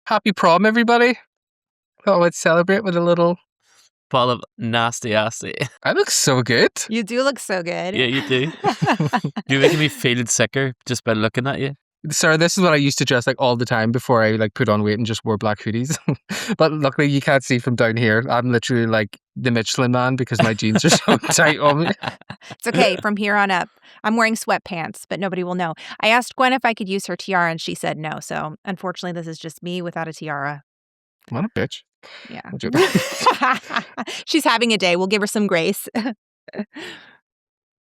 Happy prom, everybody. Oh, let's celebrate with a little... Full of nasty assy. I look so good. You do look so good. Yeah, you do. You're making me feel sicker just by looking at you. Sarah, this is what I used to dress like all the time before I put on weight and just wore black hoodies. But luckily you can't see from down here. I'm literally like the Michelin man because my jeans are so tight on me. It's okay. From here on up, I'm wearing sweatpants, but nobody will know. I asked Gwen if I could use her tiara and she said no. So unfortunately, this is just me without a tiara. What a bitch. Yeah. She's having a day. We'll give her some grace.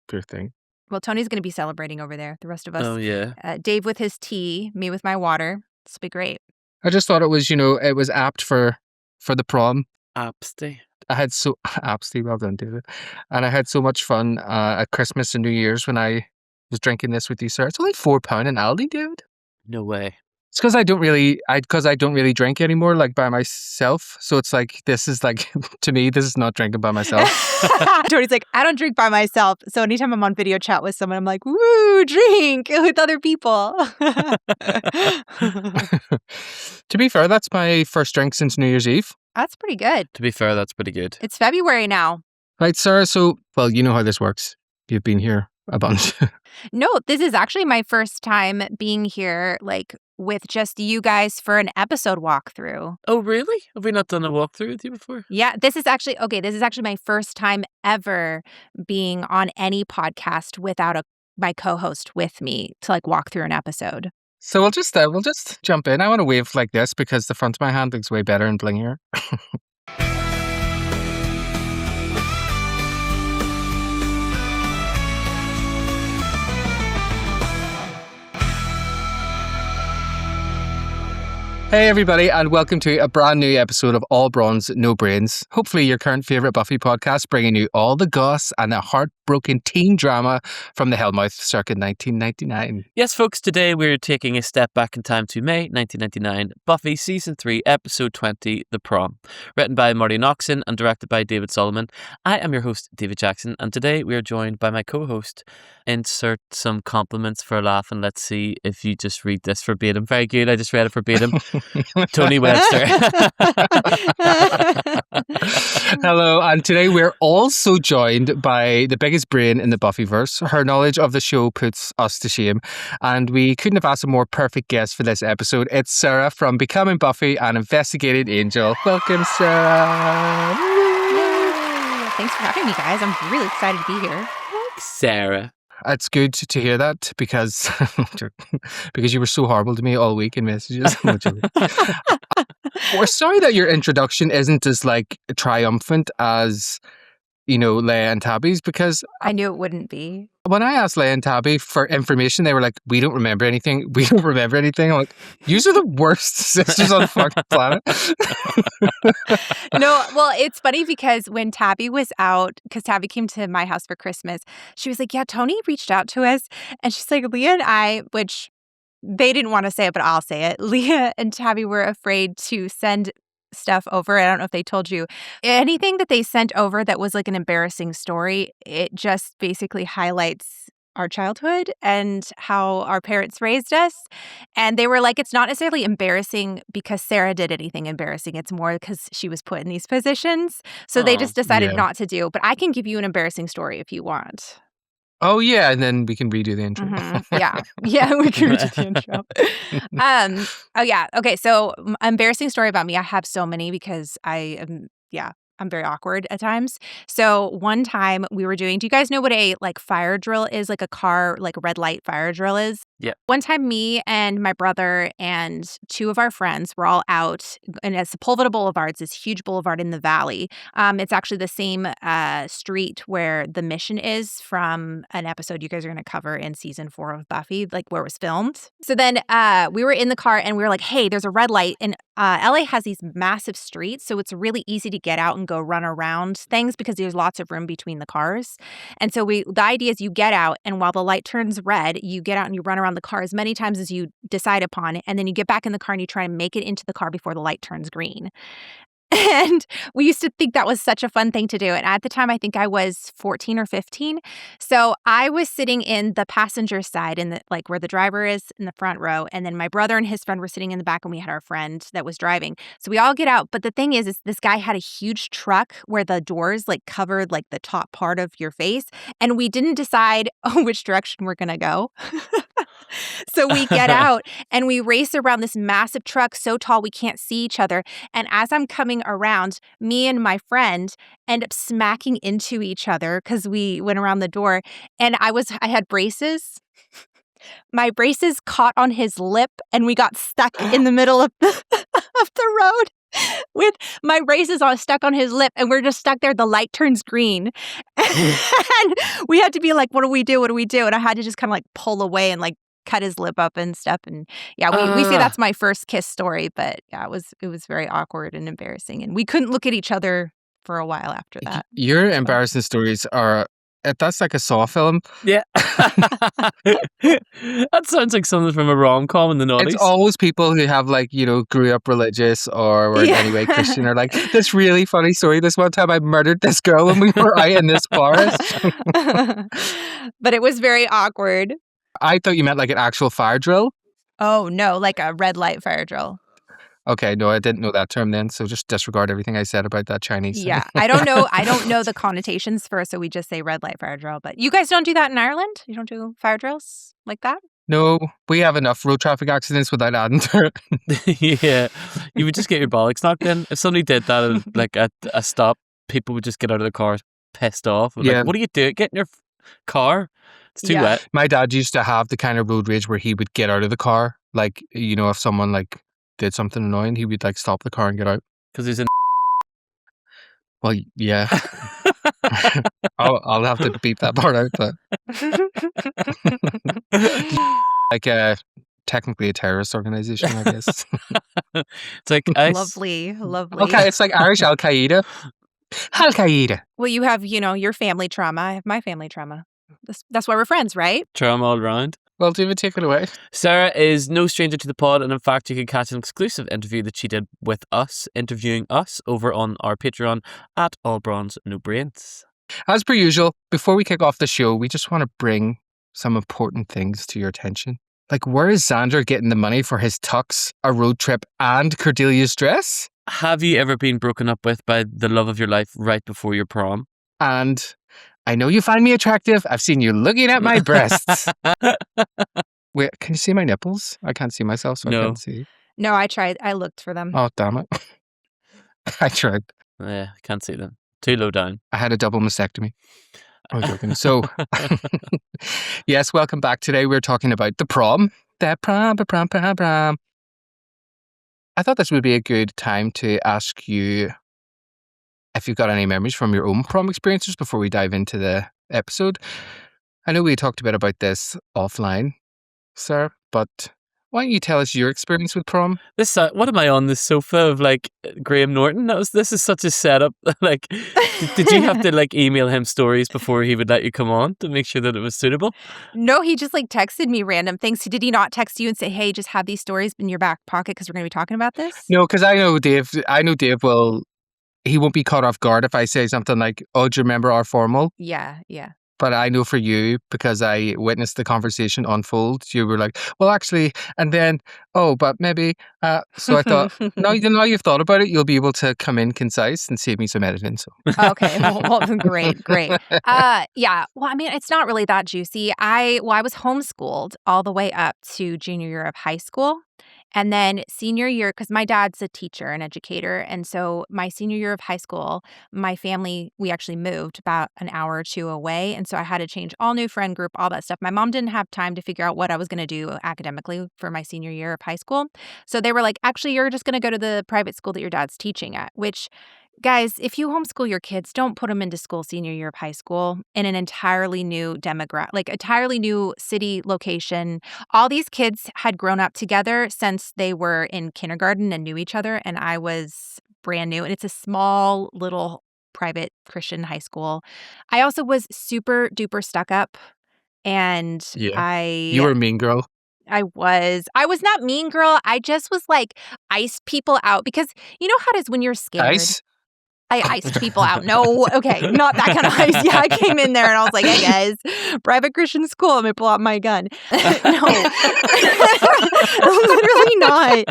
Poor thing. Well, Tony's going to be celebrating over there. The rest of us. Oh, yeah. Dave with his tea, me with my water. This will be great. I just thought it was, it was apt for the prom. Apsty. I had Apsty, well done, David. And I had so much fun at Christmas and New Year's when I was drinking this with you, sir. It's only £4 in Aldi, David. No way. It's because I don't really drink anymore, like by myself. So it's like, this is like, to me, this is not drinking by myself. Tony's like, I don't drink by myself. So anytime I'm on video chat with someone, I'm like, woo, drink with other people. To be fair, that's my first drink since New Year's Eve. That's pretty good. To be fair, that's pretty good. It's February now. Right, Sarah. So, well, you know how this works. You've been here a bunch. No, this is actually my first time being here, like, with just you guys for an episode walkthrough. Oh, really? Have we not done a walkthrough with you before? Yeah, this is actually my first time ever being on any podcast without my co-host with me to like walk through an episode. So we'll just jump in. I want to wave like this because the front of my hand looks way better and blingier. Hey everybody, and welcome to a brand new episode of All Bronze, No Brains. Hopefully your current favourite Buffy podcast, bringing you all the goss and the heartbroken teen drama from the Hellmouth circa 1999. Yes, folks, today we're taking a step back in time to May 1999, Buffy Season 3, Episode 20, The Prom. Written by Marty Noxon and directed by David Solomon. I am your host, David Jackson, and today we are joined by my co-host. Insert some compliments for a laugh, and let's see if you just read this verbatim. Very good, I just read it verbatim. Tony Webster. Hello, and today we're also joined by the biggest brain in the Buffyverse. Her knowledge of the show puts us to shame, and we couldn't have asked a more perfect guest for this episode. It's Sarah from Becoming Buffy and Investigating Angel. Welcome, Sarah. Yay. Thanks for having me, guys. I'm really excited to be here. Thanks, Sarah. It's good to hear that because you were so horrible to me all week in messages. We're sorry that your introduction isn't as like triumphant as, Leia and Tabby's, because I knew it wouldn't be. When I asked Leia and Tabby for information, they were like, we don't remember anything. We don't remember anything. I'm like, yous are the worst sisters on the fucking planet. No, well, it's funny because when Tabby was out, because Tabby came to my house for Christmas, she was like, yeah, Tony reached out to us. And she's like, Leah and I, which they didn't want to say it, but I'll say it. Leah and Tabby were afraid to send stuff over. I don't know if they told you. Anything that they sent over that was like an embarrassing story, it just basically highlights our childhood and how our parents raised us. And they were like, it's not necessarily embarrassing because Sarah did anything embarrassing. It's more because she was put in these positions. So they just decided not to do. But I can give you an embarrassing story if you want. Oh, yeah. And then we can redo the intro. Mm-hmm. Yeah, we can redo the intro. Oh, yeah. Okay. So embarrassing story about me. I have so many because I'm very awkward at times. So one time we were do you guys know what a like fire drill is? Like a car, like a red light fire drill is? Yeah. One time me and my brother and two of our friends were all out, and it's Sepulveda Boulevard. It's this huge boulevard in the valley. It's actually the same street where the mission is from an episode you guys are going to cover in season 4 of Buffy, like where it was filmed. So then we were in the car and we were like, hey, there's a red light. And LA has these massive streets, so it's really easy to get out and go run around things because there's lots of room between the cars. And so the idea is you get out, and while the light turns red, you get out and you run around the car as many times as you decide upon, and then you get back in the car and you try and make it into the car before the light turns green. And we used to think that was such a fun thing to do. And at the time, I think I was 14 or 15. So I was sitting in the passenger side in the like where the driver is in the front row. And then my brother and his friend were sitting in the back, and we had our friend that was driving. So we all get out. But the thing is this guy had a huge truck where the doors like covered like the top part of your face. And we didn't decide which direction we're going to go. So we get out and we race around this massive truck so tall we can't see each other. And as I'm coming around, me and my friend end up smacking into each other because we went around the door. And I had braces. My braces caught on his lip and we got stuck in the middle of the road with my braces all stuck on his lip, and we're just stuck there. The light turns green. And we had to be like, what do we do? What do we do? And I had to just kind of like pull away and like cut his lip up and stuff. And yeah, we say that's my first kiss story, but yeah, it was very awkward and embarrassing. And we couldn't look at each other for a while after that. Your embarrassing stories are, that's like a Saw film. Yeah. That sounds like something from a rom-com in the 90s. It's always people who have like, grew up religious or were in any way Christian are like, this really funny story. This one time I murdered this girl when we were out in this forest. But it was very awkward. I thought you meant like an actual fire drill. Oh, no, like a red light fire drill. Okay, no, I didn't know that term then, so just disregard everything I said about that Chinese thing. Yeah, I don't know the connotations for, so we just say red light fire drill. But you guys don't do that in Ireland? You don't do fire drills like that? No, we have enough road traffic accidents without adding to it. Yeah, you would just get your bollocks knocked in. If somebody did that at a stop, people would just get out of the car pissed off. Yeah. Like, what do you do? Get in your car. It's too wet. My dad used to have the kind of road rage where he would get out of the car. Like, if someone like did something annoying, he would like stop the car and get out. Because he's in. Well, yeah. I'll have to beep that part out. But like technically a terrorist organization, I guess. It's like lovely. Okay, it's like Irish Al Qaeda. Al Qaeda. Well, you have your family trauma. I have my family trauma. That's why we're friends, right? Trauma all around. Well, David, take it away. Sarah is no stranger to the pod, and in fact, you can catch an exclusive interview that she did with us, interviewing us over on our Patreon at All Bronze No Brains. As per usual, before we kick off the show, we just want to bring some important things to your attention. Like, where is Xander getting the money for his tux, a road trip, and Cordelia's dress? Have you ever been broken up with by the love of your life right before your prom? And I know you find me attractive. I've seen you looking at my breasts. Wait, can you see my nipples? I can't see myself, so No. I can't see. No, I tried. I looked for them. Oh, damn it. I tried. Yeah, can't see them. Too low down. I had a double mastectomy. I was joking. So, yes, welcome back. Today we're talking about the prom. The prom. I thought this would be a good time to ask you if you've got any memories from your own prom experiences before we dive into the episode. I know we talked a bit about this offline, sir, but why don't you tell us your experience with prom? This what am I on this sofa of like Graham Norton? This is such a setup. Like, did you have to like email him stories before he would let you come on to make sure that it was suitable? No, he just like texted me random things. Did he not text you and say, "Hey, just have these stories in your back pocket because we're going to be talking about this"? No, because I know Dave will. He won't be caught off guard if I say something like, "Oh, do you remember our formal?" Yeah. But I know for you, because I witnessed the conversation unfold, you were like, well, actually, and then, oh, but maybe. So I thought, now you've thought about it, you'll be able to come in concise and save me some editing. So. Okay. Well, great. Yeah. Well, I mean, it's not really that juicy. I was homeschooled all the way up to junior year of high school. And then senior year, because my dad's a teacher and educator. And so my senior year of high school, my family, we actually moved about an hour or two away. And so I had to change all new friend group, all that stuff. My mom didn't have time to figure out what I was going to do academically for my senior year of high school. So they were like, actually, you're just going to go to the private school that your dad's teaching at, which, guys, if you homeschool your kids, don't put them into school senior year of high school in an entirely new demographic, like entirely new city location. All these kids had grown up together since they were in kindergarten and knew each other, and I was brand new. And it's a small little private Christian high school. I also was super duper stuck up, and You were a mean girl. I was not mean girl. I just was like iced people out because you know how it is when you're scared. Ice? I iced people out. No, okay, not that kind of ice. Yeah, I came in there and I was like, "Hey guys, private Christian school. Let me pull out my gun." No, literally not.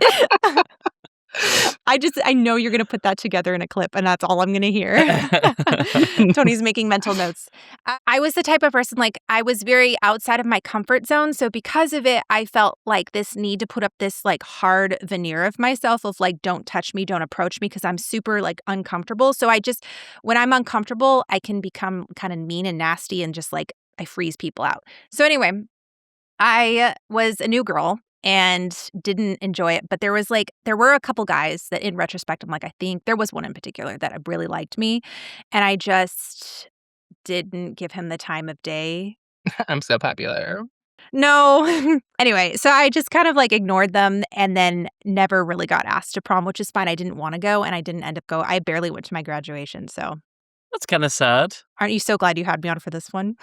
I know you're going to put that together in a clip and that's all I'm going to hear. Tony's making mental notes. I was the type of person, like, I was very outside of my comfort zone. So because of it, I felt like this need to put up this like hard veneer of myself of like, don't touch me, don't approach me because I'm super like uncomfortable. So when I'm uncomfortable, I can become kind of mean and nasty and just like, I freeze people out. So anyway, I was a new girl and didn't enjoy it. But there were a couple guys that in retrospect, I'm like, I think there was one in particular that really liked me. And I just didn't give him the time of day. I'm so popular. No. Anyway, so I just kind of like ignored them and then never really got asked to prom, which is fine. I didn't want to go and I didn't end up going. I barely went to my graduation. So That's kind of sad. aren't you so glad you had me on for this one?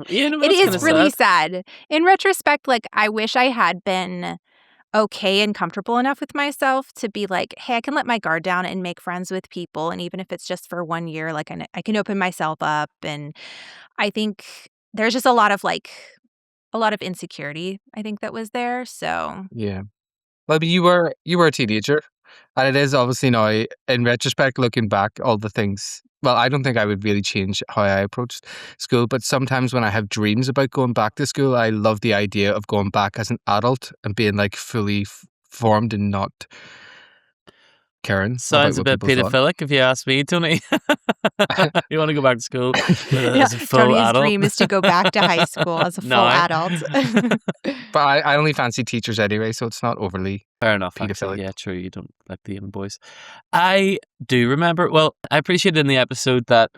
Yeah, no, It that's is kinda really sad. sad. In retrospect, like, I wish I had been okay and comfortable enough with myself to be like, hey, I can let my guard down and make friends with people. And even if it's just for 1 year, like, I can open myself up. And I think there's just a lot of insecurity, I think, that was there. So, Yeah. Well, but you were a teenager, and it is obviously now, in retrospect, looking back, all the things. Well, I don't think I would really change how I approached school, but sometimes when I have dreams about going back to school, I love the idea of going back as an adult and being like fully formed and not caring Sounds a about what bit people thought. pedophilic if you ask me, Tony. You want to go back to school yeah, as a full Tony's adult? dream is to go back to high school as a full No. adult. But I only fancy teachers anyway, so it's not overly. Fair enough, pedophilic. actually. Yeah, true. You don't like the young boys. I do remember, well, I appreciated in the episode that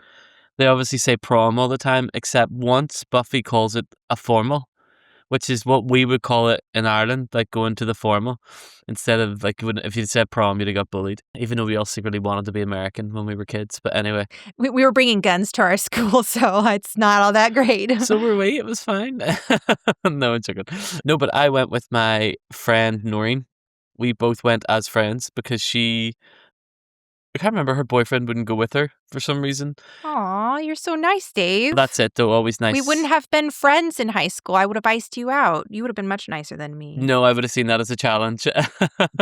they obviously say prom all the time, except once Buffy calls it a formal, which is what we would call it in Ireland, like going to the formal. Instead of, like, if you'd said prom, you'd have got bullied, even though we all secretly wanted to be American when we were kids. But anyway. We were bringing guns to our school, so it's not all that great. So were we. It was fine. No, I'm joking. No, but I went with my friend Noreen. We both went as friends because I can't remember, her boyfriend wouldn't go with her for some reason. Aw, you're so nice, Dave. That's it, though. Always nice. We wouldn't have been friends in high school. I would have iced you out. You would have been much nicer than me. No, I would have seen that as a challenge.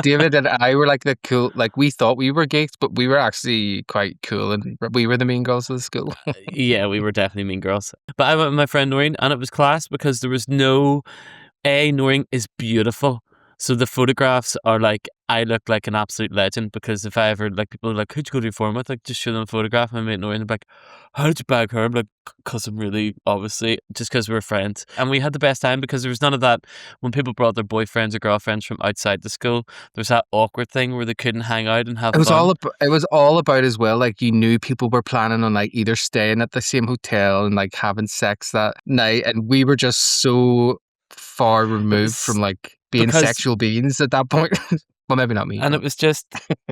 David and I were like the cool, like we thought we were geeks, but we were actually quite cool, and we were the mean girls of the school. Yeah, we were definitely mean girls. But I went with my friend Noreen, and it was class because there was Noreen is beautiful. So the photographs are like, I look like an absolute legend because if I ever, like, people are like, who'd you go to your form with? Like, just show them a photograph. And I made Noreen, they're like, how did you bag her? I'm like, because I'm really, obviously, just because we were friends. And we had the best time because there was none of that when people brought their boyfriends or girlfriends from outside the school. There was that awkward thing where they couldn't hang out and have It was fun. it was all about as well. Like, you knew people were planning on like either staying at the same hotel and like having sex that night, and we were just so far removed from like being sexual beings at that point. Well, maybe not me. And it was just,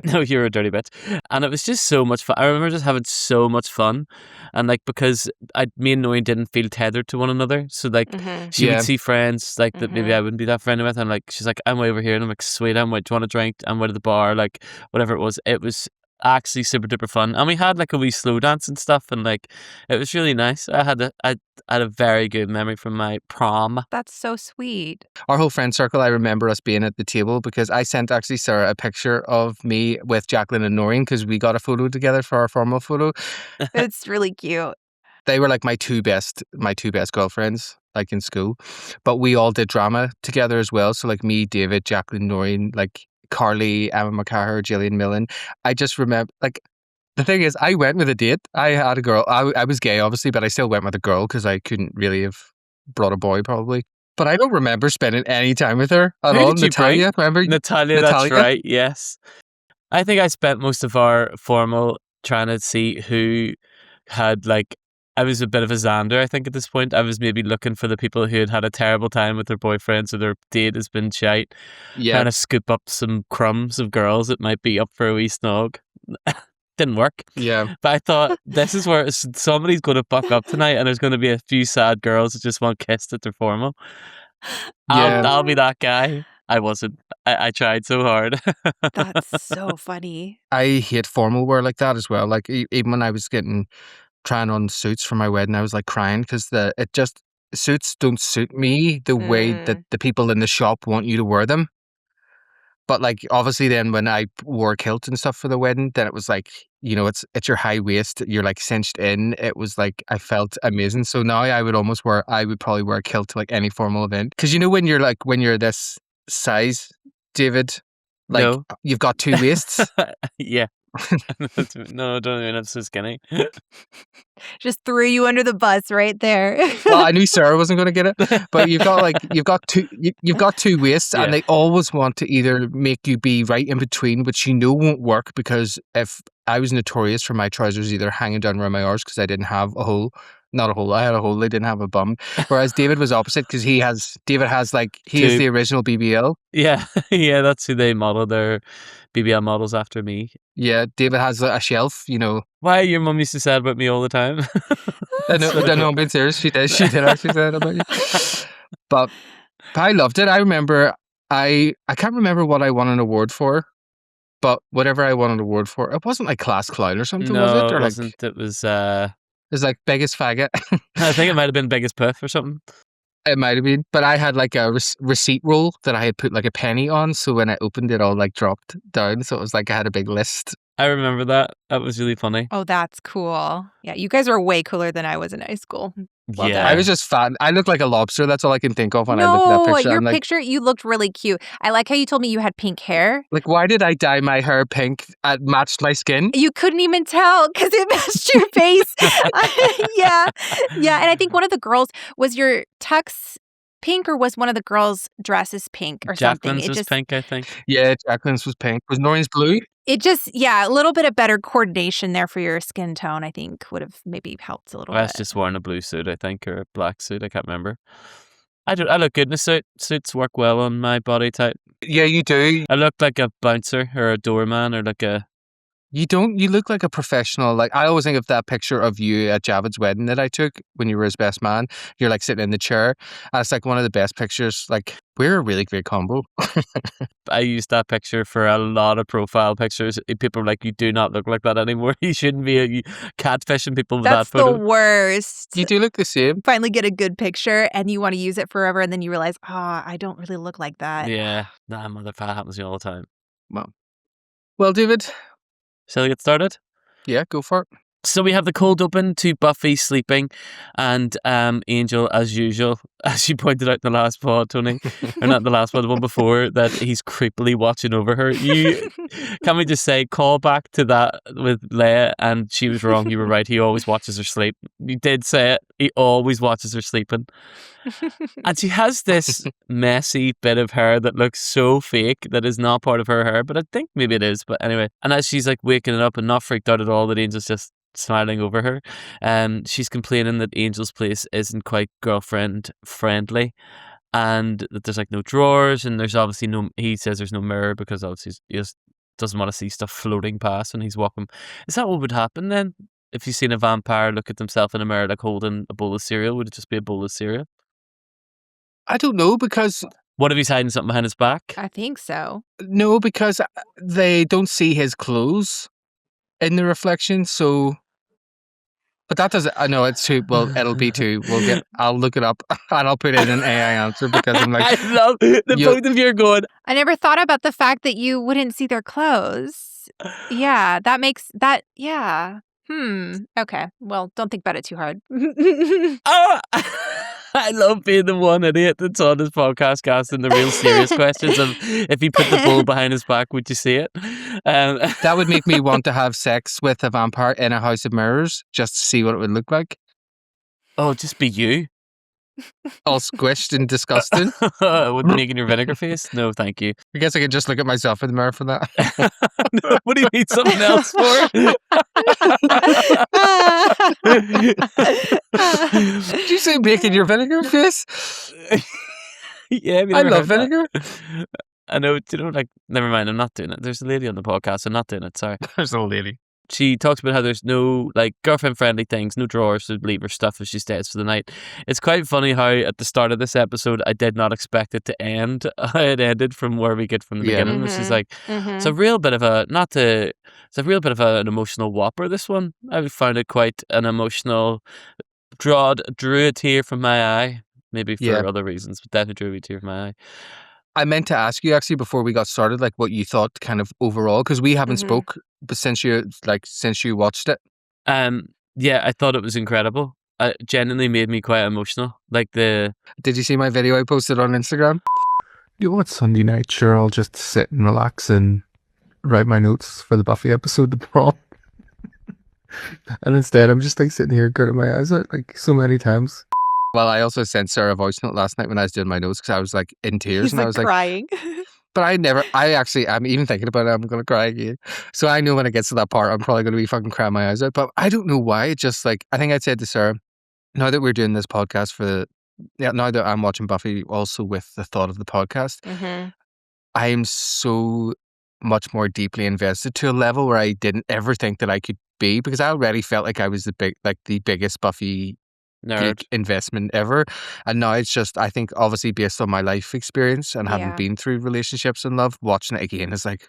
no, you're a dirty bitch. And it was just so much fun. I remember just having so much fun. And like, because me and Noreen didn't feel tethered to one another. So like, she would see friends like that maybe I wouldn't be that friendly with. And like, she's like, I'm way over here. And I'm like, sweet, I'm way, do you want a drink? I'm way to the bar, like whatever it was. It was actually super duper fun. And we had like a wee slow dance and stuff. And like, it was really nice. I had a very good memory from my prom. That's so sweet. Our whole friend circle, I remember us being at the table because I sent actually Sarah a picture of me with Jacqueline and Noreen because we got a photo together for our formal photo. It's really cute. They were like my two best girlfriends, like in school. But we all did drama together as well. So like me, David, Jacqueline, Noreen, like Carly, Emma McCarher, Gillian Millen. I just remember, like, the thing is, I went with a date. I had a girl. I was gay, obviously, but I still went with a girl because I couldn't really have brought a boy, probably. But I don't remember spending any time with her at all. Natalia, remember? Natalia, that's right, yes. I think I spent most of our formal trying to see who had, like, I was a bit of a Xander, I think, at this point. I was maybe looking for the people who had had a terrible time with their boyfriends or their date has been shite. Yeah. Trying to scoop up some crumbs of girls that might be up for a wee snog. Didn't work. Yeah. But I thought, this is where somebody's going to fuck up tonight and there's going to be a few sad girls that just want kissed at their formal. Yeah. I'll be that guy. I wasn't. I tried so hard. That's so funny. I hate formal wear like that as well. Like even when I was trying on suits for my wedding, I was like crying because suits don't suit me the way that the people in the shop want you to wear them. But like obviously then when I wore a kilt and stuff for the wedding, then it was like, it's your high waist, you're like cinched in. It was like I felt amazing. So now I would probably wear a kilt to like any formal event. Because when you're this size, David, like No. you've got two waists. Yeah. No, don't even. I'm so skinny. Just threw you under the bus right there. Well, I knew Sarah wasn't going to get it, but you've got two waists, Yeah. and they always want to either make you be right in between, which won't work because if I was notorious for my trousers either hanging down around my arse because I didn't have a hole. Not a hole. I had a hole. They didn't have a bum. Whereas David was opposite because he is the original BBL. Yeah, yeah, that's who they model their BBL models after me. Yeah, David has a shelf. Why your mum used to say about me all the time. I know, I'm being serious. She did actually say that about you. But I loved it. I remember I can't remember what I won an award for, but whatever I won an award for, it wasn't like class clown or something, was it? No, Or it wasn't. It was. It was like biggest faggot. I think it might have been biggest puff or something. It might have been, but I had like a receipt roll that I had put like a penny on, so when I opened it, all like dropped down. So it was like I had a big list. I remember that. That was really funny. Oh, that's cool. Yeah, you guys were way cooler than I was in high school. Well Yeah. done. I was just fat. I looked like a lobster. That's all I can think of when I look at that picture. Your I'm like, picture, you looked really cute. I like how you told me you had pink hair. like, why did I dye my hair pink? It matched my skin. You couldn't even tell because it matched your face. Yeah. And I think one of the girls, was your tux pink or was one of the girls' dresses pink or Jacqueline's something? was pink, I think. Yeah, Jacqueline's was pink. Was Noreen's blue? It just, a little bit of better coordination there for your skin tone, I think, would have maybe helped a little I was bit. just wearing a blue suit, I think, or a black suit. I can't remember. I look good in a suit. Suits work well on my body type. Yeah, you do. I look like a bouncer or a doorman or like a... You don't. You look like a professional. Like I always think of that picture of you at Javid's wedding that I took when you were his best man. You're like sitting in the chair. And it's like one of the best pictures. Like we're a really great combo. I used that picture for a lot of profile pictures. People are like, you do not look like that anymore. You shouldn't be catfishing people with That's that photo. the worst. You do look the same. Finally get a good picture and you want to use it forever and then you realize, I don't really look like that. Yeah, that happens to me all the time. Well, David. Shall we get started? Yeah, go for it. So we have the cold open to Buffy sleeping and Angel, as usual, as you pointed out in the last pod, Tony, or not the last pod, the one before, that he's creepily watching over her. Can we just say, call back to that with Leia, and she was wrong, you were right, he always watches her sleep. You did say it, he always watches her sleeping. And she has this messy bit of hair that looks so fake that is not part of her hair, but I think maybe it is, but anyway. And as she's like waking it up and not freaked out at all that Angel's just smiling over her, she's complaining that Angel's place isn't quite girlfriend friendly and that there's like no drawers and there's obviously he says there's no mirror because obviously he just doesn't want to see stuff floating past when he's walking. Is that what would happen then? If you've seen a vampire look at themselves in a mirror like holding a bowl of cereal, would it just be a bowl of cereal? I don't know because... What if he's hiding something behind his back? I think so. No, because they don't see his clothes in the reflection, so... But that doesn't... I know it's too... Well, it'll be too... I'll look it up and I'll put in an AI answer because I'm like... I love both of you are going... I never thought about the fact that you wouldn't see their clothes. Yeah, that makes... that... Yeah. Okay. Well, don't think about it too hard. Oh! I love being the one idiot that's on this podcast asking the real serious questions of if he put the bowl behind his back, would you see it? That would make me want to have sex with a vampire in a house of mirrors just to see what it would look like. Oh, just be you. All squished and disgusting. With making your vinegar face? No, thank you. I guess I could just look at myself in the mirror for that. What do you need something else for? Did you say making your vinegar face? Yeah, I love vinegar. I know, like, never mind, I'm not doing it. There's a lady on the podcast, I'm not doing it, sorry. There's a lady. she talks about how there's no like girlfriend-friendly things, no drawers to leave her stuff if she stays for the night. It's quite funny how at the start of this episode, I did not expect it to end how it ended from where we get from the Yeah. beginning, which is like, Mm-hmm. it's a real bit of an emotional whopper, this one. I found it quite an emotional, drew a tear from my eye. Maybe for Yeah. other reasons, but definitely drew a tear from my eye. I meant to ask you actually before we got started, like what you thought kind of overall, because we haven't Mhm. spoke but since you watched it. Yeah, I thought it was incredible. It genuinely made me quite emotional. Like Did you see my video I posted on Instagram? You know what, Sunday night, sure, I'll just sit and relax and write my notes for the Buffy episode, The Prom. And instead, I'm just like sitting here, gritting my eyes out like so many times. Well, I also sent Sarah a voice note last night when I was doing my notes because I was like in tears He's and I was like, crying. but I'm even thinking about it, I'm going to cry again. So I know when it gets to that part, I'm probably going to be fucking crying my eyes out. But I don't know why. It just like, I think I said to Sarah, now that we're doing this podcast now that I'm watching Buffy also with the thought of the podcast, Mm-hmm. I am so much more deeply invested to a level where I didn't ever think that I could be, because I already felt like I was the biggest Buffy nerd. geek investment ever. And now it's just, I think obviously based on my life experience and having Yeah. been through relationships and love, watching it again is like,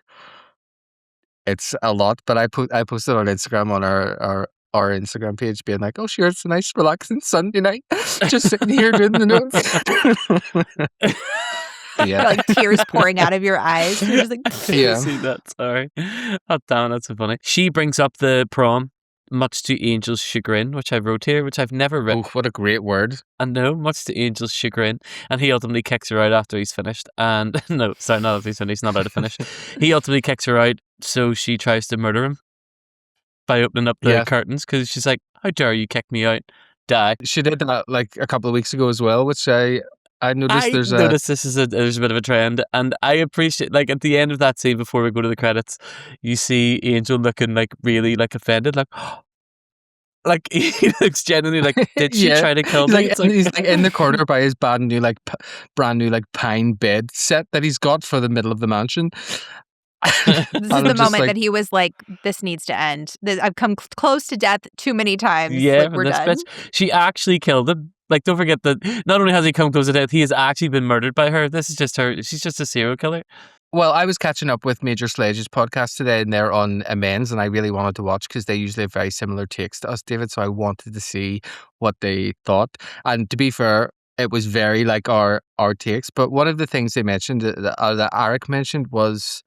it's a lot. But I posted on Instagram on our Instagram page being like, oh sure, it's a nice relaxing Sunday night, just sitting here doing the notes. Yeah. Like tears pouring out of your eyes. You're just like, Yeah. See that? Sorry. Oh, damn, that's so funny. She brings up the prom, much to Angel's chagrin, which I wrote here, which I've never written. Oh, what a great word. And no, much to Angel's chagrin. And he ultimately kicks her out after he's finished. And no, sorry, not after he's finished, not out of finish. He ultimately kicks her out, so she tries to murder him by opening up the Yeah. curtains, because she's like, how dare you kick me out? Die. She did that like a couple of weeks ago as well, which I noticed I noticed there's a bit of a trend, and I appreciate, like, at the end of that scene before we go to the credits, you see Angel looking like really like offended, like like he looks genuinely like, did she Yeah. try to kill He's me? like, It's like, he's like in the corner by his brand new pine bed set that he's got for the middle of the mansion. this is the moment that he was like, this needs to end. I've come close to death too many times. yeah, Like, we're this done. bitch, she actually killed him. Like, don't forget that not only has he come close to death, he has actually been murdered by her. This is just her. She's just a serial killer. Well, I was catching up with Major Sledge's podcast today, and they're on Amends, and I really wanted to watch because they usually have very similar takes to us, David. So I wanted to see what they thought. And to be fair, it was very like our takes. But one of the things they mentioned that Eric mentioned was,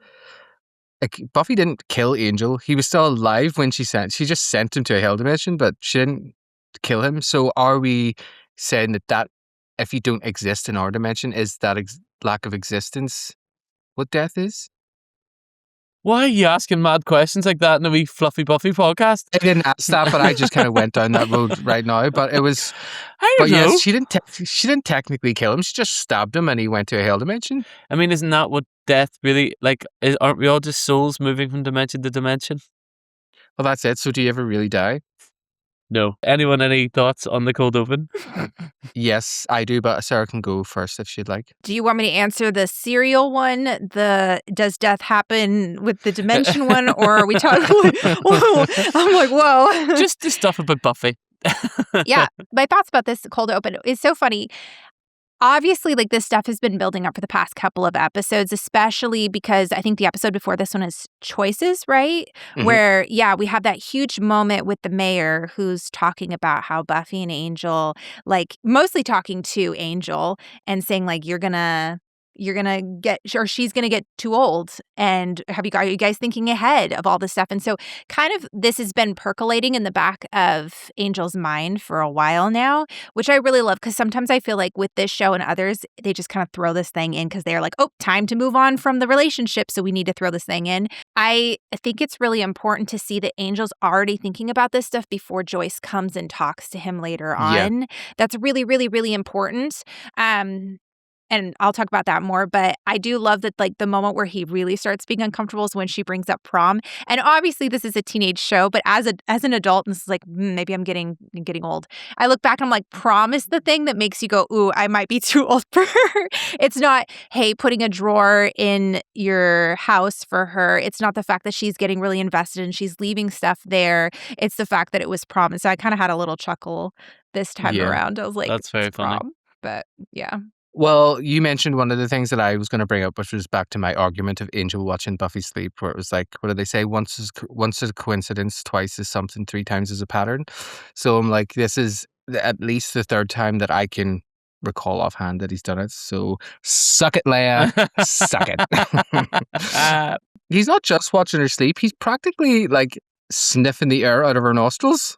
like, Buffy didn't kill Angel. He was still alive when she just sent him to a hell dimension, but she didn't kill him. So are we saying that if you don't exist in our dimension, is that lack of existence what death is? Why are you asking mad questions like that in a wee fluffy Buffy podcast? I didn't ask that, but I just kind of went down that road right now. But it was, I don't know. yes, she didn't technically kill him. She just stabbed him, and he went to a hell dimension. I mean, isn't that what death really like? Aren't we all just souls moving from dimension to dimension? Well, that's it. So do you ever really die? No. Anyone, any thoughts on the cold open? Yes, I do, but Sarah can go first if she'd like. Do you want me to answer the serial one? The does death happen with the dimension one? Or are we talking? I'm like, whoa. Just the stuff about Buffy. Yeah, my thoughts about this cold open is so funny. Obviously, like, this stuff has been building up for the past couple of episodes, especially because I think the episode before this one is Choices, right? Mhm. Where, yeah, we have that huge moment with the mayor who's talking about how Buffy and Angel, like, mostly talking to Angel and saying, like, you're gonna get, or she's gonna get too old. And are you guys thinking ahead of all this stuff? And so kind of this has been percolating in the back of Angel's mind for a while now, which I really love, because sometimes I feel like with this show and others, they just kind of throw this thing in because they're like, oh, time to move on from the relationship, so we need to throw this thing in. I think it's really important to see that Angel's already thinking about this stuff before Joyce comes and talks to him later Yeah. on. That's really, really, really important. and I'll talk about that more, but I do love that, like, the moment where he really starts being uncomfortable is when she brings up prom. And obviously this is a teenage show, but as an adult, and this is like, maybe I'm getting old. I look back and I'm like, prom is the thing that makes you go, ooh, I might be too old for her. It's not, hey, putting a drawer in your house for her. It's not the fact that she's getting really invested and she's leaving stuff there. It's the fact that it was prom. And so I kind of had a little chuckle this time Yeah, around. I was like, that's very it's funny. prom. But yeah. Well, you mentioned one of the things that I was going to bring up, which was back to my argument of Angel watching Buffy sleep, where it was like, what do they say? Once is a coincidence, twice is something, three times is a pattern. So I'm like, this is at least the third time that I can recall offhand that he's done it. So suck it, Leia. Suck it. He's not just watching her sleep. He's practically like sniffing the air out of her nostrils.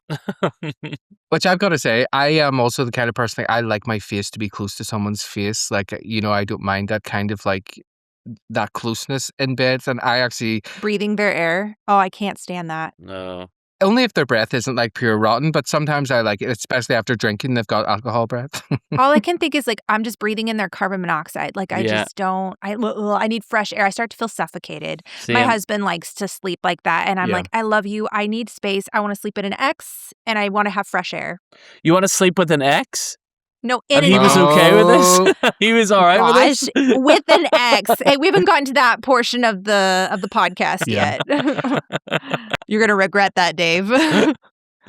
Which I've got to say, I am also the kind of person, like, I like my face to be close to someone's face. Like, I don't mind that kind of like that closeness in bed. And I actually, Breathing their air. Oh, I can't stand that. No. only if their breath isn't like pure rotten, but sometimes I like it, especially after drinking, they've got alcohol breath. All I can think is like, I'm just breathing in their carbon monoxide. Like, I Yeah. just don't, I need fresh air. I start to feel suffocated. My Same. husband likes to sleep like that. And I'm Yeah. like, I love you. I need space. I want to sleep in an X and I want to have fresh air. You want to sleep with an ex? No, in And an he was X. okay with this? He was all right with Gosh, this? with an X. Hey, we haven't gotten to that portion of the podcast Yeah. yet. You're gonna regret that, Dave.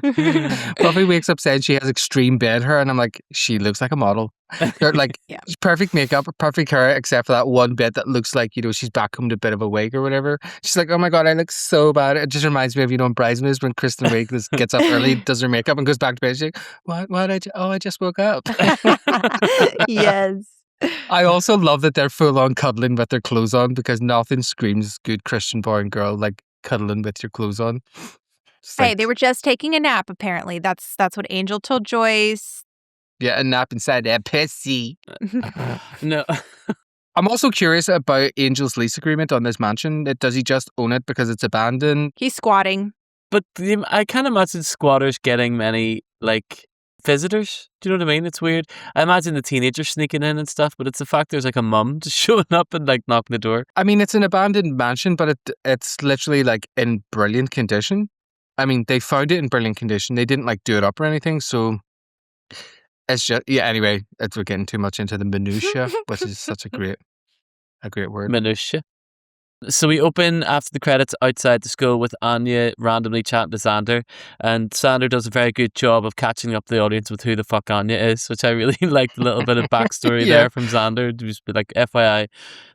Buffy wakes up saying she has extreme bed hair, and I'm like, she looks like a model. They're like, Yeah. perfect makeup, perfect hair, except for that one bit that looks like, she's back home to a bit of a wig or whatever. She's like, oh my God, I look so bad. It just reminds me of, in Bridesmaids when Kristen Wiig gets up early, does her makeup, and goes back to bed. She's like, what? I just woke up. Yes. I also love that they're full on cuddling with their clothes on, because nothing screams good Christian boy and girl like cuddling with your clothes on. It's Hey, like, they were just taking a nap, apparently. That's what Angel told Joyce. yeah, a nap inside that pussy. No. I'm also curious about Angel's lease agreement on this mansion. Does he just own it because it's abandoned? He's squatting. But I can't imagine squatters getting many, like, visitors. Do you know what I mean? It's weird. I imagine the teenagers sneaking in and stuff, but it's the fact there's like a mum just showing up and like knocking the door. I mean, it's an abandoned mansion, but it's literally like in brilliant condition. I mean, they found it in brilliant condition. They didn't like do it up or anything. So it's just, yeah, anyway, we're getting too much into the minutiae, which is such a great word. Minutia. So we open after the credits outside the school with Anya randomly chatting to Xander, and Xander does a very good job of catching up the audience with who the fuck Anya is, which I really liked. A little bit of backstory Yeah. there from Xander to just be like, FYI,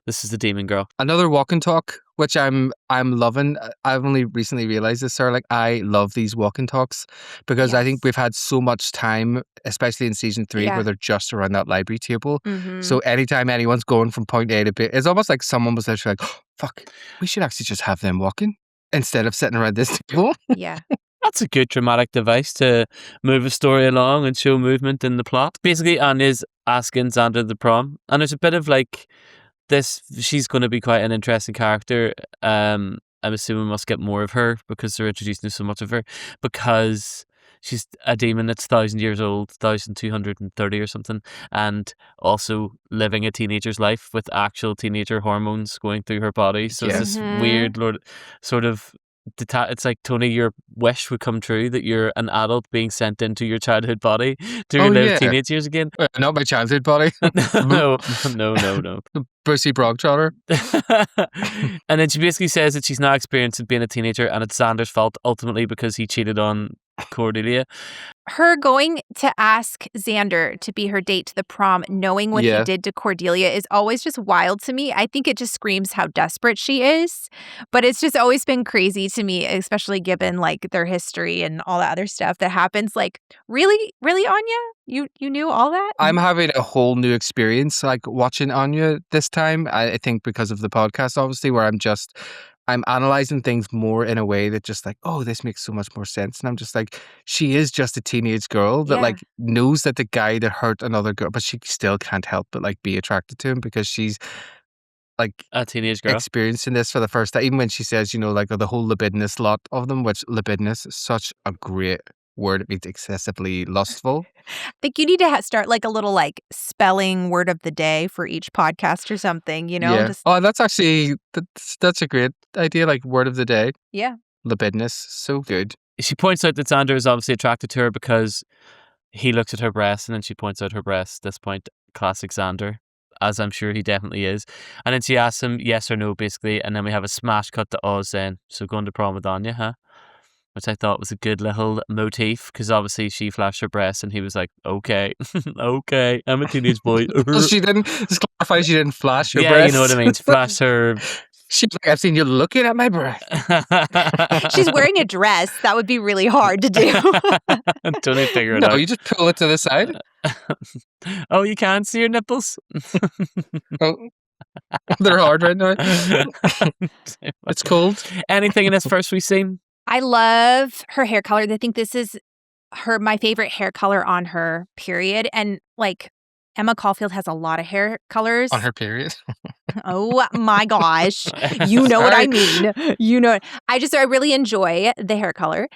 this is the demon girl. Another walk and talk, which I'm loving. I've only recently realized this, Sarah. Like, I love these walk and talks because I think Yes. we've had so much time, especially in season 3, Yeah. where they're just around that library table. Mhm. So anytime anyone's going from point A to B, it's almost like someone was literally like, oh, fuck, we should actually just have them walking instead of sitting around this table. Yeah. That's a good dramatic device to move a story along and show movement in the plot. Basically, Anya's asking Xander the prom, and there's a bit of like this. She's going to be quite an interesting character. I'm assuming we must get more of her because they're introducing so much of her, because she's a demon that's 1,000 years old, 1,230 or something, and also living a teenager's life with actual teenager hormones going through her body. So Yeah. it's this Mhm. weird sort of it's like, Tony, your wish would come true that you're an adult being sent into your childhood body to Oh, relive yeah. teenage years again. Not my childhood body. no. The Brucey Brogtrotter. And then she basically says that she's now experiencing being a teenager and it's Xander's fault ultimately because he cheated on Cordelia. Her going to ask Xander to be her date to the prom, knowing what Yeah. he did to Cordelia, is always just wild to me. I think it just screams how desperate she is. But it's just always been crazy to me, especially given like their history and all that other stuff that happens. Like, really, Anya? You knew all that? I'm having a whole new experience, like watching Anya this time. I think because of the podcast, obviously, where I'm analyzing things more in a way that just like, oh, this makes so much more sense. And I'm just like, she is just a teenage girl that Yeah. like knows that the guy that hurt another girl, but she still can't help but like be attracted to him because she's like A teenage girl. experiencing this for the first time. Even when she says, like the whole libidinous lot of them, which libidinous is such a great word. It means excessively lustful. I think you need to start like a little like spelling word of the day for each podcast or something, Yeah. just Oh, that's actually that's a great idea. Like word of the day, yeah. libidinous, so good. She points out that Xander is obviously attracted to her because he looks at her breasts, and then she points out her breasts. At this point, classic Xander, as I'm sure he definitely is. And then she asks him yes or no, basically, and then we have a smash cut to Oz then. So going to prom with Anya, huh? Which I thought was a good little motif, because obviously she flashed her breasts and he was like, okay, okay, I'm a teenage boy. Well, she didn't just clarify. She didn't flash her Yeah, breasts. you know what I mean. She flashed her. She's like, I've seen you looking at my breast. She's wearing a dress. That would be really hard to do. Don't even figure it No, out. you just pull it to the side. Oh, you can't see your nipples? Oh, they're hard right now. It's cold. Anything in this first we've seen? I love her hair color. I think this is my favorite hair color on her, period. And like Emma Caulfield has a lot of hair colors. On her period. Oh my gosh. You know what I mean. You know, I really enjoy the hair color.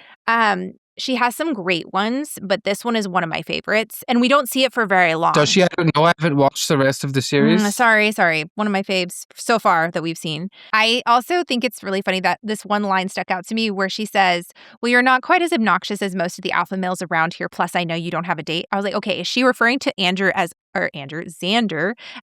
She has some great ones, but this one is one of my favorites, and we don't see it for very long. Does she? I don't know. I haven't watched the rest of the series. Sorry. One of my faves so far that we've seen. I also think it's really funny that this one line stuck out to me where she says, well, you're not quite as obnoxious as most of the alpha males around here. Plus, I know you don't have a date. I was like, okay, is she referring to Xander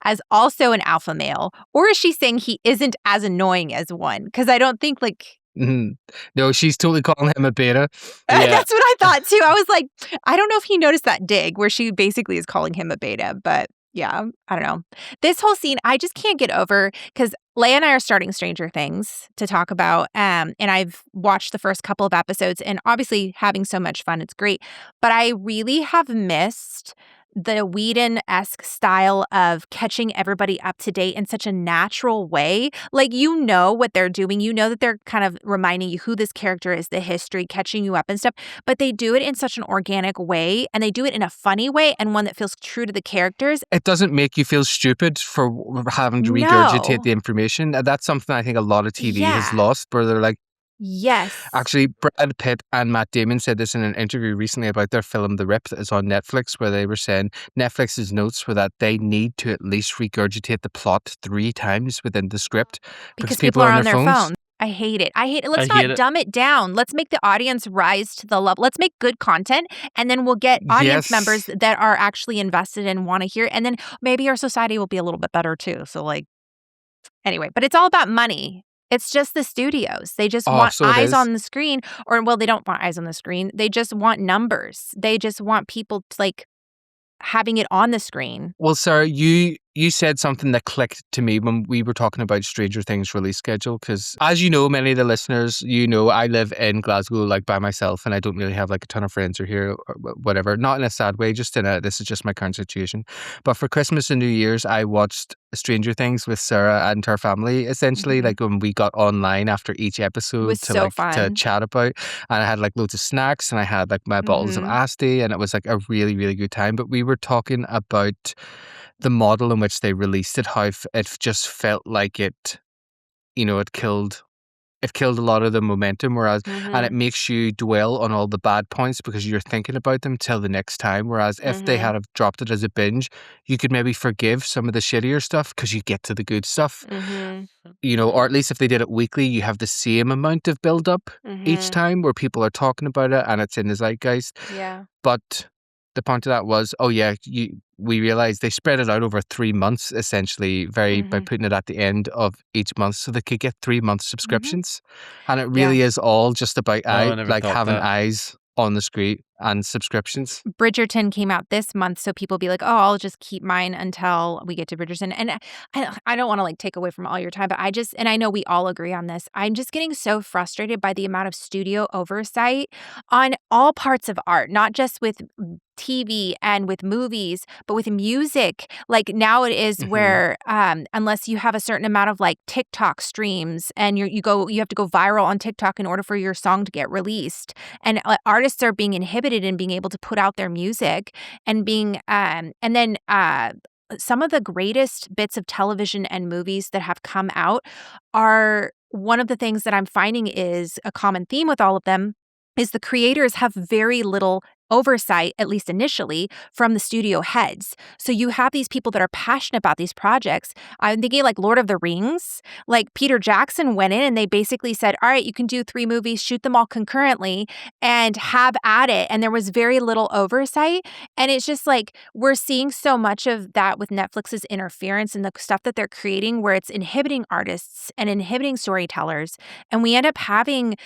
as also an alpha male? Or is she saying he isn't as annoying as one? Because I don't think like... No, she's totally calling him a beta. Yeah. That's what I thought too. I was like, I don't know if he noticed that dig where she basically is calling him a beta, but yeah, I don't know. This whole scene, I just can't get over because Leia and I are starting Stranger Things to talk about, and I've watched the first couple of episodes and obviously having so much fun. It's great, but I really have missed the Whedon-esque style of catching everybody up to date in such a natural way. Like, you know what they're doing. You know that they're kind of reminding you who this character is, the history, catching you up and stuff. But they do it in such an organic way, and they do it in a funny way and one that feels true to the characters. It doesn't make you feel stupid for having to regurgitate the information. That's something I think a lot of TV has lost, where they're like, yes. Actually, Brad Pitt and Matt Damon said this in an interview recently about their film The Rip that is on Netflix, where they were saying Netflix's notes were that they need to at least regurgitate the plot 3 times within the script because people are on their phones. I hate it. Let's not dumb it down. Let's make the audience rise to the level. Let's make good content, and then we'll get audience members that are actually invested and want to hear. And then maybe our society will be a little bit better too. So anyway, but it's all about money. It's just the studios. They just want eyes on the screen, they don't want eyes on the screen. They just want numbers. They just want people having it on the screen. Well, Sarah, you said something that clicked to me when we were talking about Stranger Things release schedule, because as you know, many of the listeners, I live in Glasgow by myself, and I don't really have a ton of friends here or whatever. Not in a sad way, just this is just my current situation. But for Christmas and New Year's, I watched Stranger Things with Sarah and her family, essentially, when we got online after each episode to chat about. And I had loads of snacks, and I had my bottles of Asti, and it was a really, really good time. But we were talking about the model in which they released it, how it just felt like it killed a lot of the momentum, whereas and it makes you dwell on all the bad points because you're thinking about them till the next time, whereas if they had have dropped it as a binge, you could maybe forgive some of the shittier stuff because you get to the good stuff. Or at least if they did it weekly, you have the same amount of build up each time where people are talking about it and it's in the zeitgeist. But the point of that was, we realized they spread it out over 3 months, essentially, by putting it at the end of each month so they could get 3-month subscriptions. And it really is all just about having eyes on the screen and subscriptions. Bridgerton came out this month, so people be like, oh, I'll just keep mine until we get to Bridgerton. And I don't want to take away from all your time, but and I know we all agree on this, I'm just getting so frustrated by the amount of studio oversight on all parts of art, not just with TV and with movies, but with music. Now it is where unless you have a certain amount of TikTok streams and you have to go viral on TikTok in order for your song to get released, and artists are being inhibited in being able to put out their music and being and then some of the greatest bits of television and movies that have come out are one of the things that I'm finding is a common theme with all of them is the creators have very little oversight, at least initially, from the studio heads. So you have these people that are passionate about these projects. I'm thinking like Lord of the Rings, like Peter Jackson went in and they basically said, all right, you can do 3 movies, shoot them all concurrently and have at it. And there was very little oversight. And it's just like, we're seeing so much of that with Netflix's interference and the stuff that they're creating where it's inhibiting artists and inhibiting storytellers. And we end up having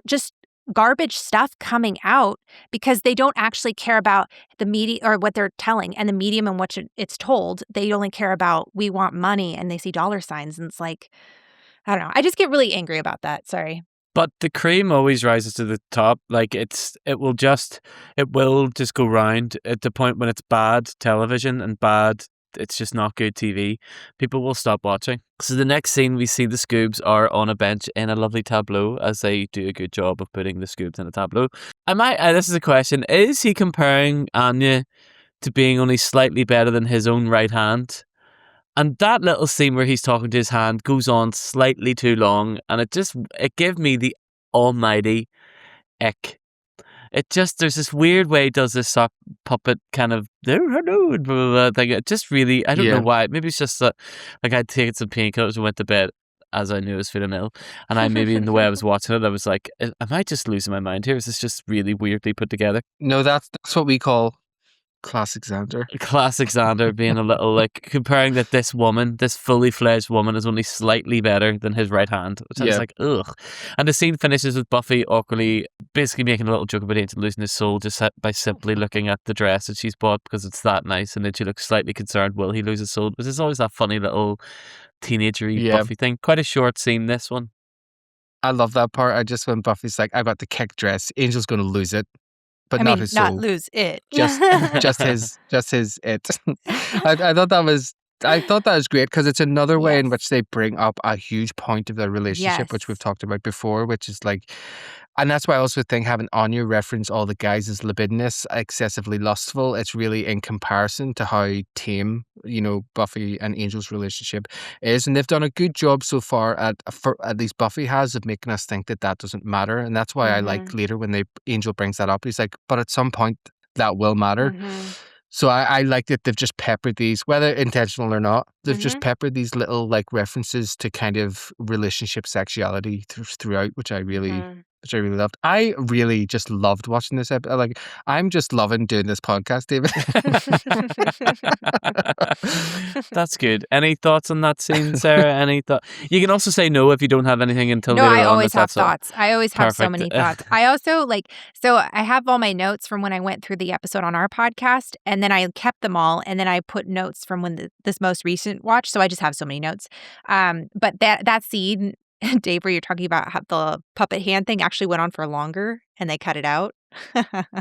just garbage stuff coming out because they don't actually care about the media or what they're telling and the medium in which it's told. They only care about, we want money, and they see dollar signs. And it's like, I don't know. I just get really angry about that. Sorry. But the cream always rises to the top. Like it will just go round at the point when it's bad television and bad. It's just not good TV. People will stop watching. So the next scene, we see the Scoobs are on a bench in a lovely tableau, as they do a good job of putting the Scoobs in a tableau. This is a question. Is he comparing Anya to being only slightly better than his own right hand? And that little scene where he's talking to his hand goes on slightly too long, and it gave me the almighty ick. There's this weird way he does this sock puppet kind of thing. It just really, I don't know why. Maybe it's just that, like, I'd taken some painkillers and went to bed as I knew I was feeling ill. And I maybe in the way I was watching it, I was like, am I just losing my mind here? Is this just really weirdly put together? No, that's what we call classic Xander. Classic Xander being a little like comparing that this fully fledged woman is only slightly better than his right hand, which I was like, ugh. And the scene finishes with Buffy awkwardly basically making a little joke about Angel losing his soul just by simply looking at the dress that she's bought because it's that nice, and then she looks slightly concerned, will he lose his soul? Because there's always that funny little teenagery Buffy thing. Quite a short scene, this one. I love that part. When Buffy's like, I got the kick dress, Angel's going to lose it. But not his soul. Not lose it. just his it. I thought that was great because it's another way in which they bring up a huge point of their relationship, which we've talked about before, which is like, and that's why I also think having Anya reference all the guys as libidinous, excessively lustful, it's really in comparison to how tame, Buffy and Angel's relationship is. And they've done a good job so far at least Buffy has, of making us think that doesn't matter. And that's why I like later when Angel brings that up, he's like, but at some point that will matter. So I like that they've just peppered these, whether intentional or not, they've just peppered these little like references to kind of relationship sexuality throughout, which I really loved. I really just loved watching this episode. Like, I'm just loving doing this podcast, David. That's good. Any thoughts on that scene, Sarah? Any thought? You can also say no if you don't have anything until later on. No, I always have thoughts. I always have so many thoughts. I also so I have all my notes from when I went through the episode on our podcast, and then I kept them all, and then I put notes from when this most recent watch. So I just have so many notes. But that scene, Dave, where you're talking about how the puppet hand thing actually went on for longer and they cut it out.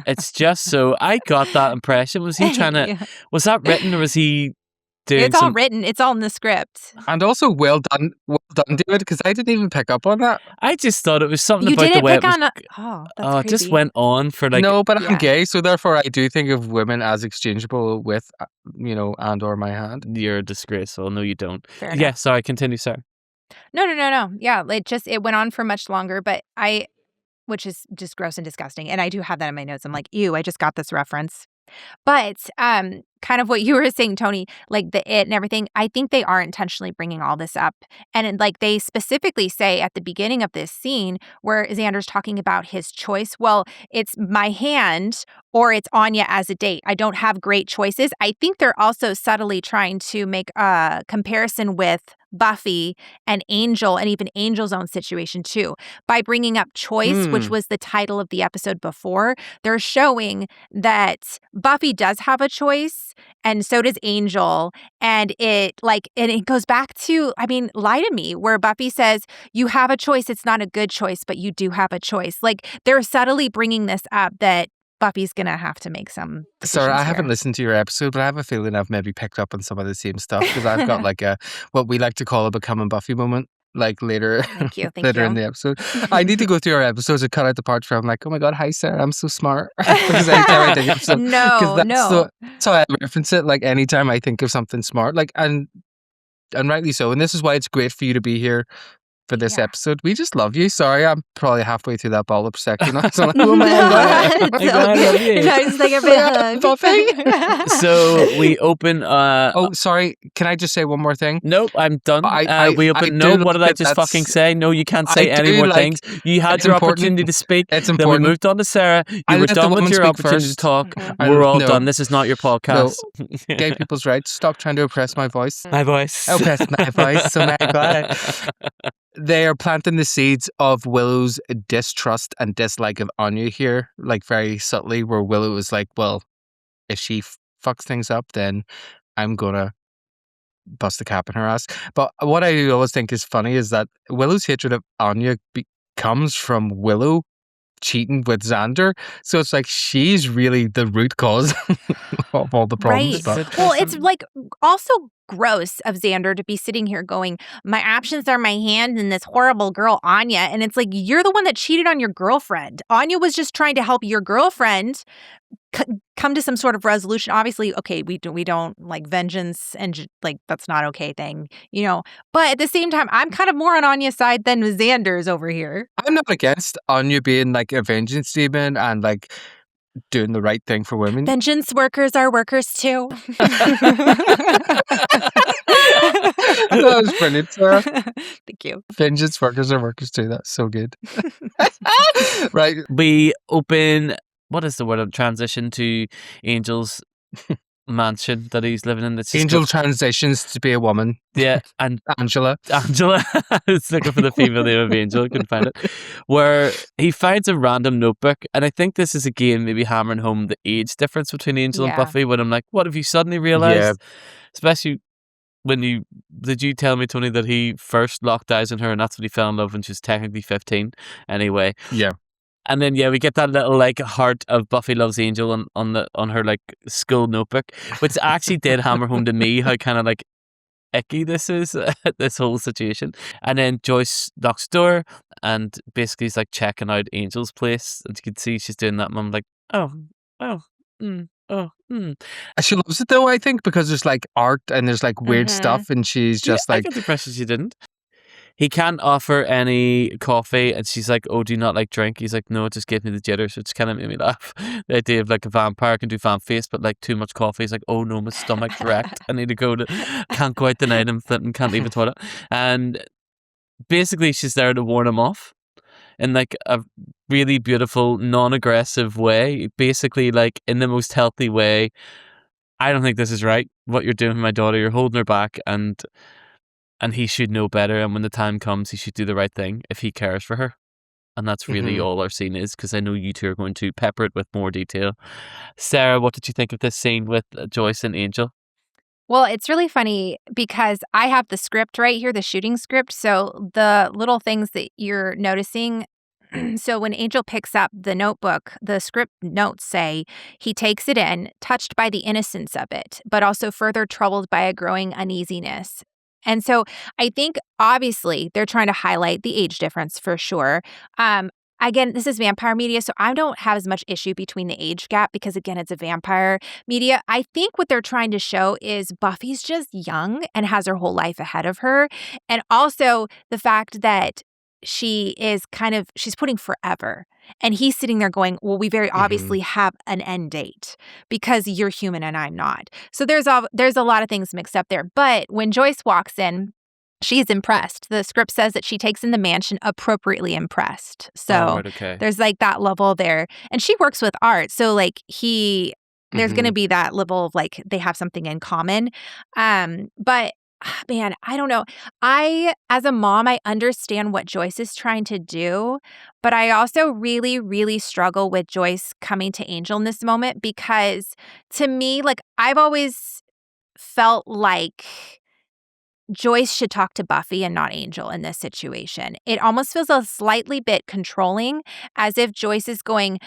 It's just so I got that impression. Was he trying to, was that written or was he doing It's all written. It's all in the script. And also well done, David, because I didn't even pick up on that. I just thought it was something You about didn't the way pick it was. on that's It just creepy. went on for like. No, but I'm gay, so therefore I do think of women as exchangeable with, and or my hand. You're disgraceful. No, you don't. Fair enough. Yeah, sorry, continue, Sarah. No. Yeah, it went on for much longer, but which is just gross and disgusting. And I do have that in my notes. I'm like, ew, I just got this reference. But kind of what you were saying, Tony, like the it and everything, I think they are intentionally bringing all this up. And like they specifically say at the beginning of this scene where Xander's talking about his choice, well, it's my hand or it's Anya as a date. I don't have great choices. I think they're also subtly trying to make a comparison with Buffy and Angel and even Angel's own situation too. By bringing up choice, which was the title of the episode before, they're showing that Buffy does have a choice and so does Angel. And it goes back to, Lie to Me, where Buffy says, you have a choice. It's not a good choice, but you do have a choice. Like they're subtly bringing this up that Buffy's going to have to make some decisions. Sorry, I haven't listened to your episode, but I have a feeling I've maybe picked up on some of the same stuff because I've got like what we like to call a becoming Buffy moment, like later, Thank you. later in the episode. I need to go through our episodes and cut out the parts where I'm like, oh my God, hi Sarah, I'm so smart. Because anytime I think of something, No. So I reference it like anytime I think of something smart, like and rightly so. And this is why it's great for you to be here for this Yeah. episode. We just love you. Sorry, I'm probably halfway through that ball of sex. You know? So, No, oh my God. it's Oh, all I good. love you. No, just like everybody hug. Buffy. So we open. Oh, sorry. Can I just say one more thing? Nope, I'm done. I We open. do No, what did like I that just fucking that's- say? No, you can't I say any do more like- things. You had it's your important. opportunity to speak. It's Then we important. moved on to Sarah. You I were let the done with woman your speak opportunity first. to talk. I- We're all no. done. This is not your podcast. Gay people's rights. Stop trying to oppress my voice. My voice. Oppress my voice. Oh my God. They are planting the seeds of Willow's distrust and dislike of Anya here, like very subtly, where Willow is like, well, if she fucks things up, then I'm gonna bust a cap in her ass. But what I always think is funny is that Willow's hatred of Anya comes from Willow cheating with Xander. So it's like she's really the root cause of all the problems. Right. But Well, it's like also gross of Xander to be sitting here going, my options are my hand and this horrible girl, Anya. And it's like, you're the one that cheated on your girlfriend. Anya was just trying to help your girlfriend come to some sort of resolution. Obviously, okay, we don't like vengeance and like that's not okay thing, you know. But at the same time, I'm kind of more on Anya's side than Xander's over here. I'm not against Anya being like a vengeance demon and like doing the right thing for women. Vengeance workers are workers too. That was brilliant, Sarah. Thank you. Vengeance workers are workers too. That's so good. Right. We open. What is the word? Of transition to Angel's mansion that he's living in. That's just Angel transitions to be a woman. yeah, and Angela. Angela. I was looking for the female name of Angel. Couldn't find it. Where he finds a random notebook, and I think this is again maybe hammering home the age difference between Angel and Yeah. Buffy. When I'm like, what have you suddenly realized? Especially when did you tell me, Tony, that he first locked eyes on her, and that's when he fell in love when she was technically 15. Anyway, Yeah. and then we get that little like heart of Buffy loves Angel on her like school notebook, which actually did hammer home to me how kind of like icky this is, this whole situation. And then Joyce knocks the door and basically is like checking out Angel's place, and you can see she's doing that. And I'm like, And she loves it though, I think, because there's like art and there's like weird Mhm. stuff, and she's just I like, got the impression she didn't. He can't offer any coffee, and she's like, "Oh, do you not like drink?" He's like, "No, it just gave me the jitters." Which kind of made me laugh. The idea of like a vampire can do fan face, but like too much coffee. He's like, "Oh no, my stomach's wrecked. I need to go to. Can't go out tonight. I'm flipping. Can't leave the toilet." And basically, she's there to warn him off in like a really beautiful, non-aggressive way. Basically, like in the most healthy way. I don't think this is right. What you're doing with my daughter, you're holding her back, and he should know better. And when the time comes, he should do the right thing if he cares for her. And that's really all our scene is, because I know you two are going to pepper it with more detail. Sarah, what did you think of this scene with Joyce and Angel? Well, it's really funny because I have the script right here, the shooting script. So the little things that you're noticing. So when Angel picks up the notebook, the script notes say he takes it in, touched by the innocence of it, but also further troubled by a growing uneasiness. And so I think obviously they're trying to highlight the age difference for sure. Again, this is vampire media, so I don't have as much issue between the age gap because, again, it's a vampire media. I think what they're trying to show is Buffy's just young and has her whole life ahead of her. And also the fact that she's putting forever. And he's sitting there going, well, we very obviously have an end date because you're human and I'm not. So there's a lot of things mixed up there. But when Joyce walks in, she's impressed. The script says that she takes in the mansion appropriately impressed. So okay. there's like that level there. And she works with art. So like there's going to be that level of like they have something in common. But man, I don't know. As a mom, I understand what Joyce is trying to do, but I also really, really struggle with Joyce coming to Angel in this moment because to me, like I've always felt like Joyce should talk to Buffy and not Angel in this situation. It almost feels a slightly bit controlling, as if Joyce is going,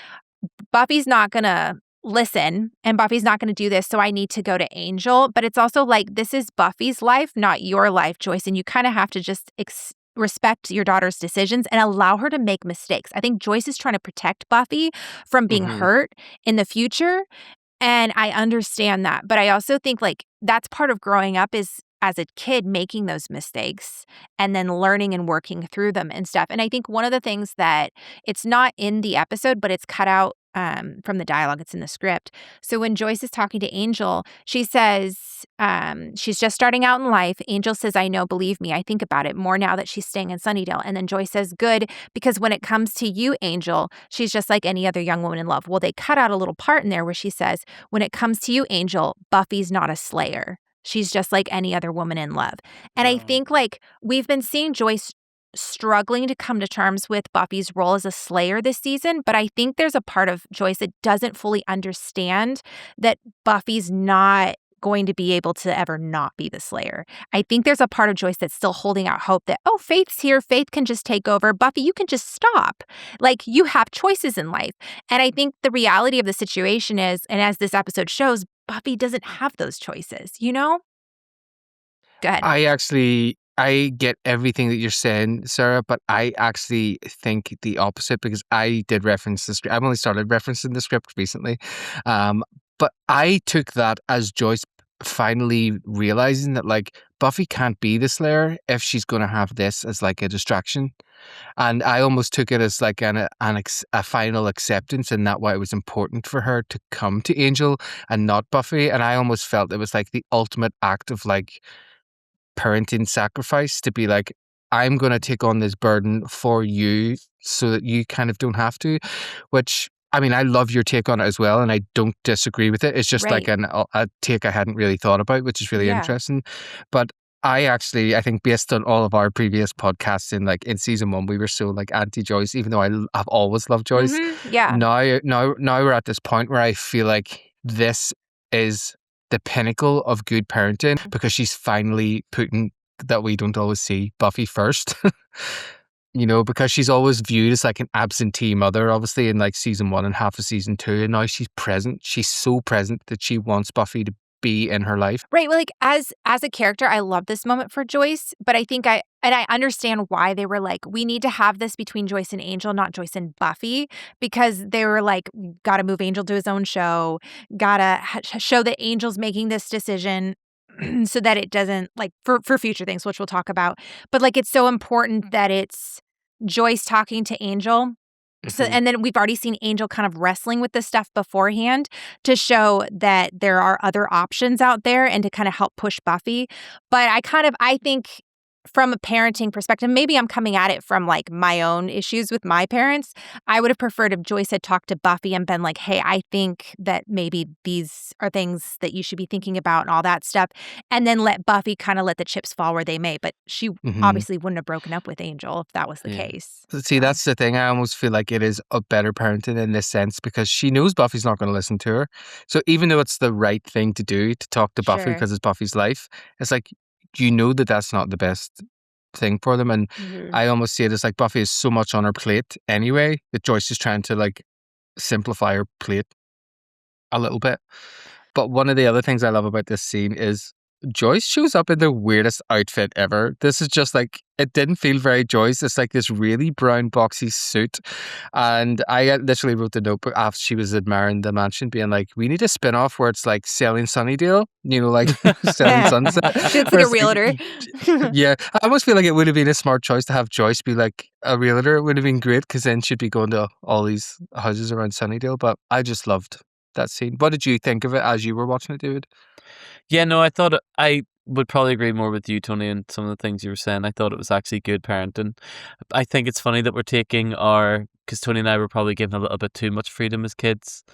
Buffy's not going to listen and Buffy's not going to do this, so I need to go to Angel. But it's also like, this is Buffy's life, not your life, Joyce. And you kind of have to just respect your daughter's decisions and allow her to make mistakes. I think Joyce is trying to protect Buffy from being hurt in the future. And I understand that. But I also think like that's part of growing up is as a kid making those mistakes and then learning and working through them and stuff. And I think one of the things that it's not in the episode, but it's cut out from the dialogue. It's in the script. So when Joyce is talking to Angel, she says she's just starting out in life. Angel says, I know, believe me, I think about it more now that she's staying in Sunnydale. And then Joyce says, good, because when it comes to you, Angel, she's just like any other young woman in love. Well, they cut out a little part in there where she says, when it comes to you, Angel, Buffy's not a slayer. She's just like any other woman in love. And I think like we've been seeing Joyce struggling to come to terms with Buffy's role as a slayer this season, but I think there's a part of Joyce that doesn't fully understand that Buffy's not going to be able to ever not be the slayer. I think there's a part of Joyce that's still holding out hope that, oh, Faith's here. Faith can just take over. Buffy, you can just stop. Like, you have choices in life. And I think the reality of the situation is, and as this episode shows, Buffy doesn't have those choices, you know? Go ahead. I get everything that you're saying, Sarah, but I actually think the opposite because I did reference the script. I've only started referencing the script recently. But I took that as Joyce finally realizing that like Buffy can't be the Slayer if she's going to have this as like a distraction. And I almost took it as like a final acceptance, and that why it was important for her to come to Angel and not Buffy. And I almost felt it was like the ultimate act of like parenting sacrifice to be like, I'm going to take on this burden for you so that you kind of don't have to, which, I mean, I love your take on it as well, and I don't disagree with it. It's just like a take I hadn't really thought about, which is really interesting. But I think based on all of our previous podcasts in season 1, we were so like anti-Joyce, even though I've always loved Joyce. Mm-hmm. Yeah. Now we're at this point where I feel like this is the pinnacle of good parenting because she's finally putting that we don't always see Buffy first. You know, because she's always viewed as like an absentee mother, obviously, in like season 1 and half of season 2. And now she's present. She's so present that she wants Buffy to be in her life. Right. Well, like as a character, I love this moment for Joyce, but I think I understand why they were like, we need to have this between Joyce and Angel, not Joyce and Buffy, because they were like, got to move Angel to his own show, gotta show that Angel's making this decision so that it doesn't like for future things, which we'll talk about. But like, it's so important that it's Joyce talking to Angel. So, and then we've already seen Angel kind of wrestling with this stuff beforehand to show that there are other options out there and to kind of help push Buffy. But I think from a parenting perspective, maybe I'm coming at it from like my own issues with my parents. I would have preferred if Joyce had talked to Buffy and been like, hey, I think that maybe these are things that you should be thinking about and all that stuff. And then let Buffy kind of let the chips fall where they may. But she obviously wouldn't have broken up with Angel if that was the case. See, that's the thing. I almost feel like it is a better parenting in this sense because she knows Buffy's not going to listen to her. So even though it's the right thing to do to talk to Buffy because it's Buffy's life, it's like, you know that that's not the best thing for them. And I almost see it as like Buffy has so much on her plate anyway that Joyce is trying to like simplify her plate a little bit. But one of the other things I love about this scene is Joyce shows up in the weirdest outfit ever. This is just like, it didn't feel very Joyce. It's like this really brown boxy suit. And I literally wrote the notebook after she was admiring the mansion being like, we need a spin-off where it's like selling Sunnydale, you know, like selling Sunset. She looks like a realtor. Yeah. I almost feel like it would have been a smart choice to have Joyce be like a realtor. It would have been great because then she'd be going to all these houses around Sunnydale. But I just loved that scene. What did you think of it as you were watching it, David? Yeah, no, I thought I would probably agree more with you, Tony, and some of the things you were saying. I thought it was actually good parenting. I think it's funny that we're taking because Tony and I were probably given a little bit too much freedom as kids,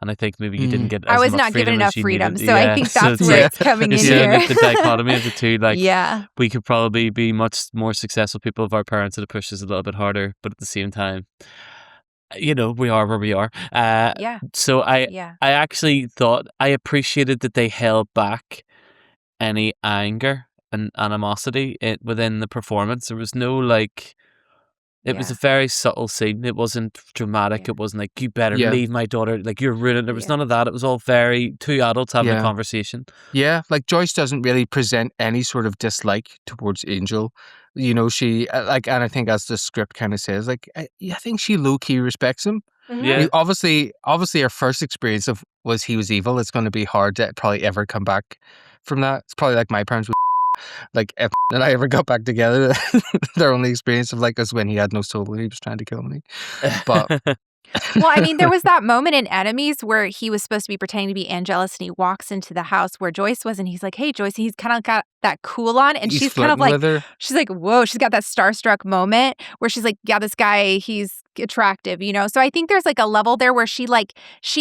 and I think maybe you didn't get as I was much not given freedom enough as you freedom, needed. so I think that's where it's coming in here. The dichotomy of the two, like yeah, we could probably be much more successful people if our parents had pushed us a little bit harder, but at the same time, you know, we are where we are. So I actually thought I appreciated that they held back any anger and animosity within the performance. There was no like, it was a very subtle scene. It wasn't dramatic. It wasn't like, you better leave my daughter, like you're ruining. There was none of that. It was all very two adults having a conversation. Yeah, like Joyce doesn't really present any sort of dislike towards Angel. You know, she like, and I think as the script kind of says, like, I think she low key respects him. Yeah. I mean, obviously, her first experience was he was evil. It's going to be hard to probably ever come back from that. It's probably like my parents like if and I ever got back together, their only experience of like was when he had no soul and he was trying to kill me. But Well, I mean, there was that moment in Enemies where he was supposed to be pretending to be Angelus and he walks into the house where Joyce was and he's like, hey, Joyce, and he's kind of got that cool on and he's she's kind of flirting like, with her. she's like, whoa, she's got that starstruck moment where she's like, yeah, this guy, he's attractive, you know? So I think there's like a level there where she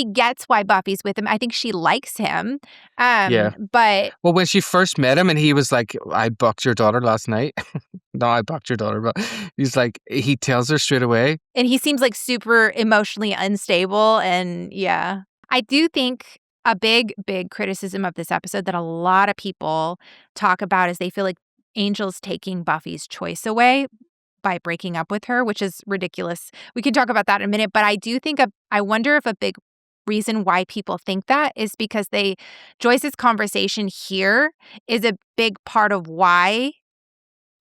gets why Buffy's with him. I think she likes him. Yeah. But Well, when she first met him and he was like, I bucked your daughter last night. No, I bucked your daughter, but he's like, he tells her straight away. and he seems like super emotionally unstable. And yeah, I do think a big criticism of this episode that a lot of people talk about is they feel like Angel's taking Buffy's choice away by breaking up with her, which is ridiculous. We can talk about that in a minute, but I do think I wonder if a big reason why people think that is because Joyce's conversation here is a big part of why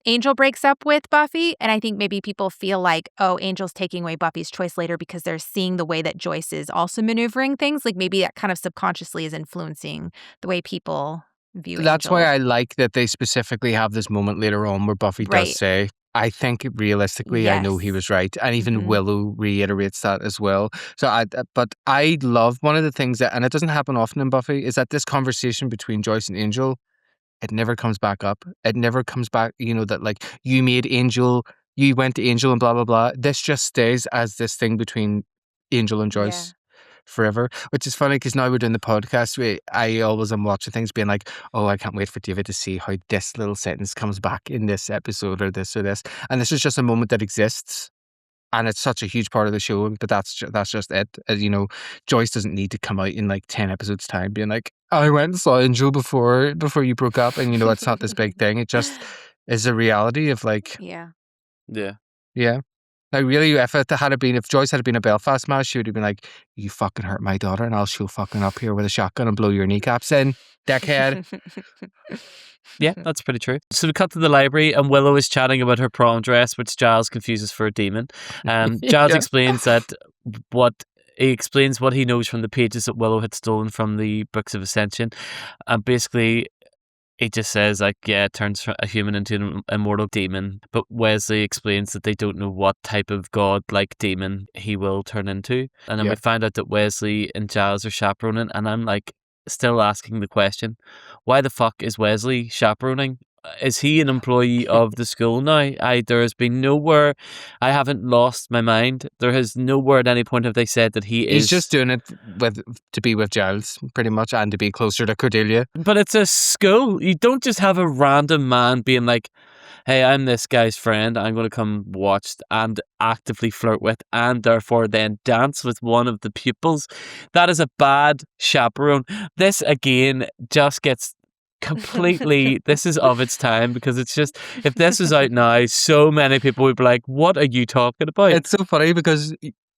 Angel breaks up with Buffy, and I think maybe people feel like, oh, Angel's taking away Buffy's choice later because they're seeing the way that Joyce is also maneuvering things. Like maybe that kind of subconsciously is influencing the way people view That's Angel. why I like that they specifically have this moment later on where Buffy Right. does say, I think realistically, I know he Yes. was right. And even Mhm. Willow reiterates that as well. So but I love one of the things that, and it doesn't happen often in Buffy, is that this conversation between Joyce and Angel, it never comes back up. It never comes back, you know, that like you made Angel, you went to Angel and blah, blah, blah. This just stays as this thing between Angel and Joyce forever, which is funny because now we're doing the podcast. I always am watching things being like, oh, I can't wait for David to see how this little sentence comes back in this episode or this or this. And this is just a moment that exists. And it's such a huge part of the show, but that's just it. As you know, Joyce doesn't need to come out in like 10 episodes time being like, I went and saw Angel before you broke up, and you know it's not this big thing. It just is a reality of like, Yeah. Yeah. yeah. Like really, if Joyce had been a Belfast mouse, she would have been like, you fucking hurt my daughter and I'll show fucking up here with a shotgun and blow your kneecaps in, dickhead. Yeah, that's pretty true. So we cut to the library and Willow is chatting about her prom dress, which Giles confuses for a demon. Giles Yeah. explains what he knows from the pages that Willow had stolen from the Books of Ascension. And basically, he just says, like, yeah, it turns a human into an immortal demon. But Wesley explains that they don't know what type of god-like demon he will turn into. And then we find out that Wesley and Giles are chaperoning. And I'm like, still asking the question, why the fuck is Wesley chaperoning? Is he an employee of the school now? There has been nowhere, I haven't lost my mind. There has nowhere at any point have they said that He's just doing it to be with Giles, pretty much, and to be closer to Cordelia. But it's a school. You don't just have a random man being like, hey, I'm this guy's friend. I'm going to come watch and actively flirt with and therefore then dance with one of the pupils. That is a bad chaperone. This, again, just gets completely, this is of its time because it's just, if this was out now, so many people would be like, what are you talking about? It's so funny because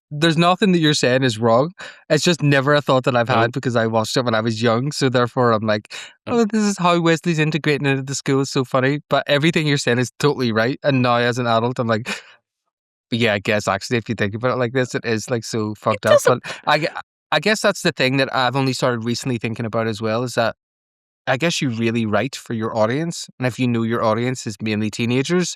there's nothing that you're saying is wrong. It's just never a thought that I've had because I watched it when I was young. So therefore I'm like, oh, this is how Wesley's integrating into the school. It's so funny. But everything you're saying is totally right. And now as an adult, I'm like, yeah, I guess actually if you think about it like this, it is like so fucked up. But I guess that's the thing that I've only started recently thinking about as well, is that I guess you really write for your audience. And if you know your audience is mainly teenagers,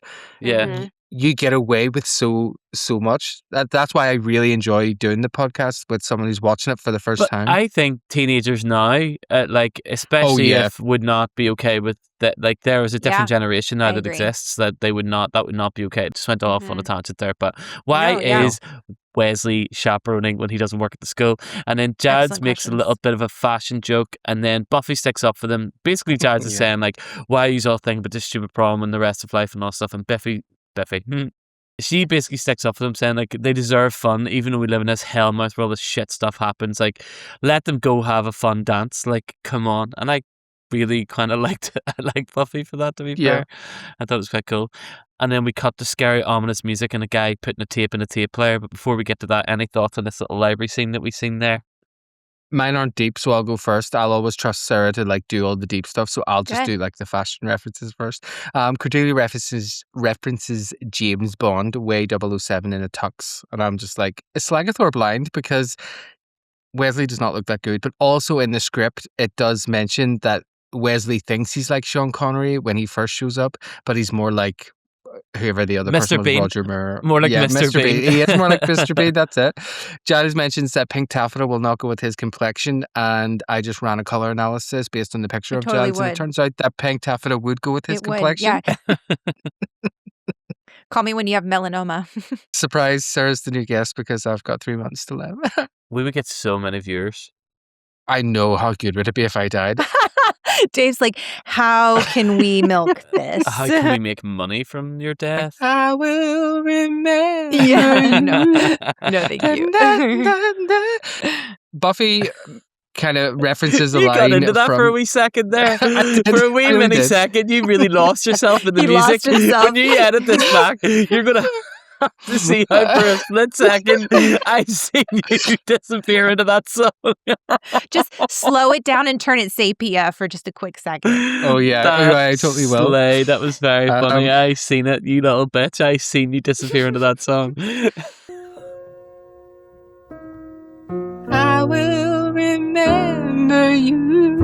you get away with so much. That's why I really enjoy doing the podcast with someone who's watching it for the first time. I think teenagers now, especially if would not be okay with that. Like there is a different generation now that exists that would not be okay. It just went off on a tangent there. But why is Wesley chaperoning when he doesn't work at the school? And then Giles makes a little bit of a fashion joke, and then Buffy sticks up for them. Basically, Giles is saying like, "Why are you all thinking about this stupid prom and the rest of life and all stuff?" And Buffy, she basically sticks up for them, saying like they deserve fun, even though we live in this hellmouth where all this shit stuff happens. Like, let them go have a fun dance. Like, come on. And I really kind of liked Buffy for that, to be fair. I thought it was quite cool. And then we cut to scary, ominous music and a guy putting a tape in a tape player. But before we get to that, any thoughts on this little library scene that we've seen there? Mine aren't deep, so I'll go first. I'll always trust Sarah to like do all the deep stuff, so I'll just do like the fashion references first. Cordelia references James Bond, way 007 in a tux, and I'm just like, is Slagathor blind? Because Wesley does not look that good, but also in the script it does mention that Wesley thinks he's like Sean Connery when he first shows up, but he's more like whoever the other Mr. person was, Bean. Roger Moore. More like yeah, Mr. Bean. He is more like Mr. Bean, that's it. Janice mentions that pink taffeta will not go with his complexion, and I just ran a colour analysis based on the picture It of totally Janice, and it would. turns out that pink taffeta would go with his It would, complexion. yeah. Call me when you have melanoma. Surprise, Sarah's the new guest because I've got 3 months to live. We would get so many viewers. I know, how good would it be if I died? Dave's like, how can we milk this? How can we make money from your death? I will remember. Yeah, no. you. No, thank you. Buffy kind of references a You line got into that from... for a wee second there. I did. For a wee I really mini did. second, you really lost yourself in the He music. lost himself. When you edit this back, you're going to have to see how for a split second I've seen you disappear into that song. Just slow it down and turn it sepia for just a quick second. Oh, yeah. That I totally will. slay. That was very funny. I seen it, you little bitch. I seen you disappear into that song. I will remember you.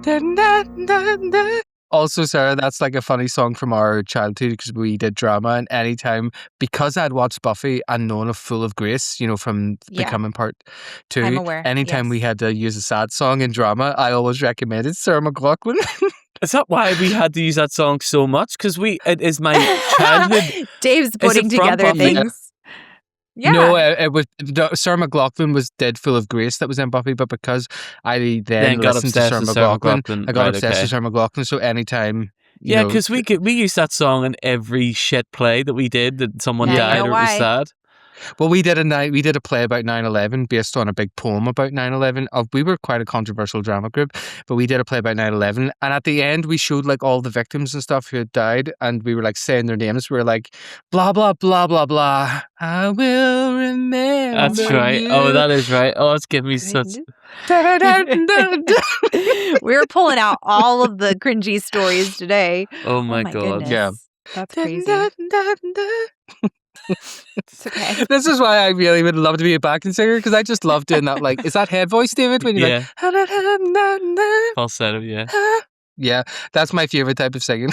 Dun, dun, dun, dun. Also, Sarah, that's like a funny song from our childhood because we did drama, and anytime, because I'd watched Buffy and known of Full of Grace, you know, from Yeah. Becoming Part 2, I'm aware, anytime yes. we had to use a sad song in drama, I always recommended Sarah McLachlan. Is that why we had to use that song so much? Because it is my childhood. Dave's putting it from together Buffy? things. Yeah. No, it was Sarah McLachlan did Full of Grace that was in Buffy, but because I then got listened to obsessed Sarah with Sarah McLachlan, McLachlan. I got Right, obsessed okay. with Sarah McLachlan. So anytime, you Yeah, know, because we used that song in every shit play that we did that someone Now you died know or it was why. sad. well, we did a play about 9/11 based on a big poem about 9/11. We were quite a controversial drama group, but we did a play about 9/11, and at the end we showed like all the victims and stuff who had died, and we were like saying their names. We were like, blah blah blah blah blah. I will remember. That's right. you. Oh, that is right. Oh, it's giving me such. We were pulling out all of the cringy stories today. Oh my god. Goodness. Yeah. That's crazy. It's okay. This is why I really would love to be a backing singer because I just love doing that. Like, is that head voice, David? When you're Yeah. like, Falsetto, yeah. yeah, that's my favorite type of singing.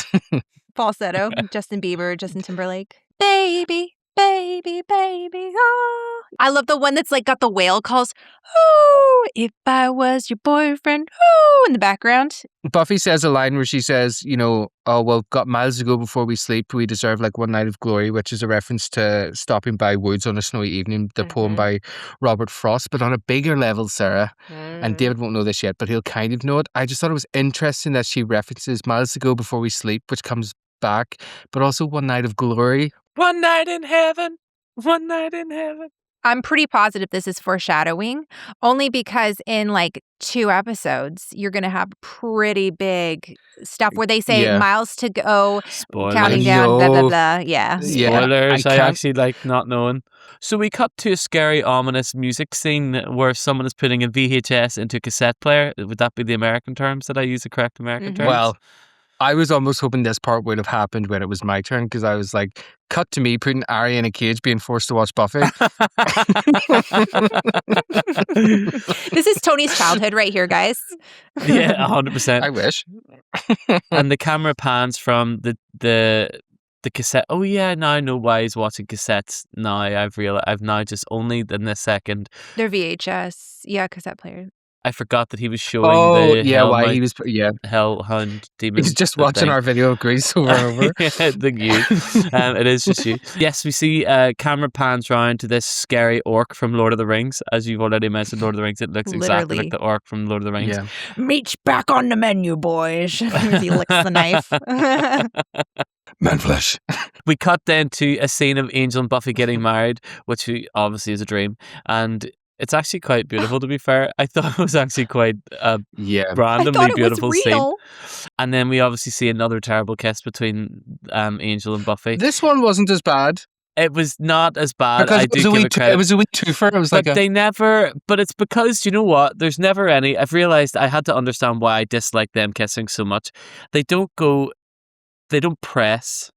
Falsetto. Justin Bieber, Justin Timberlake. Baby, baby, baby. Oh. I love the one that's like got the whale calls. Oh, if I was your boyfriend. Oh, in the background. Buffy says a line where she says, you know, oh, well, got miles to go before we sleep. We deserve like one night of glory, which is a reference to Stopping by Woods on a Snowy Evening, the poem by Robert Frost. But on a bigger level, Sarah, and David won't know this yet, but he'll kind of know it. I just thought it was interesting that she references miles to go before we sleep, which comes back, but also one night of glory. One night in heaven. One night in heaven. I'm pretty positive this is foreshadowing, only because in like 2 episodes, you're going to have pretty big stuff where they say Yeah. miles to go, Spoilers. counting I down, blah, blah, know. blah. Yeah. Yeah, Spoilers. I I can't- actually like not knowing. So we cut to a scary, ominous music scene where someone is putting a VHS into a cassette player. Would that be the American terms? Did I use the correct American terms? Well, I was almost hoping this part would have happened when it was my turn because I was like, cut to me putting Arya in a cage being forced to watch Buffy. This is Tony's childhood right here, guys. yeah, 100%. I wish. And the camera pans from the cassette. Oh yeah, now I know why he's watching cassettes. Now I've now just only in this second They're VHS. Yeah, cassette player. I forgot that he was showing Oh, the yeah, why he was, yeah. Hellhound demon. He's just the watching thing. our video of Grease over and over. Yeah, the you. It is just you. Yes, we see camera pans round to this scary orc from Lord of the Rings. As you've already mentioned, Lord of the Rings, it looks exactly Literally. like the orc from Lord of the Rings. Yeah. Meat's back on the menu, boys. As he licks the knife. Man flesh. We cut then to a scene of Angel and Buffy getting married, which obviously is a dream. And it's actually quite beautiful, to be fair. I thought it was actually quite a Yeah. I randomly thought it was beautiful scene. real. And then we obviously see another terrible kiss between Angel and Buffy. This one wasn't as bad. It was not as bad. Because I it do was, a give wee it credit. it was a wee twofer. It was But like they never. But it's because, you know what? There's never any. I've realized I had to understand why I dislike them kissing so much. They don't press.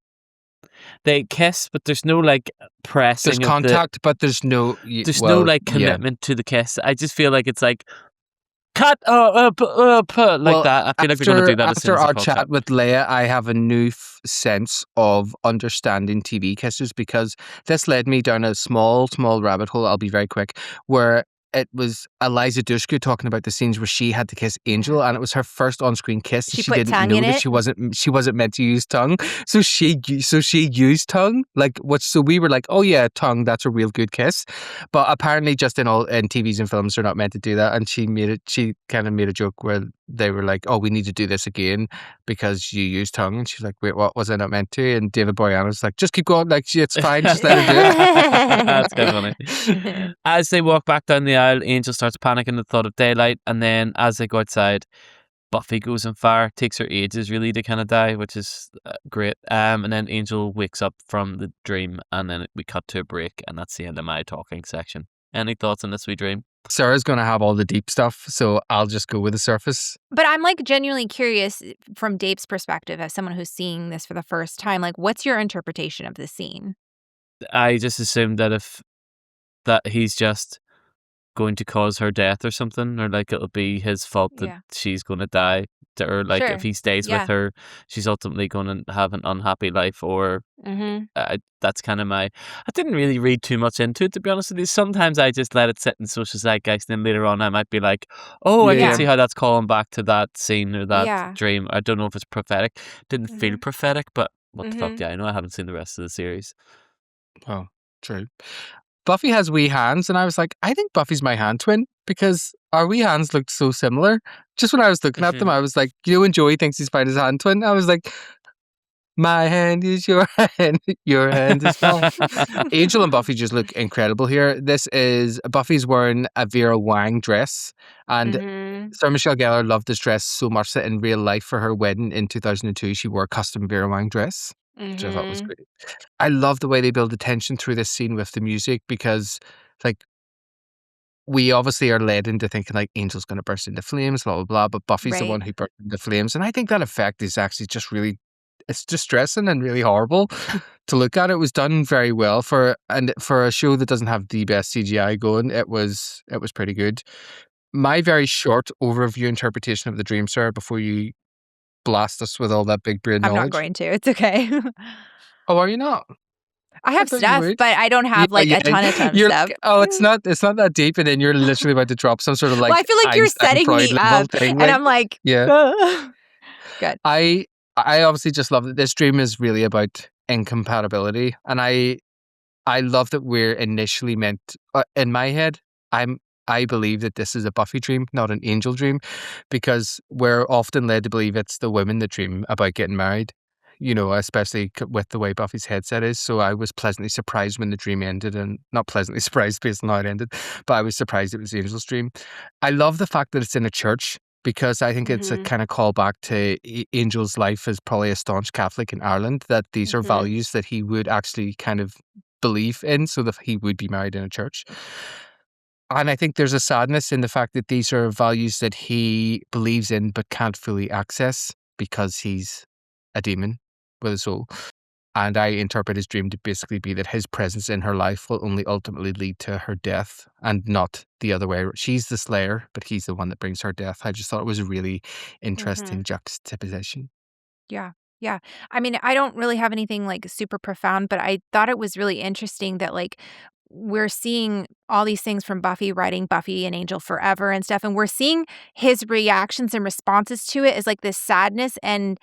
They kiss, but there's no like pressing. there's contact, but there's no... There's no like commitment to the kiss. I just feel like it's like cut, like that. I feel like they're going to do that as soon After as our it pops chat up. with Leah, I have a new sense of understanding TV kisses, because this led me down a small rabbit hole. I'll be very quick, where it was Eliza Dushku talking about the scenes where she had to kiss Angel, and it was her first on-screen kiss. She and put didn't tongue know in that it? she wasn't meant to use tongue, so she used tongue. So we were like, oh yeah, tongue, that's a real good kiss. But apparently, just in TVs and films, they're not meant to do that. And she kind of made a joke where they were like, oh, we need to do this again because you used tongue. And she's like, wait, what, was I not meant to? And David Boreanaz like, just keep going, like, it's fine, just let her do it. That's kind of funny. As they walk back down the aisle, Angel starts panicking at the thought of daylight, and then as they go outside, Buffy goes on fire. Takes her ages really to kind of die, which is great. And then Angel wakes up from the dream, and then we cut to a break, and that's the end of my talking section. Any thoughts on this wee dream? Sarah's going to have all the deep stuff, so I'll just go with the surface. But I'm like genuinely curious from Dave's perspective as someone who's seeing this for the first time. Like, what's your interpretation of the scene? I just assumed that he's just going to cause her death or something, or like it'll be his fault that she's going to die, or like Sure. if he stays with her, she's ultimately going to have an unhappy life, or that's kind of I didn't really read too much into it, to be honest with you. Sometimes I just let it sit in social zeitgeist, and then later on I might be like, oh, I can see how that's calling back to that scene or that dream. I don't know if it's prophetic. Didn't feel prophetic, but what the fuck do I know? I haven't seen the rest of the series. Oh, true. Buffy has wee hands, and I was like, I think Buffy's my hand twin, because our wee hands looked so similar. Just when I was looking at them, I was like, when Joey thinks he's found his hand twin, I was like, my hand is your hand, your hand is mine. Angel and Buffy just look incredible here. Buffy's wearing a Vera Wang dress, and Sarah Michelle Gellar loved this dress so much that in real life for her wedding in 2002, she wore a custom Vera Wang dress, which I thought was great. I love the way they build the tension through this scene with the music, because like we obviously are led into thinking like Angel's going to burst into flames, blah, blah, blah, but Buffy's the one who burst into flames. And I think that effect is actually just really, it's distressing and really horrible to look at. It was done very well for a show that doesn't have the best CGI going. It was pretty good. My very short overview interpretation of the dream, Sarah, before you blast us with all that big brain knowledge. I'm not going to. It's okay. Oh, are you not? I have stuff, but I don't have a ton of stuff. Oh, it's not that deep, and then you're literally about to drop some sort of like. Well, I feel like you're setting me up, and I'm like, yeah. Good. I obviously just love that this dream is really about incompatibility, and I love that we're initially meant in my head. I believe that this is a Buffy dream, not an Angel dream, because we're often led to believe it's the women that dream about getting married, especially with the way Buffy's headset is. So I was pleasantly surprised when the dream ended, and not pleasantly surprised based on how it ended, but I was surprised it was Angel's dream. I love the fact that it's in a church, because I think it's a kind of callback to Angel's life as probably a staunch Catholic in Ireland, that these are values that he would actually kind of believe in, so that he would be married in a church. And I think there's a sadness in the fact that these are values that he believes in but can't fully access because he's a demon with a soul. And I interpret his dream to basically be that his presence in her life will only ultimately lead to her death, and not the other way. She's the slayer, but he's the one that brings her death. I just thought it was a really interesting juxtaposition. Yeah. Yeah. I mean, I don't really have anything super profound, but I thought it was really interesting that we're seeing all these things from Buffy writing Buffy and Angel Forever and stuff, and we're seeing his reactions and responses to it as this sadness and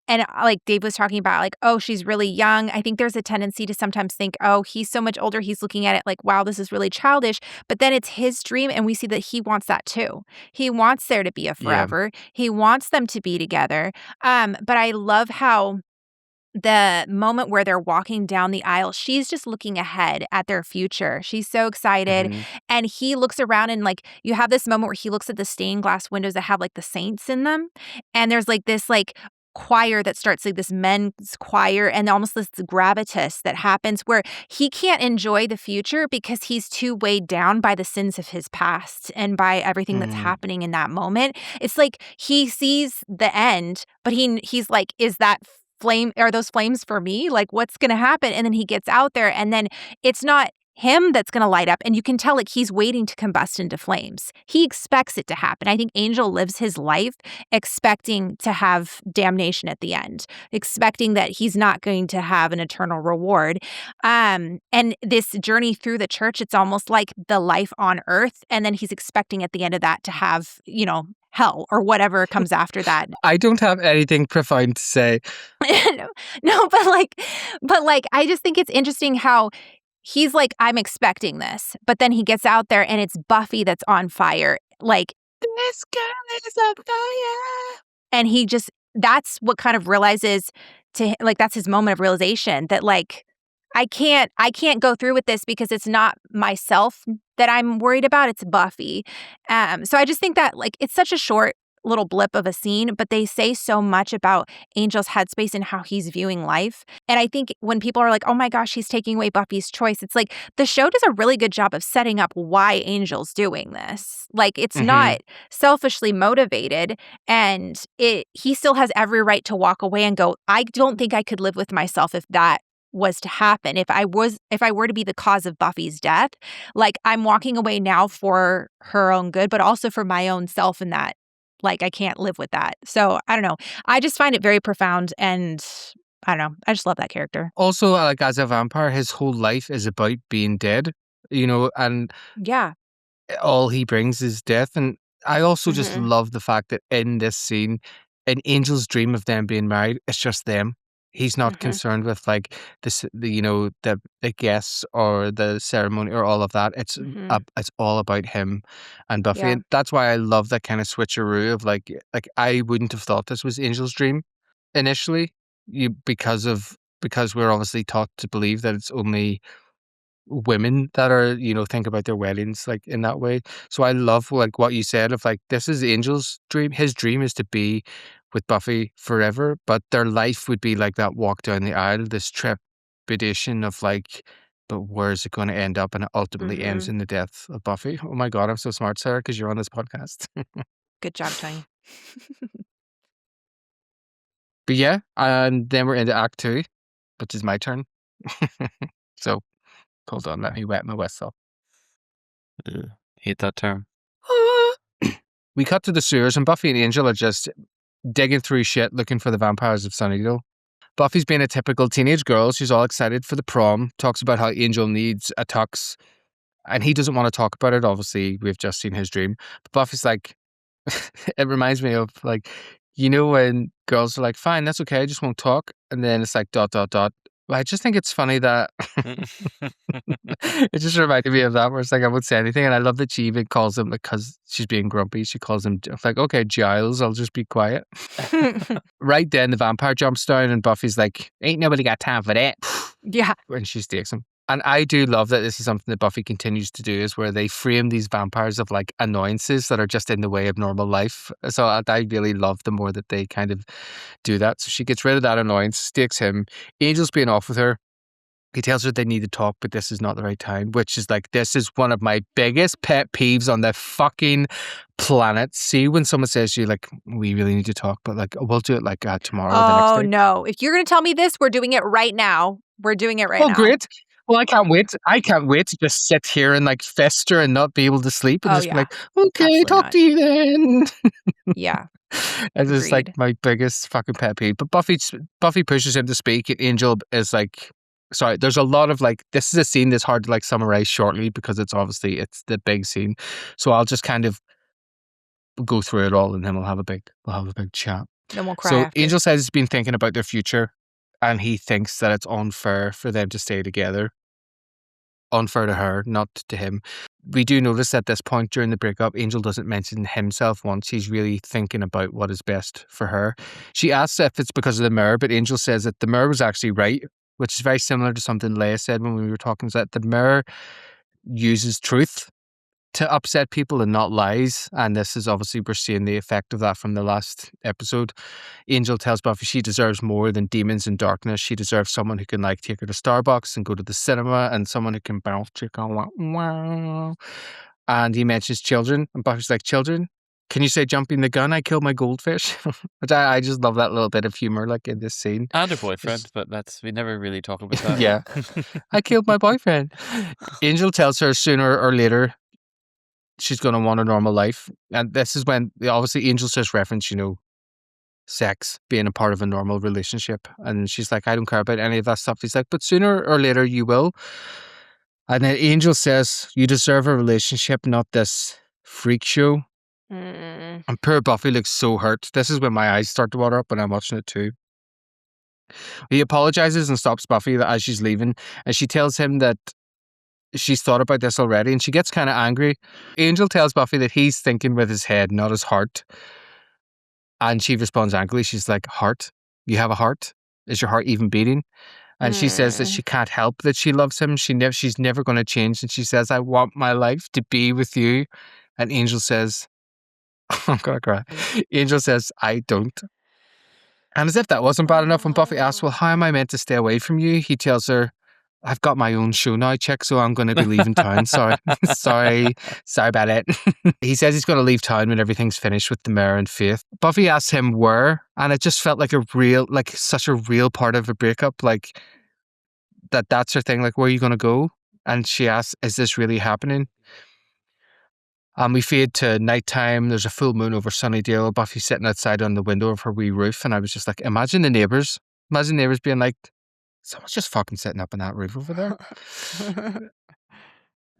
like Dave was talking about, oh, she's really young. I think there's a tendency to sometimes think, oh, he's so much older. He's looking at it like, wow, this is really childish. But then it's his dream, and we see that he wants that too. He wants there to be a forever. Yeah. He wants them to be together. But I love how the moment where they're walking down the aisle, she's just looking ahead at their future. She's so excited. And he looks around, and you have this moment where he looks at the stained glass windows that have the saints in them. And there's this choir that starts, this men's choir, and almost this gravitas that happens where he can't enjoy the future because he's too weighed down by the sins of his past and by everything that's happening in that moment. It's he sees the end, but he's like, is that flame, are those flames for me? What's going to happen? And then he gets out there, and then it's not him that's going to light up. And you can tell, like, he's waiting to combust into flames. He expects it to happen. I think Angel lives his life expecting to have damnation at the end, expecting that he's not going to have an eternal reward. And this journey through the church, it's almost like the life on earth. And then he's expecting at the end of that to have, hell or whatever comes after that. I don't have anything profound to say. No, but I just think it's interesting how he's like, I'm expecting this, but then he gets out there and it's Buffy that's on fire. Like, this girl is on fire. And that's what kind of realizes that's his moment of realization that, like, I can't go through with this because it's not myself that I'm worried about. It's Buffy. So I just think that, like, it's such a short little blip of a scene, but they say so much about Angel's headspace and how he's viewing life. And I think when people are like, oh my gosh, he's taking away Buffy's choice, it's like the show does a really good job of setting up why Angel's doing this. Like, it's not selfishly motivated, and he still has every right to walk away and go, I don't think I could live with myself if that was to happen. If I were to be the cause of Buffy's death, like, I'm walking away now for her own good, but also for my own self, in that, like, I can't live with that. So I don't know. I just find it very profound, and I don't know. I just love that character. Also, like, as a vampire, his whole life is about being dead, and Yeah. all he brings is death. And I also just love the fact that in this scene, in Angel's dream of them being married, it's just them. He's not concerned with, like, the guests or the ceremony or all of that. It's all about him and Buffy. Yeah. And that's why I love that kind of switcheroo of, like I wouldn't have thought this was Angel's dream initially, because we're obviously taught to believe that it's only women that are, think about their weddings, like, in that way. So I love, like, what you said of, like, this is Angel's dream. His dream is to be with Buffy forever, but their life would be like that walk down the aisle, this trepidation of, like, but where is it going to end up? And it ultimately ends in the death of Buffy. Oh my God, I'm so smart, Sarah, because you're on this podcast. Good job, Tony. But yeah, and then we're into Act 2, which is my turn. So hold on, let me wet my whistle. Hate that term. We cut to the sewers, and Buffy and Angel are just digging through shit looking for the vampires of Sunnydale. Buffy's being a typical teenage girl. She's all excited for the prom, talks about how Angel needs a tux, and he doesn't want to talk about it. Obviously, we've just seen his dream. But Buffy's like, it reminds me of, like, when girls are like, fine, that's okay, I just won't talk. And then it's like, ... Well, I just think it's funny that it just reminded me of that, where it's like, I won't say anything. And I love that she even calls him, like, because she's being grumpy, she calls him, like, okay, Giles, I'll just be quiet. Right then, the vampire jumps down and Buffy's like, ain't nobody got time for that. Yeah. When she stakes him. And I do love that this is something that Buffy continues to do, is where they frame these vampires of, like, annoyances that are just in the way of normal life. So I really love the more that they kind of do that. So she gets rid of that annoyance, stakes him. Angel's being off with her. He tells her they need to talk, but this is not the right time, which is like, this is one of my biggest pet peeves on the fucking planet. See, when someone says to you, like, we really need to talk, but, like, we'll do it, like, tomorrow or the next day. Oh, no. If you're going to tell me this, we're doing it right now. We're doing it right now. Oh, great. Well, I can't wait. I can't wait to just sit here and, like, fester and not be able to sleep and just be like, okay, Absolutely talk not. to you then. Yeah. It's just, like, Agreed. my biggest fucking pet peeve. But Buffy pushes him to speak, and Angel is like, sorry, there's a lot of, like, this is a scene that's hard to, like, summarize shortly because it's the big scene. So I'll just kind of go through it all, and then we'll have a big chat. Then we'll cry So after. Angel says he's been thinking about their future, and he thinks that it's unfair for them to stay together. Unfair to her, not to him. We do notice at this point during the breakup, Angel doesn't mention himself once. He's really thinking about what is best for her. She asks if it's because of the mirror, but Angel says that the mirror was actually right, which is very similar to something Leia said when we were talking, is that the mirror uses truth to upset people and not lies. And this is obviously, we're seeing the effect of that from the last episode. Angel tells Buffy she deserves more than demons and darkness. She deserves someone who can, like, take her to Starbucks and go to the cinema, and someone who can bounce chick on wow. And he mentions children, and Buffy's like, children? can you say jumping the gun? I killed my goldfish. Which I just love that little bit of humor, like in this scene. And her boyfriend, but we never really talk about that. Yeah. I killed my boyfriend. Angel tells her sooner or later she's going to want a normal life. And this is when, obviously, Angel just reference, sex being a part of a normal relationship. And she's like, I don't care about any of that stuff. He's like, but sooner or later you will. And then Angel says, you deserve a relationship, not this freak show. Mm. And poor Buffy looks so hurt. This is when my eyes start to water up when I'm watching it too. He apologizes and stops Buffy as she's leaving. And she tells him that she's thought about this already. And she gets kind of angry. Angel tells Buffy that he's thinking with his head, not his heart. And she responds angrily. She's like, heart? You have a heart? Is your heart even beating? And she says that she can't help that she loves him. She's never going to change. And she says, I want my life to be with you. And Angel says, I'm going to cry. Angel says, I don't. And as if that wasn't bad enough, when Buffy asks, well, how am I meant to stay away from you? He tells her, I've got my own show now, chick, so I'm going to be leaving town. Sorry. Sorry about it. He says he's going to leave town when everything's finished with the mayor and Faith. Buffy asks him where, and it just felt like such a real part of a breakup, like that's her thing, like, where are you going to go? And she asks, is this really happening? We fade to nighttime. There's a full moon over Sunnydale. Buffy's sitting outside on the window of her wee roof, and I was just like, imagine the neighbours. Imagine neighbours being like, someone's just fucking sitting up in that roof over there.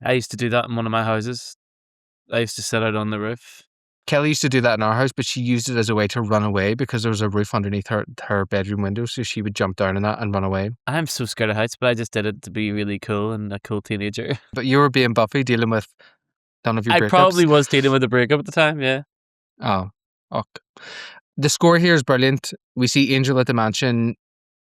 I used to do that in one of my houses. I used to sit out on the roof. Kelly used to do that in our house, but she used it as a way to run away because there was a roof underneath her bedroom window, so she would jump down in that and run away. I'm so scared of heights, but I just did it to be really cool and a cool teenager. But you were being Buffy, dealing with none of your breakups. I probably was dealing with a breakup at the time, yeah. Oh. The score here is brilliant. We see Angel at the mansion.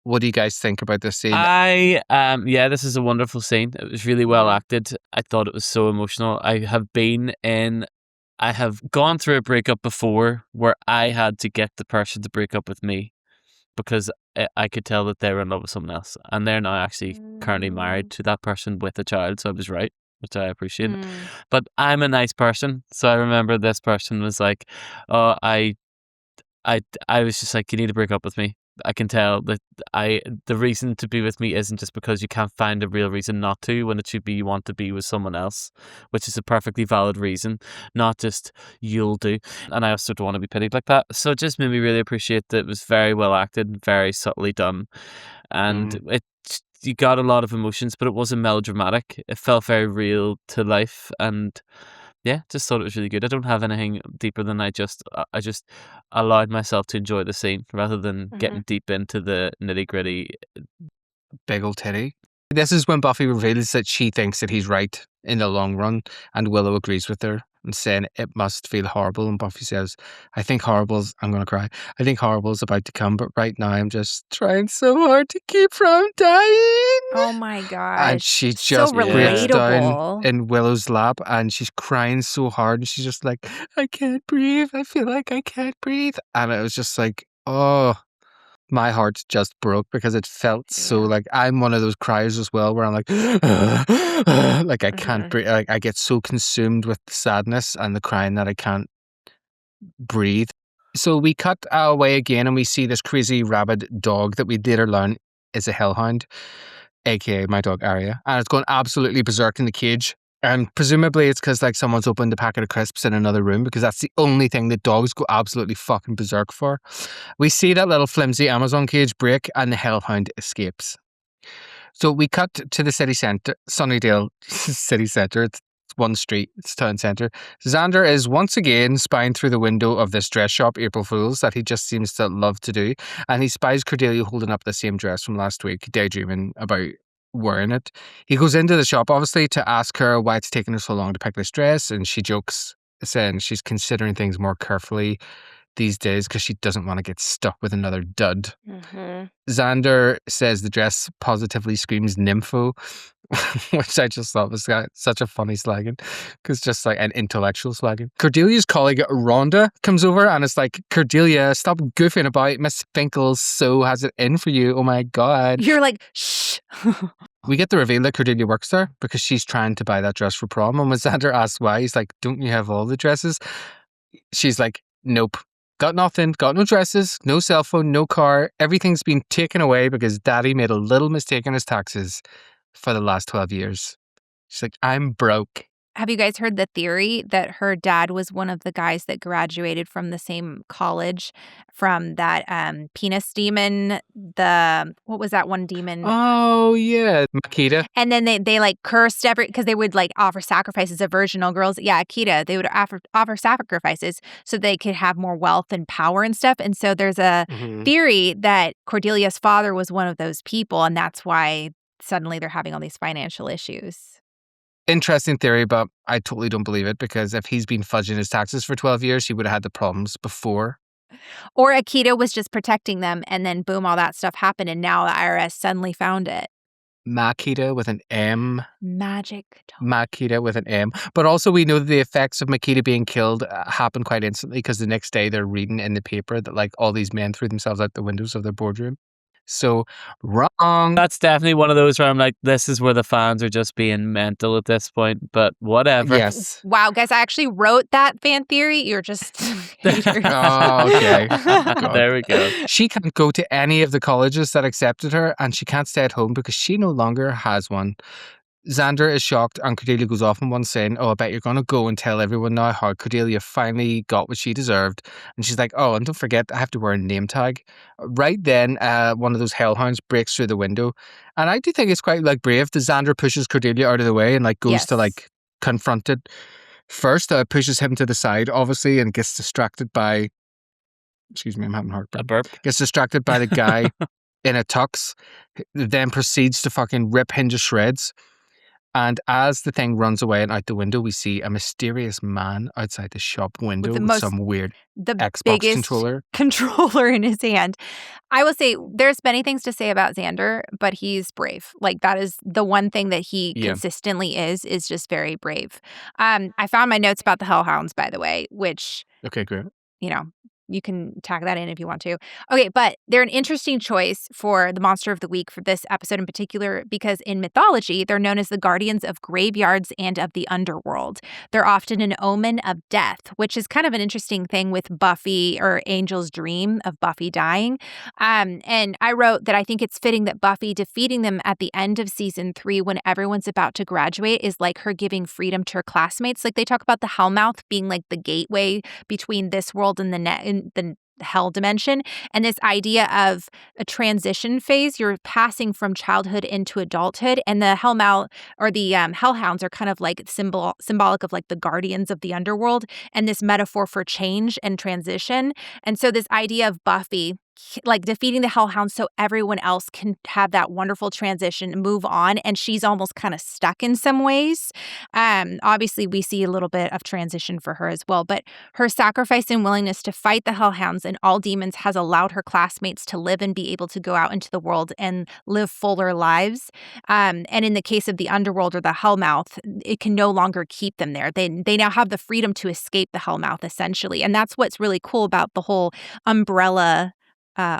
What do you guys think about this scene? This is a wonderful scene. It was really well acted. I thought it was so emotional. I have gone through a breakup before where I had to get the person to break up with me because I could tell that they were in love with someone else, and they're now actually currently married to that person with a child, so I was right, which I appreciate. But I'm a nice person, so I remember this person was like, oh, I was just like, you need to break up with me. I can tell that the reason to be with me isn't just because you can't find a real reason not to, when it should be you want to be with someone else, which is a perfectly valid reason, not just you'll do. And I also don't want to be pitied like that. So it just made me really appreciate that it was very well acted, very subtly done. And you got a lot of emotions, but it wasn't melodramatic. It felt very real to life, and yeah, just thought it was really good. I don't have anything deeper than I just allowed myself to enjoy the scene rather than getting deep into the nitty gritty. Big old titty. This is when Buffy reveals that she thinks that he's right in the long run, and Willow agrees with her and saying it must feel horrible. And Buffy says, I'm going to cry. I think horrible's about to come, but right now I'm just trying so hard to keep from dying. Oh my gosh. And she just breaks down in Willow's lap and she's crying so hard. And she's just like, I can't breathe. I feel like I can't breathe. And it was just like, oh, my heart just broke because it felt so like, I'm one of those criers as well where I'm like, like I can't breathe. Like I get so consumed with sadness and the crying that I can't breathe. So we cut away again and we see this crazy rabid dog that we later learn is a Hellhound, aka my dog Anya, and it's going absolutely berserk in the cage. And presumably it's because like someone's opened a packet of crisps in another room, because that's the only thing that dogs go absolutely fucking berserk for. We see that little flimsy Amazon cage break and the Hellhound escapes. So we cut to the city centre, Sunnydale city centre. It's one street, it's town centre. Xander is once again spying through the window of this dress shop, April Fool's, that he just seems to love to do. And he spies Cordelia holding up the same dress from last week, daydreaming about wearing it. He goes into the shop, obviously, to ask her why it's taken her so long to pick this dress. And she jokes, saying she's considering things more carefully these days because she doesn't want to get stuck with another dud. Xander says the dress positively screams nympho, which I just thought was such a funny slagging, because just like an intellectual slagging. Cordelia's colleague Rhonda comes over and it's like, Cordelia, stop goofing about. Miss Finkel so has it in for you. Oh my God. You're like, shh. We get the reveal that Cordelia works there because she's trying to buy that dress for prom. And when Xander asks why, he's like, don't you have all the dresses? she's like, nope, got nothing, got no dresses, no cell phone, no car. Everything's been taken away because daddy made a little mistake in his taxes for the last 12 years. She's like, I'm broke. Have you guys heard the theory that her dad was one of the guys that graduated from the same college from that penis demon? What was that one demon? Oh, yeah. Makita. And then they like cursed because they would like offer sacrifices of virginal girls. Yeah, Akita, they would offer sacrifices so they could have more wealth and power and stuff. And so there's a theory that Cordelia's father was one of those people, and that's why suddenly they're having all these financial issues. Interesting theory, but I totally don't believe it, because if he's been fudging his taxes for 12 years, he would have had the problems before. Or Akita was just protecting them, and then boom, all that stuff happened, and now the IRS suddenly found it. Makita with an M. Magic. Makita with an M. But also we know that the effects of Makita being killed happen quite instantly, because the next day they're reading in the paper that like all these men threw themselves out the windows of their boardroom. So wrong. That's definitely one of those where I'm like, this is where the fans are just being mental at this point, but whatever. Yes. Wow, guys, I actually wrote that fan theory. You're just haters. Oh, okay. There we go. She can't go to any of the colleges that accepted her, and she can't stay at home because she no longer has one. Xander is shocked, and Cordelia goes off on one saying, oh, I bet you're going to go and tell everyone now how Cordelia finally got what she deserved. And she's like, oh, and don't forget, I have to wear a name tag. Right then, one of those hellhounds breaks through the window. And I do think it's quite like brave that Xander pushes Cordelia out of the way and like goes to like confront it first. Pushes him to the side, obviously, and gets distracted by, excuse me, I'm having heartburn. A burp. Gets distracted by the guy in a tux, then proceeds to fucking rip him to shreds. And as the thing runs away and out the window, we see a mysterious man outside the shop window with some weird Xbox controller in his hand. I will say there's many things to say about Xander, but he's brave. Like that is the one thing that he consistently is just very brave. I found my notes about the Hellhounds, by the way, which okay, great. You know, you can tag that in if you want to. Okay, but they're an interesting choice for the Monster of the Week for this episode in particular, because in mythology, they're known as the guardians of graveyards and of the underworld. They're often an omen of death, which is kind of an interesting thing with Buffy or Angel's dream of Buffy dying. And I wrote that I think it's fitting that Buffy defeating them at the end of season 3 when everyone's about to graduate is like her giving freedom to her classmates. Like they talk about the Hellmouth being like the gateway between this world and the hell dimension, and this idea of a transition phase. You're passing from childhood into adulthood, and the Hellmouth or the Hellhounds are kind of like symbolic of like the guardians of the underworld, and this metaphor for change and transition. And so this idea of Buffy like defeating the Hellhounds so everyone else can have that wonderful transition and move on, and she's almost kind of stuck in some ways. Obviously we see a little bit of transition for her as well, but her sacrifice and willingness to fight the Hellhounds and all demons has allowed her classmates to live and be able to go out into the world and live fuller lives. And in the case of the underworld or the Hellmouth, it can no longer keep them there. They now have the freedom to escape the Hellmouth, essentially, and that's what's really cool about the whole umbrella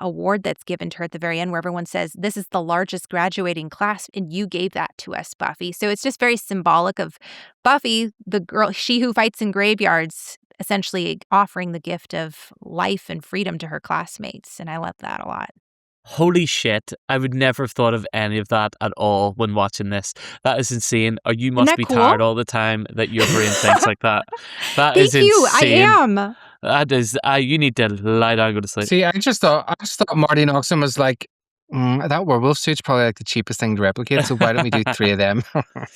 award that's given to her at the very end, where everyone says, this is the largest graduating class, and you gave that to us, Buffy. So it's just very symbolic of Buffy, the girl, she who fights in graveyards, essentially offering the gift of life and freedom to her classmates. And I love that a lot. Holy shit, I would never have thought of any of that at all when watching this. That is insane. Or you must be tired all the time that your brain thinks like that. That is insane. Thank you, I am. That is, you need to lie down and go to sleep. See, I just thought Marty Noxon was like, that werewolf suit's probably like the cheapest thing to replicate, so why don't we do 3 of them?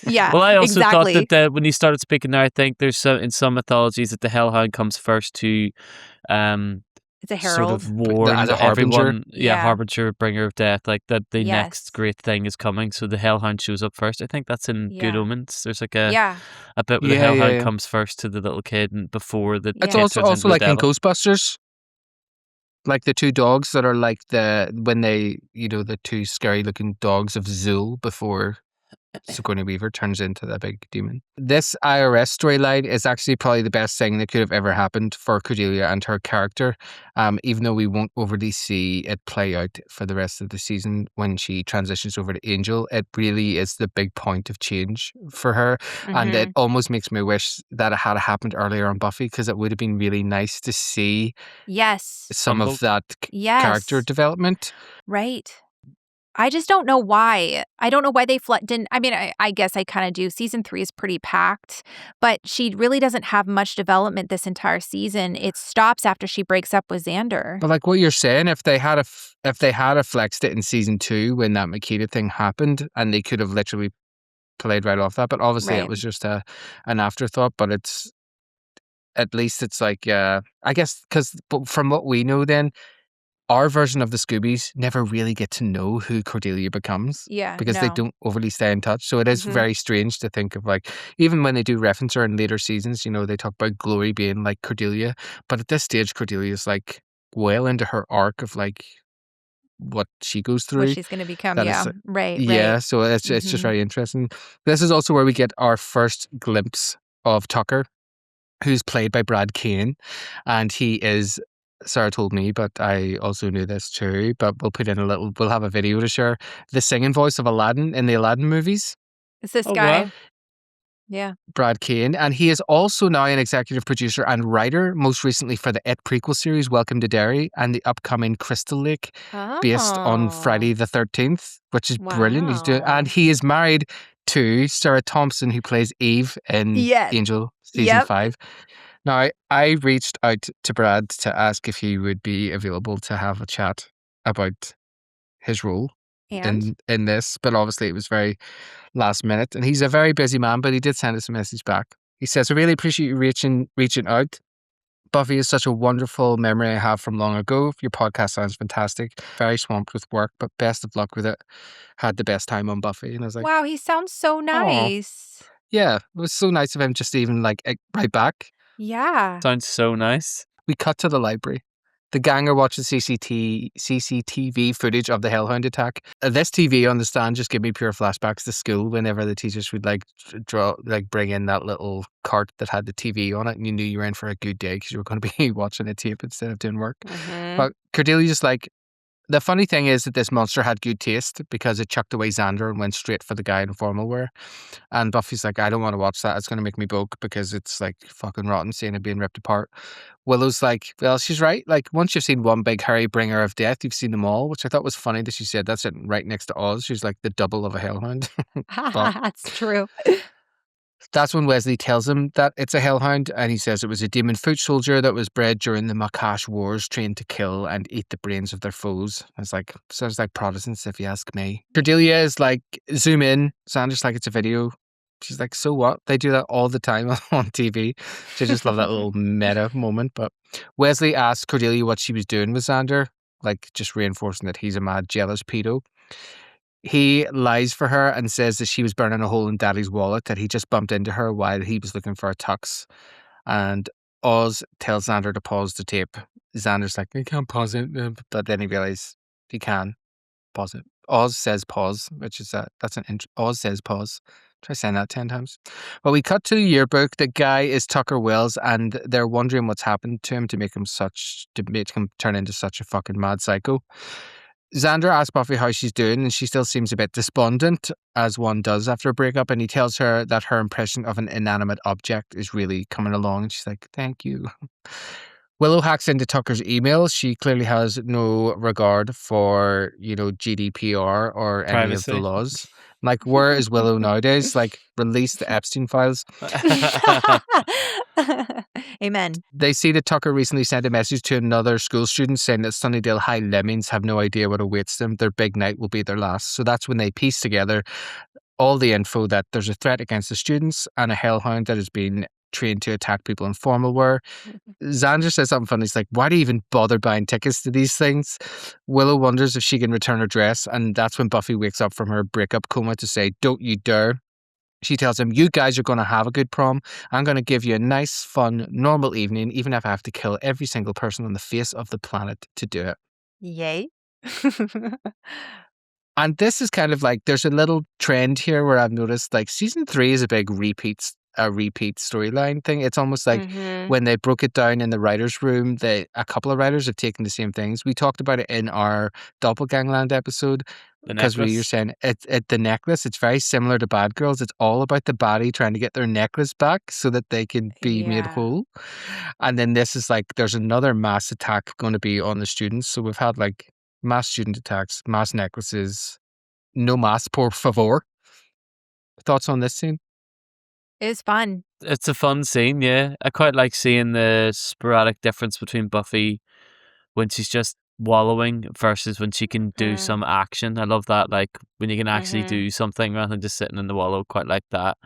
Yeah, well, I also thought that when you started speaking there, I think there's in some mythologies that the Hellhound comes first to it's a herald. Sort of warn as a harbinger. Everyone, harbinger, bringer of death, like that the next great thing is coming. So the Hellhound shows up first. I think that's in Good Omens. There's like a bit where the Hellhound comes first to the little kid and before the It's also like in Ghostbusters. Like the 2 dogs that are like the 2 scary looking dogs of Zool before Sigourney Weaver turns into the big demon. This IRS storyline is actually probably the best thing that could have ever happened for Cordelia and her character, even though we won't overly see it play out for the rest of the season when she transitions over to Angel. It really is the big point of change for her, and it almost makes me wish that it had happened earlier on Buffy, because it would have been really nice to see Yes. some of Humbled. that character Yes. development. Right. I just don't know why. I don't know why they didn't. I mean, I guess I kind of do. Season 3 is pretty packed, but she really doesn't have much development this entire season. It stops after she breaks up with Xander. But like what you're saying, if they had flexed it in season 2 when that Makita thing happened, and they could have literally played right off that. But obviously it was just an afterthought. But it's at least it's like I guess because from what we know, then our version of the Scoobies never really get to know who Cordelia becomes. Yeah, Because they no. don't overly stay in touch. So it is very strange to think of, like, even when they do reference her in later seasons, you know, they talk about Glory being like Cordelia. But at this stage, Cordelia is like well into her arc of like what she goes through. What she's going to become. That Yeah. is, Right. yeah, so it's just very interesting. This is also where we get our first glimpse of Tucker, who's played by Brad Kane, and he is, Sarah told me, but I also knew this too, but we'll have a video to share, the singing voice of Aladdin in the Aladdin movies. It's this Oh, guy. wow. Yeah. Brad Kane, and he is also now an executive producer and writer, most recently for the It prequel series Welcome to Derry and the upcoming Crystal Lake, based on Friday the 13th, which is brilliant. And he is married to Sarah Thompson, who plays Eve in Angel season 5. Now, I reached out to Brad to ask if he would be available to have a chat about his role in this, but obviously it was very last minute, and he's a very busy man, but he did send us a message back. He says, I really appreciate you reaching out. Buffy is such a wonderful memory I have from long ago. Your podcast sounds fantastic. Very swamped with work, but best of luck with it. Had the best time on Buffy. And I was like, wow, he sounds so nice. yeah, it was so nice of him just to even like write back. Yeah. Sounds so nice. We cut to the library. The gang are watching CCTV footage of the Hellhound attack. This TV on the stand just gave me pure flashbacks to school whenever the teachers would bring in that little cart that had the TV on it, and you knew you were in for a good day because you were going to be watching a tape instead of doing work. But Cordelia just like, the funny thing is that this monster had good taste because it chucked away Xander and went straight for the guy in Formalwear. And Buffy's like, I don't want to watch that. It's going to make me broke because it's like fucking rotten seeing it being ripped apart. Willow's like, well, she's right. Like, once you've seen one big hairy bringer of death, you've seen them all, which I thought was funny that she said that's sitting right next to Oz. She's like the double of a Hellhound. That's true. That's when Wesley tells him that it's a Hellhound, and he says it was a demon foot soldier that was bred during the Makash Wars, trained to kill and eat the brains of their foes. It's like, sounds like Protestants, if you ask me. Cordelia is like, zoom in. Xander's like, it's a video. She's like, so what? They do that all the time on TV. She just love that little meta moment. But Wesley asked Cordelia what she was doing with Xander, like just reinforcing that he's a mad, jealous pedo. He lies for her and says that she was burning a hole in Daddy's wallet, that he just bumped into her while he was looking for a tux. And Oz tells Xander to pause the tape. Xander's like, I can't pause it. But then he realizes he can pause it. Oz says pause, which is Oz says pause. Try saying that 10 times. Well, we cut to the yearbook. The guy is Tucker Wells, and they're wondering what's happened to him to make him turn into such a fucking mad psycho. Xander asks Buffy how she's doing, and she still seems a bit despondent, as one does after a breakup, and he tells her that her impression of an inanimate object is really coming along, and she's like, thank you. Willow hacks into Tucker's email. She clearly has no regard for, GDPR or any Privacy. of the laws. Like, where is Willow nowadays? Like, release the Epstein files. Amen. They see that Tucker recently sent a message to another school student saying that Sunnydale High lemmings have no idea what awaits them. Their big night will be their last. So that's when they piece together all the info that there's a threat against the students and a hellhound that has been trained to attack people in Formalwear. Xander says something funny. He's like, why do you even bother buying tickets to these things? Willow wonders if she can return her dress, and that's when Buffy wakes up from her breakup coma to say, don't you dare. She tells him, you guys are going to have a good prom. I'm going to give you a nice, fun, normal evening, even if I have to kill every single person on the face of the planet to do it. Yay. And this is kind of like, there's a little trend here where I've noticed like season 3 is a big a repeat storyline thing. It's almost like when they broke it down in the writer's room, a couple of writers have taken the same things. We talked about it in our Doppelgangland episode The because we were necklace. saying the necklace, it's very similar to Bad Girls. It's all about the baddie trying to get their necklace back so that they can be made Yeah. whole. And then this is like, there's another mass attack going to be on the students. So we've had like mass student attacks, mass necklaces, no más, por favor. Thoughts on this scene? It was fun. It's a fun scene, yeah. I quite like seeing the sporadic difference between Buffy when she's just wallowing versus when she can do some action. I love that, like when you can actually do something rather than just sitting in the wallow. Quite like that.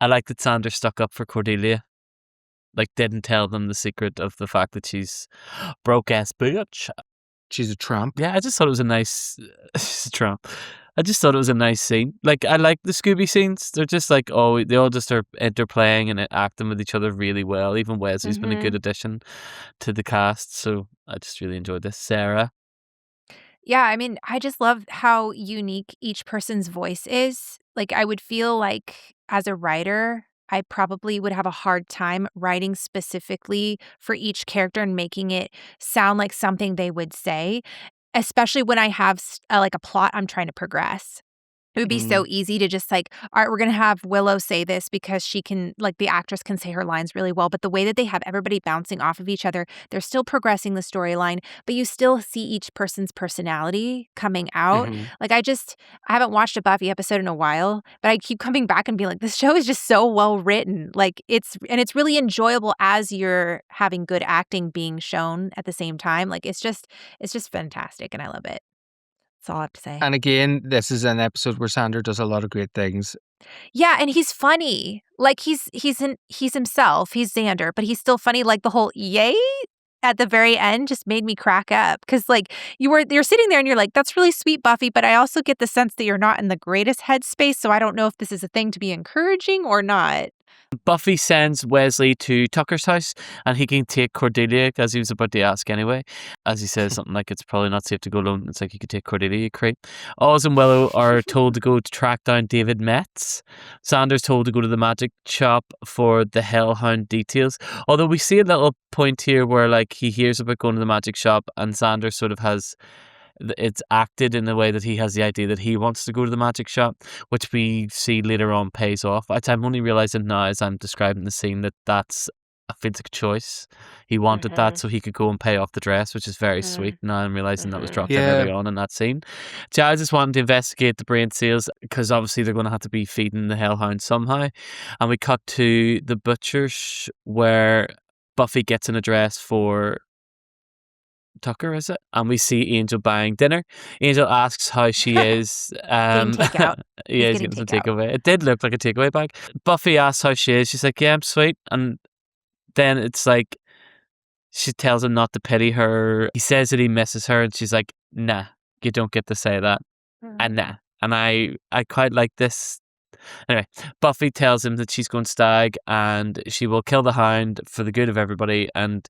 I like that Sandra stuck up for Cordelia. Like, didn't tell them the secret of the fact that she's broke ass bitch. She's a tramp. Yeah, I just thought it was a nice she's a tramp. I just thought it was a nice scene. Like, I like the Scooby scenes. They're just like, oh, they all just are interplaying and acting with each other really well. Even Wesley's been a good addition to the cast. So I just really enjoyed this. Sarah. Yeah, I mean, I just love how unique each person's voice is. Like, I would feel like as a writer, I probably would have a hard time writing specifically for each character and making it sound like something they would say, especially when I have like a plot I'm trying to progress. It would be so easy to just like, all right, we're going to have Willow say this because she can, like, the actress can say her lines really well. But the way that they have everybody bouncing off of each other, they're still progressing the storyline, but you still see each person's personality coming out. Like, I haven't watched a Buffy episode in a while, but I keep coming back and being like, this show is just so well written. Like, it's really enjoyable as you're having good acting being shown at the same time. Like, it's just fantastic and I love it. That's all I have to say. And again, this is an episode where Sandra does a lot of great things. Yeah, and he's funny. Like he's himself. He's Xander, but he's still funny. Like the whole yay at the very end just made me crack up because like you're sitting there and you're like, that's really sweet, Buffy, but I also get the sense that you're not in the greatest headspace, so I don't know if this is a thing to be encouraging or not. Buffy sends Wesley to Tucker's house and he can take Cordelia, as he was about to ask anyway. As he says something like, it's probably not safe to go alone. It's like, you could take Cordelia, you creep. Oz and Willow are told to go to track down David Metz. Sanders told to go to the magic shop for the Hellhound details. Although we see a little point here where like he hears about going to the magic shop and Sanders sort of has... it's acted in the way that he has the idea that he wants to go to the magic shop, which we see later on pays off. I'm only realizing now as I'm describing the scene that that's I feel like a choice. He wanted that so he could go and pay off the dress, which is very sweet. Now I'm realizing that was dropped in early on in that scene. Giles is wanting to investigate the brain cells because obviously they're going to have to be feeding the Hellhound somehow. And we cut to the butcher's where Buffy gets an address for Tucker, is it? And we see Angel buying dinner. Angel asks how she is. Getting takeout. Yeah, he's getting some takeaway. It did look like a takeaway bag. Buffy asks how she is. She's like, yeah, I'm sweet. And then it's like, she tells him not to pity her. He says that he misses her. And she's like, nah, you don't get to say that. And nah. And I quite like this. Anyway, Buffy tells him that she's going to stag and she will kill the hound for the good of everybody and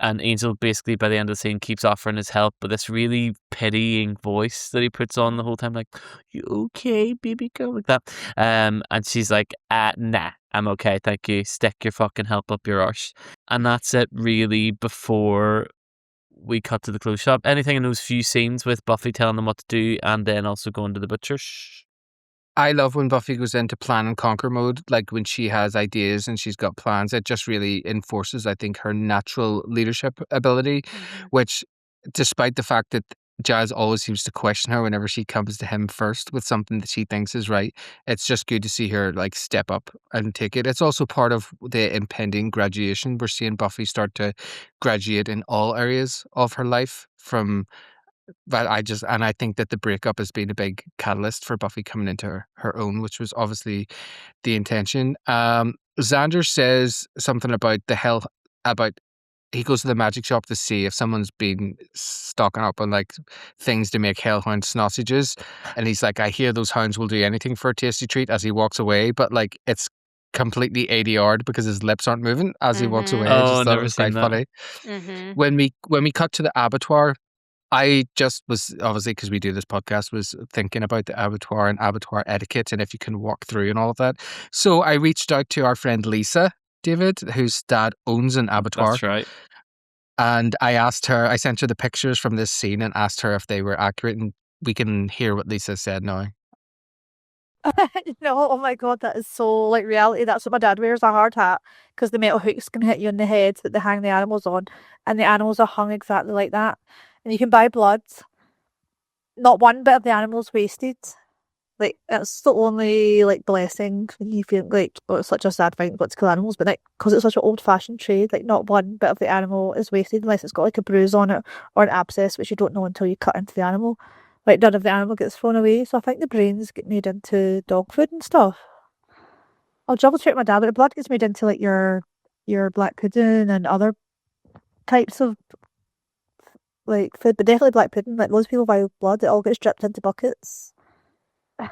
Angel basically by the end of the scene keeps offering his help with this really pitying voice that he puts on the whole time, like, you okay, baby girl, like that. And she's like, nah, I'm okay, thank you. Stick your fucking help up your arse. And that's it really before we cut to the clothes shop. Anything in those few scenes with Buffy telling them what to do and then also going to the butcher's? I love when Buffy goes into plan and conquer mode, like when she has ideas and she's got plans. It just really enforces, I think, her natural leadership ability, which, despite the fact that Giles always seems to question her whenever she comes to him first with something that she thinks is right, it's just good to see her like step up and take it. It's also part of the impending graduation. We're seeing Buffy start to graduate in all areas of her life from... But I think that the breakup has been a big catalyst for Buffy coming into her own, which was obviously the intention. Xander says something about he goes to the magic shop to see if someone's been stocking up on like things to make Hellhound sausages, and he's like, I hear those hounds will do anything for a tasty treat, as he walks away, but like it's completely ADR'd because his lips aren't moving as he walks away. I just thought it was quite funny. When we cut to the abattoir, I just was, obviously, because we do this podcast, was thinking about the abattoir and abattoir etiquette and if you can walk through and all of that. So I reached out to our friend Lisa, David, whose dad owns an abattoir. That's right. And I sent her the pictures from this scene and asked her if they were accurate. And we can hear what Lisa said now. No, oh my God, that is so like reality. That's what my dad wears, a hard hat, because the metal hooks can hit you in the head that they hang the animals on, and the animals are hung exactly like that. And you can buy blood. Not one bit of the animal's wasted. Like, it's the only like blessing when you feel like, oh, it's such a sad thing, got to kill animals, but like, because it's such an old-fashioned trade, like not one bit of the animal is wasted unless it's got like a bruise on it or an abscess, which you don't know until you cut into the animal. Like, none of the animal gets thrown away. So I think the brains get made into dog food and stuff. I'll double check my dad, but the blood gets made into like your black pudding and other types of like food, but definitely black pudding. Like, loads of people buy blood, it all gets dripped into buckets.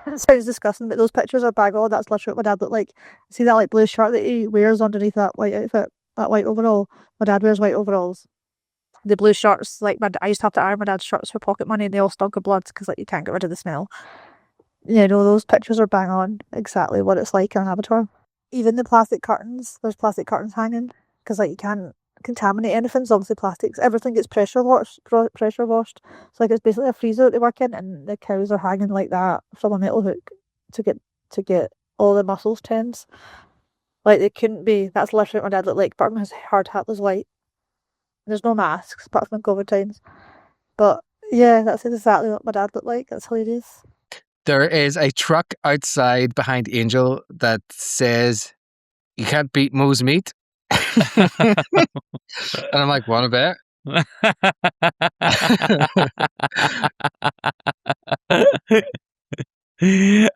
It sounds disgusting, but those pictures are bang on. That's literally what my dad looked like. See that like blue shirt that he wears underneath that white outfit, that white overall? My dad wears white overalls. The blue shirts, like I used to have to iron my dad's shirts for pocket money, and they all stunk of blood because like you can't get rid of the smell. You know, those pictures are bang on exactly what it's like in an abattoir. Even the plastic curtains, there's plastic curtains hanging because like you can't contaminate anything. So obviously plastics, everything gets pressure washed. So like it's basically a freezer that they work in, and the cows are hanging like that from a metal hook to get all the muscles tense. Like they couldn't be. That's literally what my dad looked like. Apart from his hard hat was white. There's no masks apart from in COVID times. But yeah, that's exactly what my dad looked like. That's hilarious. There is a truck outside behind Angel that says, "You can't beat Moe's meat." And I'm like, what about it?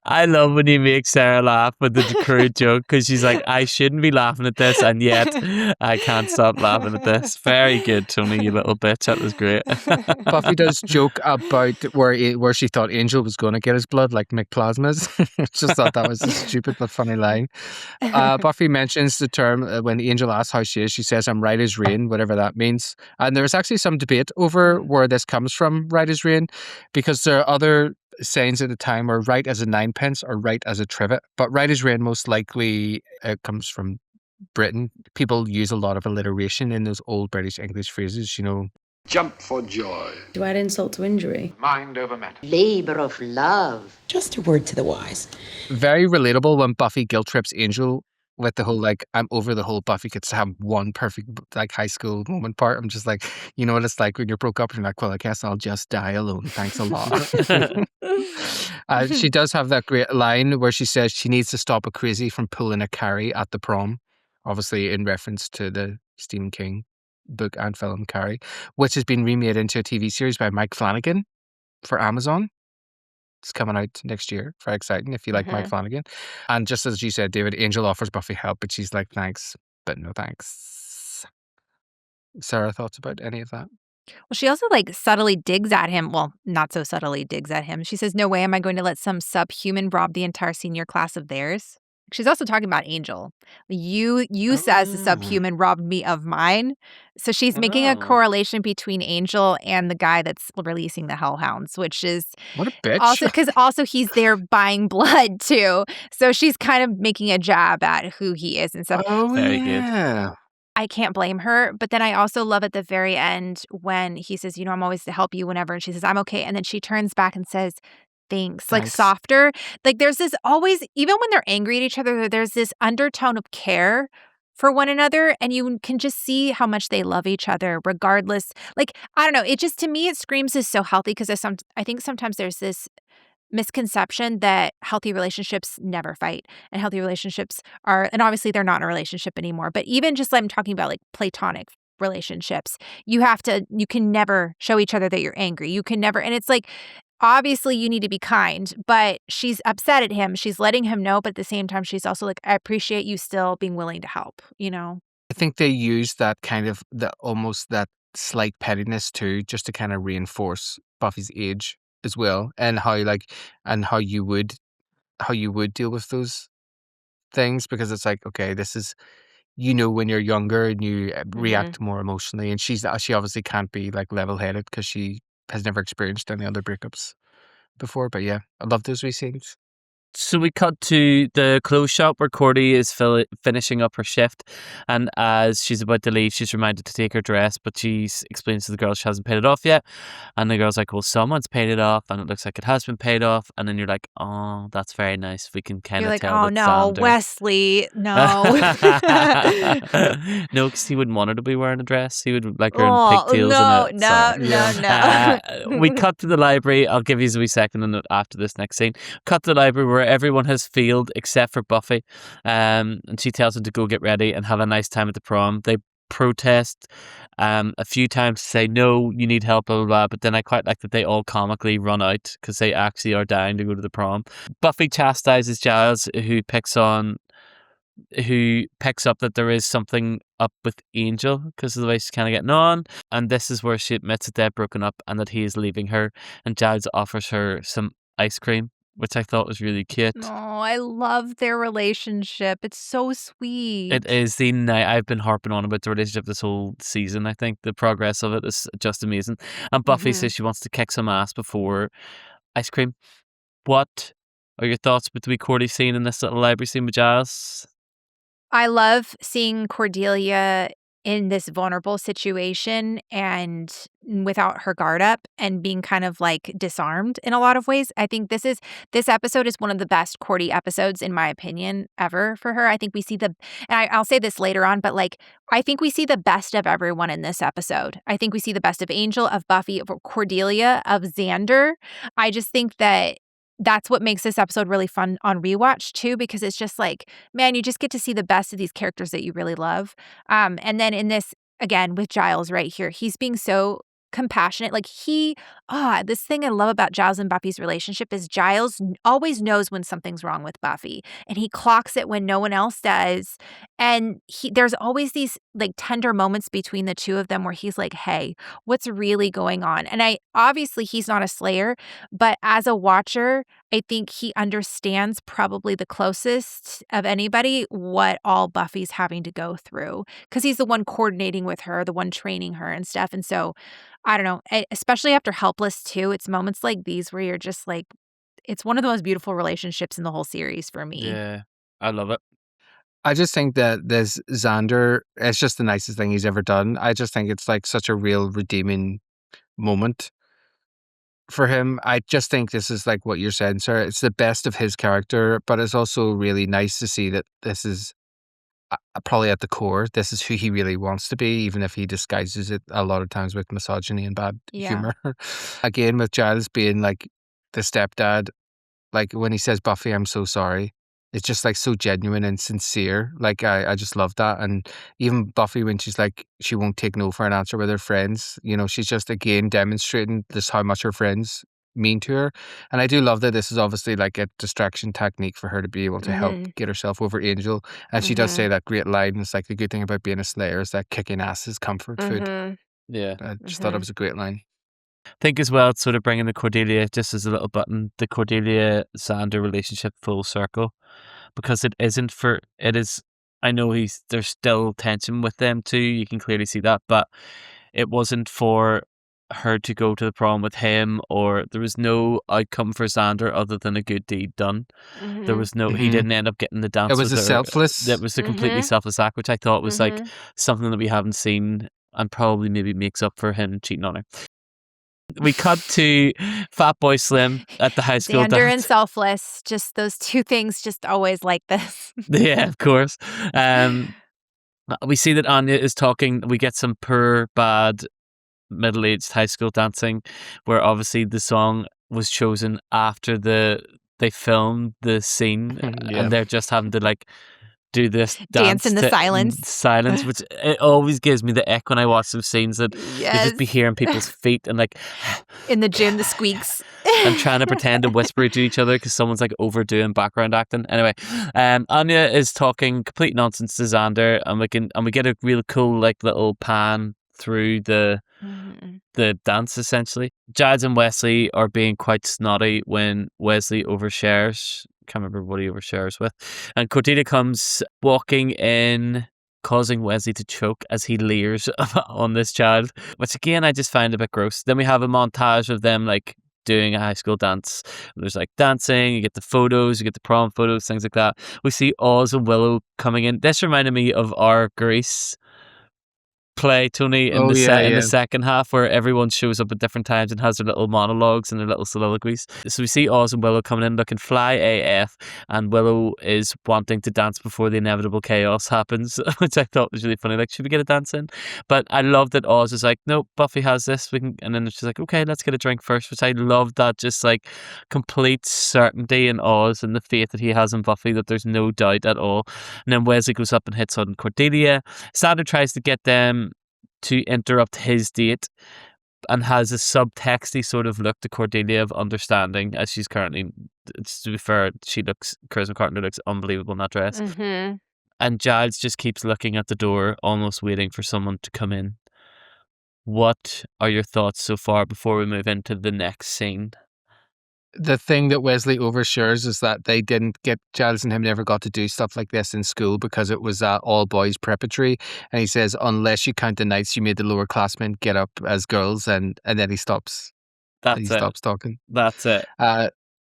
I love when he makes Sarah laugh with the crude joke because she's like, I shouldn't be laughing at this, and yet I can't stop laughing at this. Very good, Tony, you little bitch. That was great. Buffy does joke about where she thought Angel was going to get his blood, like McPlasmas. Just thought that was a stupid but funny line. Buffy mentions the term when Angel asks how she is. She says, "I'm right as rain," whatever that means. And there's actually some debate over where this comes from, right as rain, because there are other sayings at the time were right as a ninepence or right as a trivet. But right as rain most likely comes from Britain. People use a lot of alliteration in those old British English phrases, you know. Jump for joy. To add insult to injury. Mind over matter. Labor of love. Just a word to the wise. Very relatable when Buffy guilt trips Angel with the whole, like, I'm over the whole Buffy gets to have one perfect, like, high school moment part. I'm just like, you know what it's like when you're broke up and you're like, well, I guess I'll just die alone. Thanks a lot. She does have that great line where she says she needs to stop a crazy from pulling a Carrie at the prom. Obviously in reference to the Stephen King book and film Carrie, which has been remade into a TV series by Mike Flanagan for Amazon. It's coming out next year. Very exciting if you like Mike Flanagan. And just as you said, David, Angel offers Buffy help, but she's like, thanks, but no thanks. Sarah, thoughts about any of that? Well, she also like subtly digs at him. Well, not so subtly digs at him. She says, "No way am I going to let some subhuman rob the entire senior class of theirs." She's also talking about Angel. You says the subhuman robbed me of mine. So she's making a correlation between Angel and the guy that's releasing the Hellhounds, which is what a bitch. Because also he's there buying blood too. So she's kind of making a jab at who he is and stuff. Oh, Very yeah. good. I can't blame her. But then I also love at the very end when he says, I'm always to help you whenever. And she says, I'm okay. And then she turns back and says, thanks. Like softer. Like there's this always, even when they're angry at each other, there's this undertone of care for one another. And you can just see how much they love each other regardless. Like, I don't know. It just, to me, it screams is so healthy because I think sometimes there's this misconception that healthy relationships never fight and healthy relationships are, and obviously they're not in a relationship anymore, but even just like I'm talking about like platonic relationships, you can never show each other that you're angry. You can never, and it's like, obviously you need to be kind, but she's upset at him. She's letting him know, but at the same time, she's also like, I appreciate you still being willing to help, I think they use that kind of, almost that slight pettiness too, just to kind of reinforce Buffy's age as well, and how you would deal with those things, because it's like, okay, this is, when you're younger and you react more emotionally, and she obviously can't be like level-headed because she has never experienced any other breakups before. But yeah, I love those wee scenes. So we cut to the clothes shop where Cordy is finishing up her shift, and as she's about to leave, she's reminded to take her dress, but she explains to the girl she hasn't paid it off yet, and the girl's like, well, someone's paid it off, and it looks like it has been paid off, and then you're like, oh, that's very nice. We can kind You're of like, tell oh that no, Xander... Wesley, no. No, because he wouldn't want her to be wearing a dress. He would like her in Oh, pigtails no, and it. no, Sorry. no. We cut to the library. I'll give you a wee second and after this next scene. Cut to the library where everyone has failed except for Buffy. And she tells them to go get ready and have a nice time at the prom. They protest a few times to say, no, you need help, blah, blah, blah. But then I quite like that they all comically run out because they actually are dying to go to the prom. Buffy chastises Giles, who picks up that there is something up with Angel because of the way she's kind of getting on, and this is where she admits that they've broken up and that he is leaving her, and Giles offers her some ice cream, which I thought was really cute. Oh, I love their relationship. It's so sweet. It is the night I've been harping on about the relationship this whole season. I think the progress of it is just amazing. And Buffy says she wants to kick some ass before ice cream. What are your thoughts with the wee Cordy scene in this little library scene with Giles? I love seeing Cordelia in this vulnerable situation and without her guard up and being kind of like disarmed in a lot of ways. I think this episode is one of the best Cordy episodes in my opinion ever for her. I think we see I'll say this later on, but like I think we see the best of everyone in this episode. I think we see the best of Angel, of Buffy, of Cordelia, of Xander. I just think that's what makes this episode really fun on rewatch too, because it's just like, man, you just get to see the best of these characters that you really love. And then in this, again, with Giles right here, he's being so compassionate. Like this thing I love about Giles and Buffy's relationship is Giles always knows when something's wrong with Buffy, and he clocks it when no one else does. And there's always these like tender moments between the two of them where he's like, hey, what's really going on? And obviously he's not a Slayer, but as a watcher, I think he understands probably the closest of anybody what all Buffy's having to go through, because he's the one coordinating with her, the one training her and stuff. And so I don't know, especially after Helpless too, it's moments like these where you're just like, it's one of the most beautiful relationships in the whole series for me. Yeah, I love it. I just think that this Xander, it's just the nicest thing he's ever done. I just think it's like such a real redeeming moment for him. I just think this is like what you're saying, sir. It's the best of his character, but it's also really nice to see that this is probably at the core, this is who he really wants to be, even if he disguises it a lot of times with misogyny and bad humor. Again, with Giles being like the stepdad, like when he says, Buffy, I'm so sorry, it's just like so genuine and sincere. Like I just love that. And even Buffy, when she's like, she won't take no for an answer with her friends, you know, she's just again demonstrating just how much her friends mean to her. And I do love that this is obviously like a distraction technique for her to be able to help get herself over Angel. And she does say that great line. It's like the good thing about being a Slayer is that kicking ass is comfort food. Yeah. I just thought it was a great line. I think as well, it's sort of bringing the Cordelia, just as a little button, the Cordelia-Xander relationship full circle. Because it is, I know there's still tension with them too, you can clearly see that, but it wasn't for her to go to the prom with him, or there was no outcome for Xander other than a good deed done. There was no, he didn't end up getting the dance. It was with a her. selfless. It was a completely selfless act, which I thought was like something that we haven't seen, and probably maybe makes up for him cheating on her. We cut to Fatboy Slim at the high school Xander dance. and selfless, just those two things, just always like this. Yeah, of course. We see that Anya is talking. We get some poor, bad, middle-aged high school dancing, where obviously the song was chosen after they filmed the scene, and they're just having to like do this dance in the silence, which it always gives me the ick when I watch those scenes that you just be hearing people's feet and like in the gym, the squeaks and trying to pretend to whisper to each other because someone's like overdoing background acting. Anyway, Anya is talking complete nonsense to Xander, and we get a real cool like little pan through the dance essentially. Giles and Wesley are being quite snotty when Wesley overshares. Can't remember what he overshares with. And Cordelia comes walking in causing Wesley to choke as he leers on this child, which again I just find a bit gross. Then we have a montage of them like doing a high school dance. There's like dancing, you get the photos, you get the prom photos, things like that. We see Oz and Willow coming in. This reminded me of our Grease play, Tony, in Oh, in yeah. the second half, where everyone shows up at different times and has their little monologues and their little soliloquies. So we see Oz and Willow coming in looking fly AF, and Willow is wanting to dance before the inevitable chaos happens, which I thought was really funny. Like, should we get a dance in? But I love that Oz is like, no, Buffy has this. We can, and then she's like, okay, let's get a drink first, which I love, that just like complete certainty in Oz and the faith that he has in Buffy, that there's no doubt at all. And then Wesley goes up and hits on Cordelia. Sander tries to get them to interrupt his date and has a subtexty sort of look to Cordelia of understanding, as she's currently, to be fair, Charisma Carter looks unbelievable in that dress. Mm-hmm. And Giles just keeps looking at the door, almost waiting for someone to come in. What are your thoughts so far before we move into the next scene? The thing that Wesley overshares is that they didn't get, Giles and him never got to do stuff like this in school because it was all boys preparatory. And he says, unless you count the nights you made the lower classmen get up as girls, and then he stops. That's stops talking. That's it.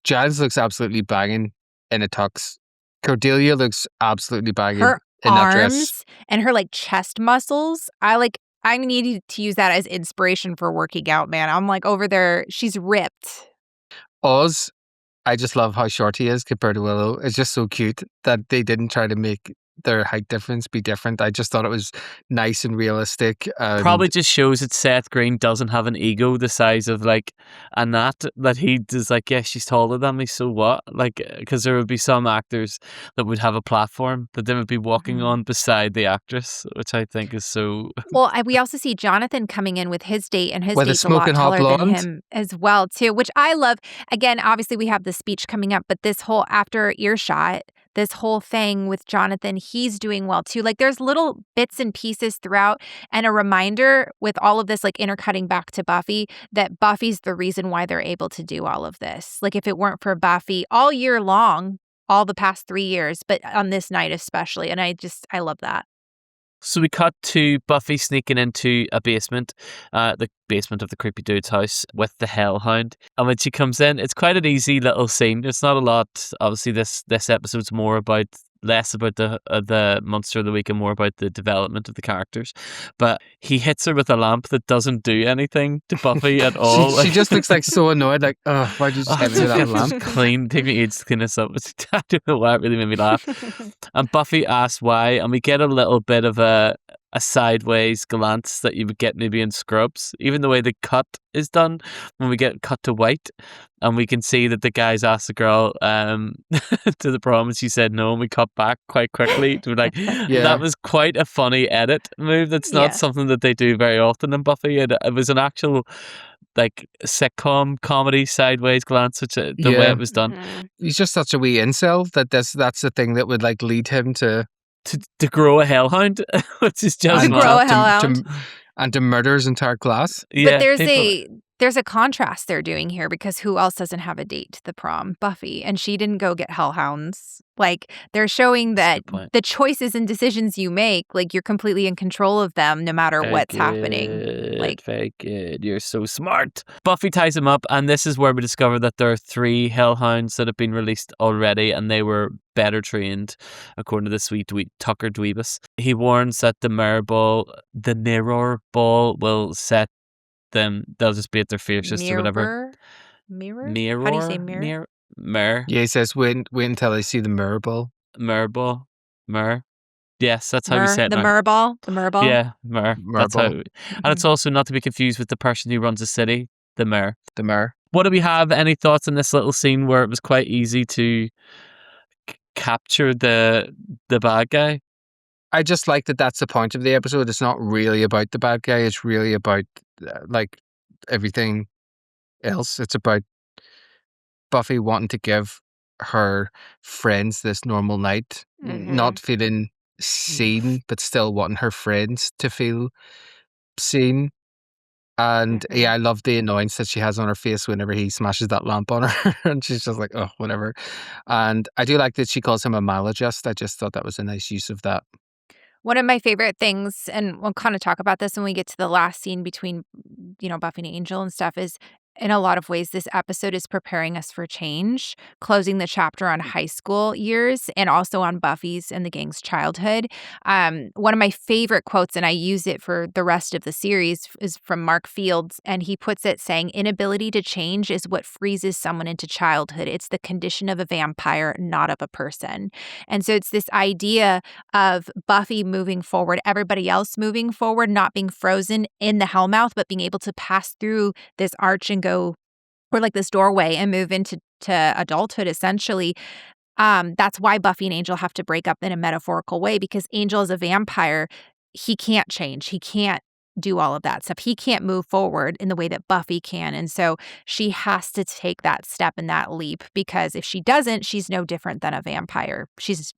Giles looks absolutely banging in a tux. Cordelia looks absolutely banging Her in that dress. arms and her like chest muscles. I needed to use that as inspiration for working out, man. I'm like over there. She's ripped. Oz, I just love how short he is compared to Willow. It's just so cute that they didn't try to make their height difference be different. I just thought it was nice and realistic. Probably just shows that Seth Green doesn't have an ego the size of like a Nat, that he is like, yeah, she's taller than me, so what? Like, because there would be some actors that would have a platform that they would be walking on beside the actress, which I think is so. Well, we also see Jonathan coming in with his date, and his With a date's a lot smoking hot taller than blonde. him as well, too, which I love. Again, obviously we have the speech coming up, but this whole after earshot, this whole thing with Jonathan, he's doing well too. Like there's little bits and pieces throughout, and a reminder with all of this, like intercutting back to Buffy, that Buffy's the reason why they're able to do all of this. Like if it weren't for Buffy all year long, all the past 3 years, but on this night especially. And I love that. So we cut to Buffy sneaking into a basement, the basement of the creepy dude's house with the Hellhound. And when she comes in, it's quite an easy little scene. It's not a lot. Obviously, this episode's less about the monster of the week and more about the development of the characters. But he hits her with a lamp that doesn't do anything to Buffy at all. She just looks like so annoyed, like, oh, why'd you just hit me with that lamp? Take me ages to clean this up. I don't know why, it really made me laugh. And Buffy asks why, and we get a little bit of a sideways glance that you would get maybe in Scrubs. Even the way the cut is done, when we get cut to white, and we can see that the guys asked the girl to the prom, and she said no, and we cut back quite quickly to be like, that was quite a funny edit move. That's not something that they do very often in Buffy. It was an actual like sitcom comedy sideways glance, which the way it was done. Mm-hmm. He's just such a wee incel that that's the thing that would like lead him to grow a hellhound, which is just grow a hellhound. And to murder his entire class. But there's a contrast they're doing here, because who else doesn't have a date to the prom? Buffy, and she didn't go get hellhounds. Like they're showing that the choices and decisions you make, like you're completely in control of them no matter what's happening. Like very good. You're so smart. Buffy ties him up, and this is where we discover that there are 3 hellhounds that have been released already, and they were better trained, according to the sweet Tucker Dweebus. He warns that the mirror ball will set them, they'll just be at their fiercest or whatever. Mirror? Mirror? How do you say mirror? Mirror. Yeah, he says wait until I see the mirror ball. Mirror ball. Mirror. Yes, that's how we say it. The mirror ball. The mirror ball. Yeah, mirror. That's how. And it's also not to be confused with the person who runs the city. The mayor. The mayor. What do we have? Any thoughts on this little scene where it was quite easy to capture the bad guy? I just like that that's the point of the episode. It's not really about the bad guy. It's really about like everything else. It's about Buffy wanting to give her friends this normal night, not feeling seen, but still wanting her friends to feel seen. And I love the annoyance that she has on her face whenever he smashes that lamp on her, and she's just like, oh, whatever. And I do like that she calls him a maladjust. I just thought that was a nice use of that. One of my favorite things, and we'll kind of talk about this when we get to the last scene between, Buffy and Angel and stuff, is in a lot of ways, this episode is preparing us for change, closing the chapter on high school years and also on Buffy's and the gang's childhood. One of my favorite quotes, and I use it for the rest of the series, is from Mark Fields. And he puts it saying, "Inability to change is what freezes someone into childhood. It's the condition of a vampire, not of a person." And so it's this idea of Buffy moving forward, everybody else moving forward, not being frozen in the Hellmouth, but being able to pass through this arch and go, or like this doorway, and move into adulthood, essentially. That's why Buffy and Angel have to break up in a metaphorical way, because Angel is a vampire. He can't change. He can't do all of that stuff. He can't move forward in the way that Buffy can. And so she has to take that step and that leap, because if she doesn't, she's no different than a vampire. She's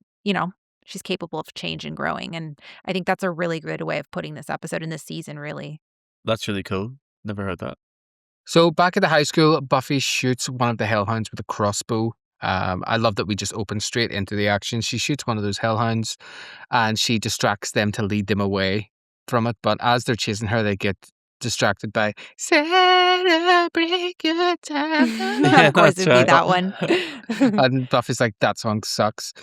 capable of change and growing. And I think that's a really good way of putting this episode in this season, really. That's really cool. Never heard that. So back at the high school, Buffy shoots one of the Hellhounds with a crossbow. I love that we just open straight into the action. She shoots one of those Hellhounds and she distracts them to lead them away from it. But as they're chasing her, they get distracted by "Celebrate Good Time." Of course, it'd be that one. And Buffy's like, "That song sucks."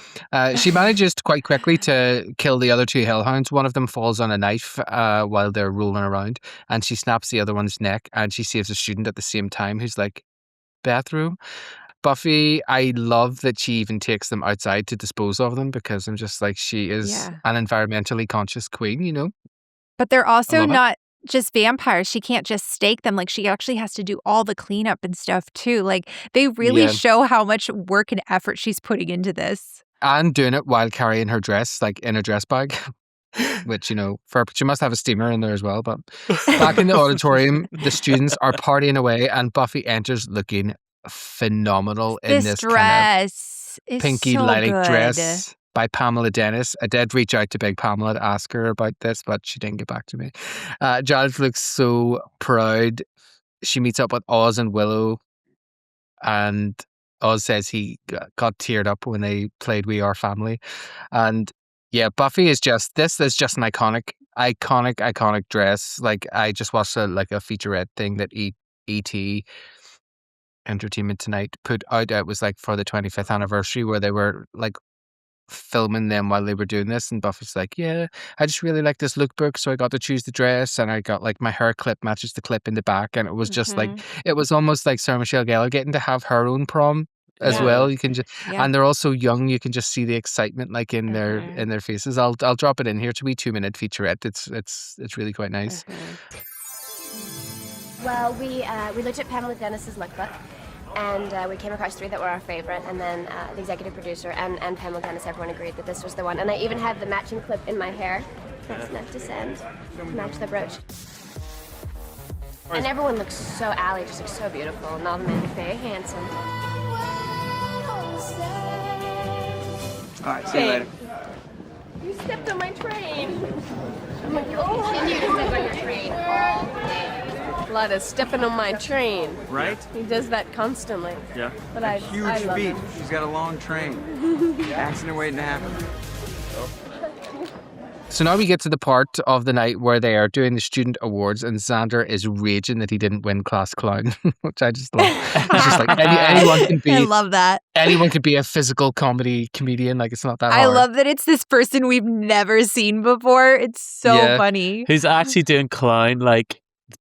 She manages quite quickly to kill the other two Hellhounds. One of them falls on a knife while they're rolling around, and she snaps the other one's neck, and she saves a student at the same time who's like, "Bathroom." Buffy, I love that she even takes them outside to dispose of them, because I'm just like, she is an environmentally conscious queen, But they're also love it. not just vampires. She can't just stake them. Like, she actually has to do all the cleanup and stuff too. Like, they really Yeah. show how much work and effort she's putting into this. And doing it while carrying her dress, like in a dress bag. Which, she must have a steamer in there as well. But back in the auditorium, the students are partying away, and Buffy enters looking phenomenal in this kind dress of is pinky so lilac good. dress by Pamela Dennis. I did reach out to Big Pamela to ask her about this, but she didn't get back to me. Giles looks so proud. She meets up with Oz and Willow, and Oz says he got teared up when they played We Are Family. And yeah, Buffy is just, this is just an iconic dress. Like, I just watched a featurette thing that E.T. Entertainment Tonight put out. It was like for the 25th anniversary, where they were like filming them while they were doing this, and Buffy's like, "Yeah, I just really like this lookbook, so I got to choose the dress, and I got like my hair clip matches the clip in the back," and it was just like, it was almost like Sarah Michelle Gellar getting to have her own prom as well. You can just, and they're all so young, you can just see the excitement like in their faces. I'll drop it in here. It's a wee 2-minute featurette. It's really quite nice. Well, we looked at Pamela Dennis's lookbook, and we came across 3 that were our favorite, and then the executive producer and Pamela Dennis, everyone agreed that this was the one. And I even had the matching clip in my hair. That's enough to send to match the brooch. And everyone looks so, Allie just looks so beautiful, and all the men look very handsome. All right, see you later. You stepped on my train. I'm like, you'll continue to step on your train all day. Lada stepping on my train. Right? He does that constantly. Yeah. But A I huge love feet. him. She's got a long train. Accident waiting to happen. So now we get to the part of the night where they are doing the student awards, and Xander is raging that he didn't win class clown, which I just love. It's just like anyone can be. I love that. Anyone could be a physical comedian. Like, it's not that I hard. love that it's this person we've never seen before. It's so Yeah. funny. Who's actually doing clown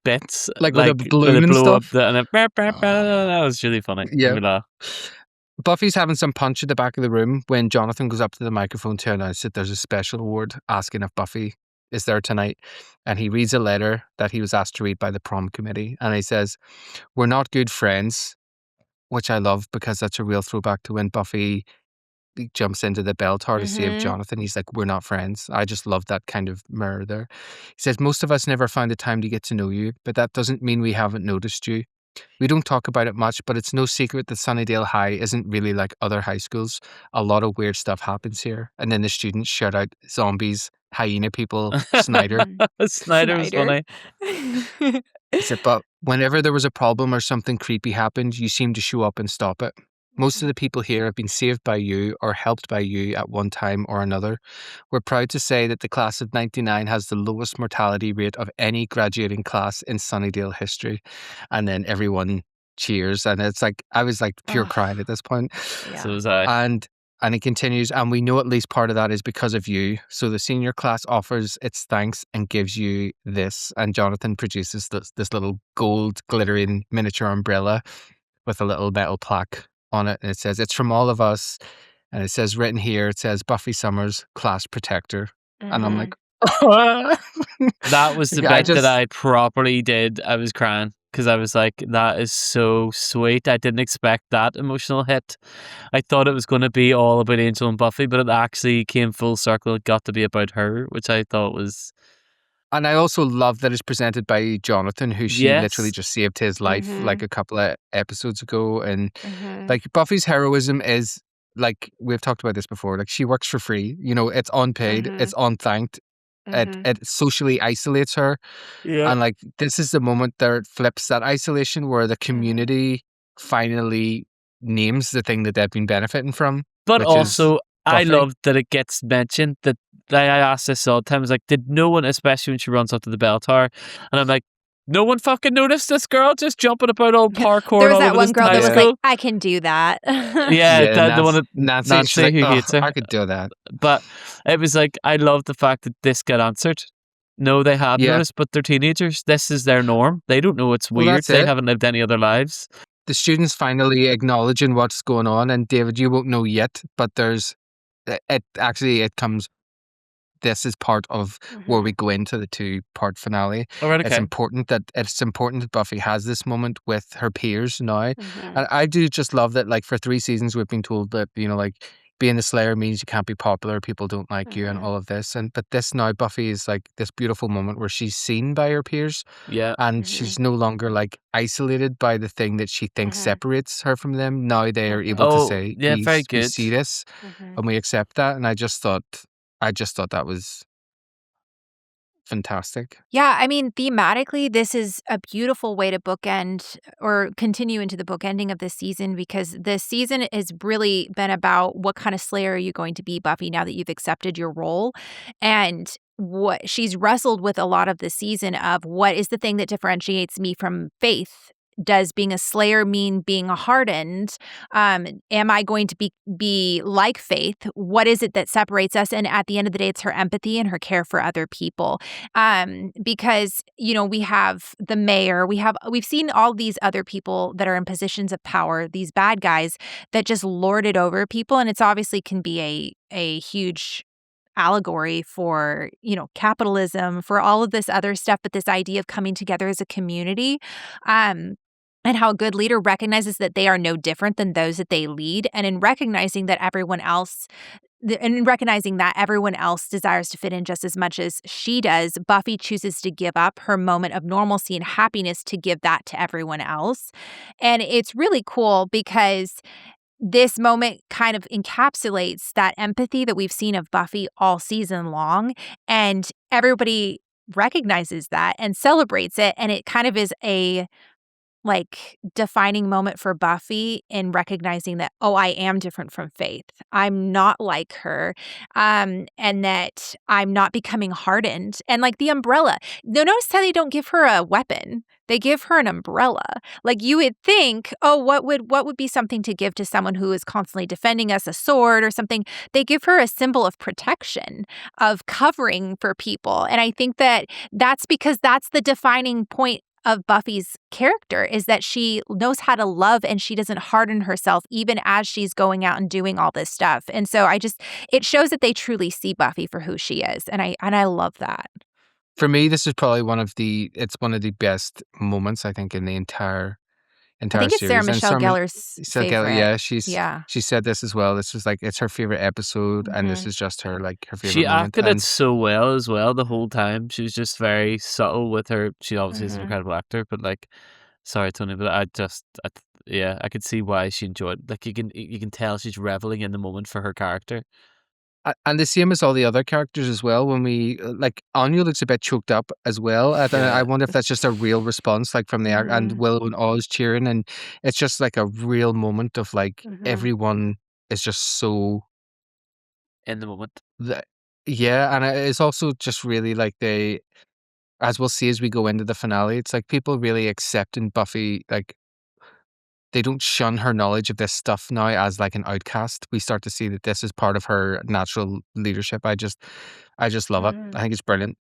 bits, Like with a balloon with and blow stuff? up and that was really funny. Yeah. Made me laugh. Buffy's having some punch at the back of the room when Jonathan goes up to the microphone to announce that there's a special award, asking if Buffy is there tonight. And he reads a letter that he was asked to read by the prom committee. And he says, "We're not good friends," which I love, because that's a real throwback to when Buffy jumps into the bell tower to save Jonathan. He's like, "We're not friends." I just love that kind of mirror there. He says, "Most of us never found the time to get to know you, but that doesn't mean we haven't noticed you. We don't talk about it much, but it's no secret that Sunnydale High isn't really like other high schools. A lot of weird stuff happens here." And then the students shout out, "Zombies, hyena people, Snyder." Snyder was funny. He said, "But whenever there was a problem or something creepy happened, you seemed to show up and stop it." Most of the people here have been saved by you or helped by you at one time or another. We're proud to say that the class of 99 has the lowest mortality rate of any graduating class in Sunnydale history. And then everyone cheers. And it's like, I was like pure crying at this point. So was I. And it continues, and we know at least part of that is because of you. So the senior class offers its thanks and gives you this. And Jonathan produces this little gold glittering miniature umbrella with a little metal plaque on it. And it says, it's from all of us. And it says written here, it says Buffy Summers, class protector. And I'm like, that was the I bit just- that I properly did. I was crying because I was like, that is so sweet. I didn't expect that emotional hit. I thought it was going to be all about Angel and Buffy, but it actually came full circle. It got to be about her, which I thought was... And I also love that it's presented by Jonathan, who she Yes. literally just saved his life Mhm. like a couple of episodes ago. And Mhm. like Buffy's heroism is like, we've talked about this before, like she works for free, you know, it's unpaid, Mhm. it's unthanked. Mhm. It socially isolates her. Yeah. And like, this is the moment that it flips that isolation where the community finally names the thing that they've been benefiting from. But which is also, I Buffy. love that it gets mentioned that I asked this all the time. I was like, did no one, especially when she runs up to the bell tower, and I'm like, no one fucking noticed this girl just jumping about all parkour There was all that over one this girl high that was school. like, I can do that. Yeah, the one that Nancy, she's Nancy like, who "Ugh, hates her. I could do that. But it was like, I love the fact that this got answered. No, they had Yeah. noticed, but they're teenagers. This is their norm. They don't know it's Well, weird. that's They it. haven't lived any other lives. The students finally acknowledging what's going on, and David, you won't know yet, but it comes. This is part of where we go into the 2-part finale. All right, It's okay. important that Buffy has this moment with her peers now. Mhm. And I do just love that, like, for 3 seasons we've been told that, you know, like, being a Slayer means you can't be popular, people don't like you, and Mhm. all of this. But this now, Buffy is like this beautiful moment where she's seen by her peers, Yeah. and Mhm. she's no longer like isolated by the thing that she thinks Mhm. separates her from them. Now they are Mhm. able to Oh, say, yeah, very we good. see this Mhm. and we accept that. And I just thought that was fantastic. Yeah, I mean, thematically, this is a beautiful way to bookend or continue into the bookending of this season, because this season has really been about what kind of Slayer are you going to be, Buffy, now that you've accepted your role. And what she's wrestled with a lot of the season of what is the thing that differentiates me from Faith? Does being a Slayer mean being hardened? Am I going to be like Faith? What is it that separates us? And at the end of the day, it's her empathy and her care for other people. Because, you know, we have the mayor, we've seen all these other people that are in positions of power, these bad guys that just lord it over people. And it's obviously can be a huge allegory for, you know, capitalism, for all of this other stuff, but this idea of coming together as a community. And how a good leader recognizes that they are no different than those that they lead. And in recognizing that everyone else desires to fit in just as much as she does, Buffy chooses to give up her moment of normalcy and happiness to give that to everyone else. And it's really cool because this moment kind of encapsulates that empathy that we've seen of Buffy all season long. And everybody recognizes that and celebrates it. And it kind of is a defining moment for Buffy in recognizing that, oh, I am different from Faith. I'm not like her. And that I'm not becoming hardened. And like the umbrella. Notice how they don't give her a weapon. They give her an umbrella. Like you would think, oh, what would be something to give to someone who is constantly defending us, a sword or something? They give her a symbol of protection, of covering for people. And I think that that's because that's the defining point of Buffy's character, is that she knows how to love and she doesn't harden herself even as she's going out and doing all this stuff. And so it shows that they truly see Buffy for who she is. And I love that. For me, this is probably one of the best moments, I think, in the entire I think it's series. Sarah And Michelle Gellar's Sarah favorite. Gellar, yeah, Yeah. she said this as well. This was like, it's her favorite episode, and this Mhm. is just her her favorite She moment. acted it And so well as well the whole time. She was just very subtle with her. She obviously is an Mhm. incredible actor, but like, sorry, Tony, but yeah, I could see why she enjoyed. Like you can tell she's reveling in the moment for her character. And the same as all the other characters as well. When we like Anya looks a bit choked up as well. I wonder if that's just a real response, like from the and Willow and Oz cheering, and it's just like a real moment of like everyone is just so in the moment. Yeah, and it's also just really like as we'll see as we go into the finale, it's like people really accepting Buffy, like they don't shun her knowledge of this stuff now as like an outcast. We start to see that this is part of her natural leadership. I just love it. I think it's brilliant.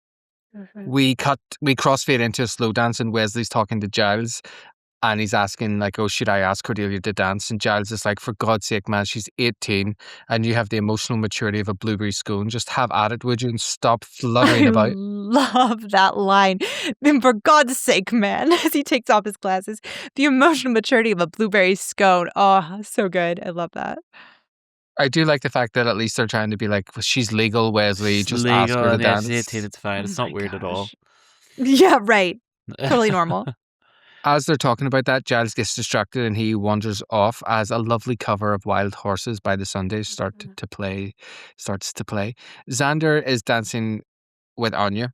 We crossfade into a slow dance and Wesley's talking to Giles and he's asking like, oh, should I ask Cordelia to dance? And Giles is like, for God's sake, man, she's 18 and you have the emotional maturity of a blueberry scone. Just have at it, would you? And stop fluttering about. Love that line. And for God's sake, man, as he takes off his glasses, the emotional maturity of a blueberry scone. Oh, so good. I love that. I do like the fact that at least they're trying to be like, well, she's legal, Wesley. She's just legal, ask her to and dance. She's 18, it's fine. It's not weird at all. Yeah, right. Totally normal. As they're talking about that, Giles gets distracted and he wanders off as a lovely cover of Wild Horses by the Sundays starts to play. Xander is dancing with Anya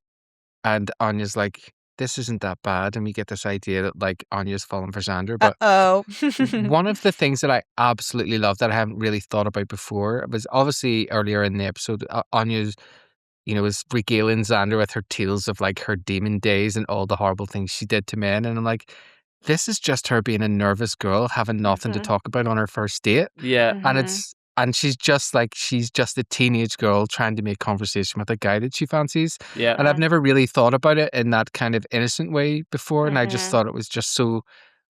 and Anya's like, this isn't that bad. And we get this idea that like Anya's falling for Xander. But one of the things that I absolutely love that I haven't really thought about before was obviously earlier in the episode, Anya's was regaling Xander with her tales of like her demon days and all the horrible things she did to men. And I'm like, this is just her being a nervous girl, having nothing to talk about on her first date. Yeah. And she's just a teenage girl trying to make conversation with a guy that she fancies. Yeah. And I've never really thought about it in that kind of innocent way before. And I just thought it was just so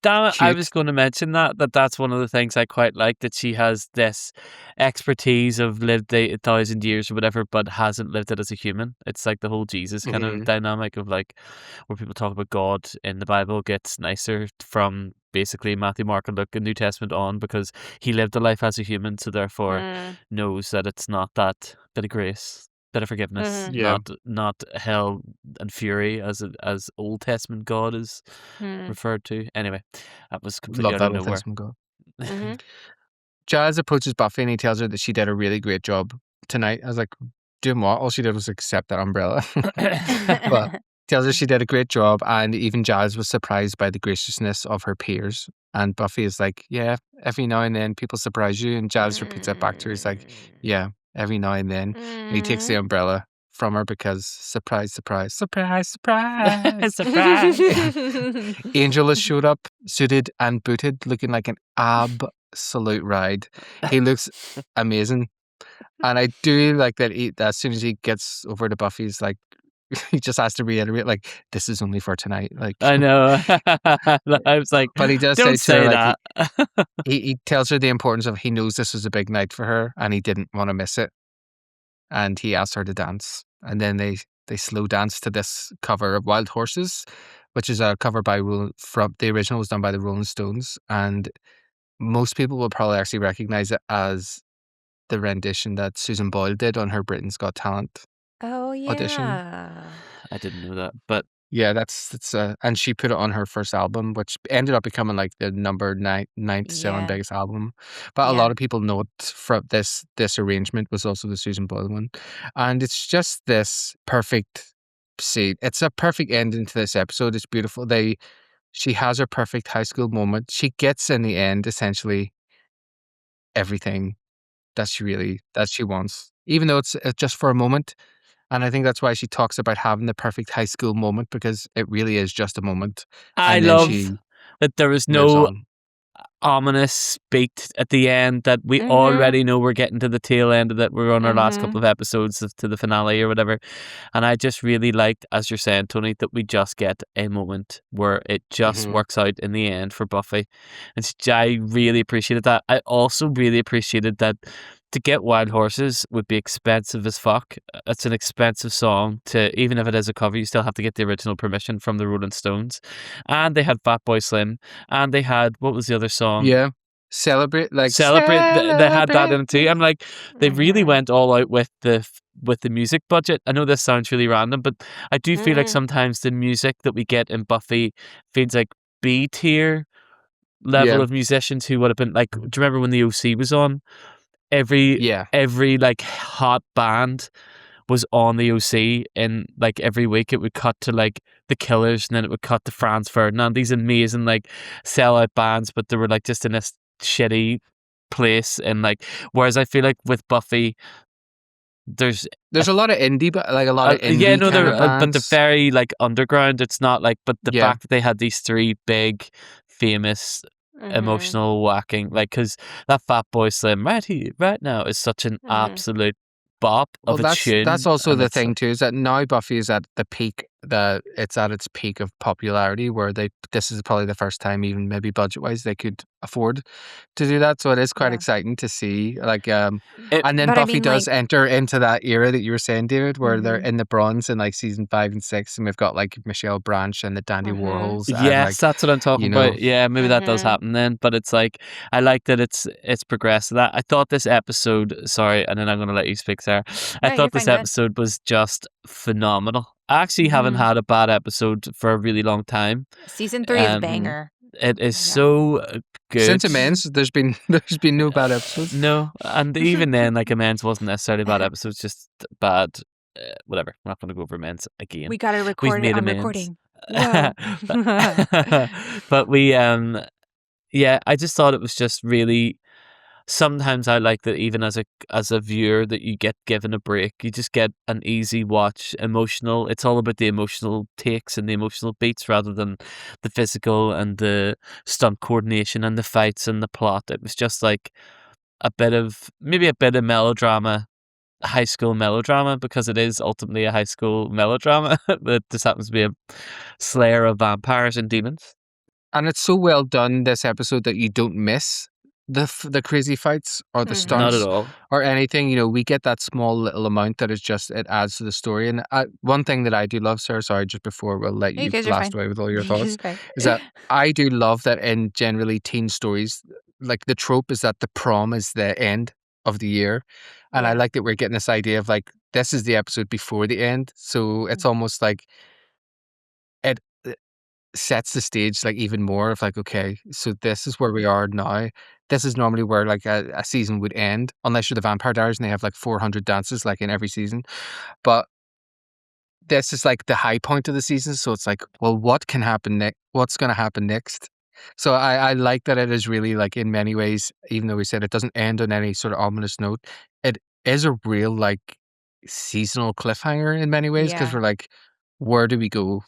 Damn it, I cute. was going to mention that's one of the things I quite like, that she has this expertise of lived 1,000 years or whatever, but hasn't lived it as a human. It's like the whole Jesus kind of dynamic of like where people talk about God in the Bible gets nicer from basically Matthew, Mark, and Luke in New Testament on, because he lived a life as a human, so therefore knows that it's not that bit of grace, bit of forgiveness, not hell and fury as Old Testament God is referred to. Anyway, that was completely out of nowhere. Old Testament God. Giles approaches Buffy and he tells her that she did a really great job tonight. I was like, doing what? All she did was accept that umbrella. But tells her she did a great job, and even Giles was surprised by the graciousness of her peers. And Buffy is like, yeah, every now and then people surprise you. And Giles repeats that back to her. He's like, yeah, every now and then. And he takes the umbrella from her because surprise, surprise, surprise, surprise. Surprise. Angel has showed up, suited and booted, looking like an absolute ride. He looks amazing. And I do like that as soon as he gets over to Buffy, he's like, he just has to reiterate, like, this is only for tonight. Like, I know. I was like, but he does don't say to her, that. Like, he tells her the importance of, he knows this was a big night for her and he didn't want to miss it. And he asked her to dance. And then they slow dance to this cover of Wild Horses, which is a cover from the original was done by the Rolling Stones. And most people will probably actually recognize it as the rendition that Susan Boyle did on her Britain's Got Talent audition. I didn't know that, but yeah, that's and she put it on her first album, which ended up becoming like the ninth selling biggest album. But a lot of people know it from this arrangement was also the Susan Boyle one, and it's just this perfect scene. It's a perfect ending to this episode. It's beautiful. She has her perfect high school moment. She gets in the end essentially everything that she wants, even though it's just for a moment. And I think that's why she talks about having the perfect high school moment, because it really is just a moment. I love that there was no ominous beat at the end, that we already know we're getting to the tail end of that. We're on our last couple of episodes to the finale or whatever. And I just really liked, as you're saying, Tony, that we just get a moment where it just works out in the end for Buffy. And I really appreciated that. I also really appreciated that to get Wild Horses would be expensive as fuck. It's an expensive song even if it is a cover, you still have to get the original permission from the Rolling Stones. And they had Fatboy Slim, and they had, what was the other song? Yeah. Celebrate. They had that in it too. I'm like, they really went all out with the music budget. I know this sounds really random, but I do feel like sometimes the music that we get in Buffy feels like B tier level of musicians who would have been like, do you remember when the OC was on? every like hot band was on the OC, and like every week it would cut to like the Killers, and then it would cut to Franz Ferdinand, these amazing like sellout bands, but they were like just in this shitty place. And like, whereas I feel like with Buffy, there's a lot of indie, but like a lot of indie kind of but they're bands. very like underground. It's not like, but the Yeah. fact that they had these three big, famous, emotional whacking, like, because that Fat Boy Slim right now is such an absolute bop of a tune. That's also and the it's thing too, is that now Buffy is at the peak, it's at its peak of popularity, where this is probably the first time, even maybe budget wise, they could afford to do that. So it is quite exciting to see, like, and then But I Buffy mean, does like- enter into that era that you were saying, David, where they're in the bronze in like season 5 and 6, and we've got like Michelle Branch and the Dandy Warhols. And, Yes, like, that's what I'm talking you know, about. Yeah, maybe that does happen then, but it's like, I like that it's progressed to that. I thought this episode, sorry, and then I'm going to let you speak, Sarah. I No, thought you're this fine, go ahead. episode was just phenomenal. I actually haven't had a bad episode for a really long time. Season 3 is a banger. It is so good. since Amends, there's been no bad episodes. No, and even then, like, Amends wasn't necessarily a bad episode, it's just bad. Whatever, I'm not going to go over Amends again. We got to We've record made it on amends. recording. Whoa. But we, yeah, I just thought it was just really. Sometimes I like that even as a viewer that you get given a break. You just get an easy watch, emotional. It's all about the emotional takes and the emotional beats rather than the physical and the stunt coordination and the fights and the plot. It was just like maybe a bit of melodrama, high school melodrama, because it is ultimately a high school melodrama that just happens to be a slayer of vampires and demons. And it's so well done, this episode, that you don't miss the crazy fights or the stunts. Not at all. Or anything. You know, we get that small little amount that is just, it adds to the story. And one thing that I do love, Sarah, sorry, just before we'll let you guys are blast fine. away with all your thoughts, Okay. is that I do love that in generally teen stories, like the trope is that the prom is the end of the year. And I like that we're getting this idea of like, this is the episode before the end. So it's almost like it sets the stage like even more of like, okay, so this is where we are now. This is normally where like a season would end, unless you're the Vampire Diaries and they have like 400 dances like in every season. But this is like the high point of the season. So it's like, well, what can happen next? What's going to happen next? So I like that it is really like, in many ways, even though we said it doesn't end on any sort of ominous note, it is a real like seasonal cliffhanger in many ways, because Yeah. we're like, where do we go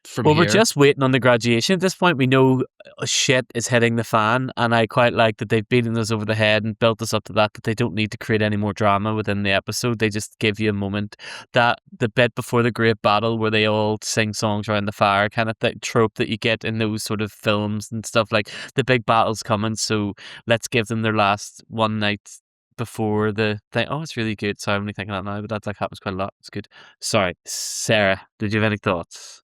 from Well, here? we're just waiting on the graduation at this point. We know shit is hitting the fan, and I quite like that they've beaten us over the head and built us up to that they don't need to create any more drama within the episode. They just give you a moment. That the bit before the great battle where they all sing songs around the fire, kind of trope that you get in those sort of films and stuff, like the big battle's coming, so let's give them their last one night before the thing. Oh, it's really good. Sorry, I'm only thinking that now, but that like happens quite a lot. It's good. Sorry, Sarah, did you have any thoughts?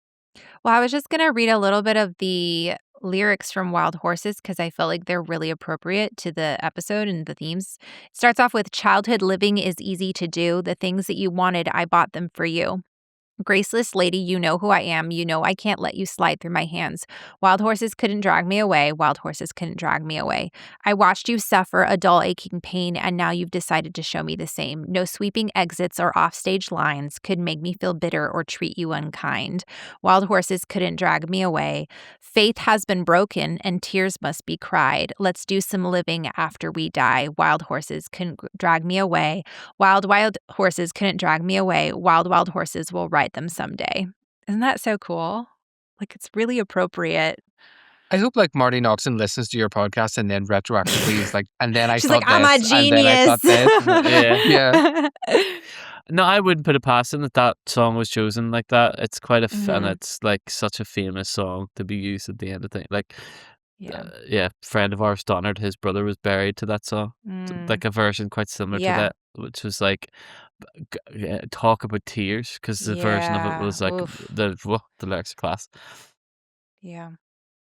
Well, I was just going to read a little bit of the lyrics from Wild Horses because I felt like they're really appropriate to the episode and the themes. It starts off with, childhood living is easy to do. The things that you wanted, I bought them for you. Graceless lady, you know who I am. You know I can't let you slide through my hands. Wild horses couldn't drag me away. Wild horses couldn't drag me away. I watched you suffer a dull aching pain, and now you've decided to show me the same. No sweeping exits or offstage lines could make me feel bitter or treat you unkind. Wild horses couldn't drag me away. Faith has been broken, and tears must be cried. Let's do some living after we die. Wild horses couldn't drag me away. Wild horses couldn't drag me away. Wild horses will ride them someday. Isn't that so cool? Like, it's really appropriate. I hope like Marty Noxon listens to your podcast and then retroactively is like, and then I She's thought like, I'm a this, and then I thought this. Yeah. Yeah. No, I wouldn't put it past him that song was chosen like that. It's quite and Mhm. it's like such a famous song to be used at the end of things. Like, Yeah. friend of ours, Donald, his brother was buried to that song. Mm. Like a version quite similar to Yeah. that, which was like, talk about tears, because the version of it was Yeah. like Oof. the lyrics are class. Yeah.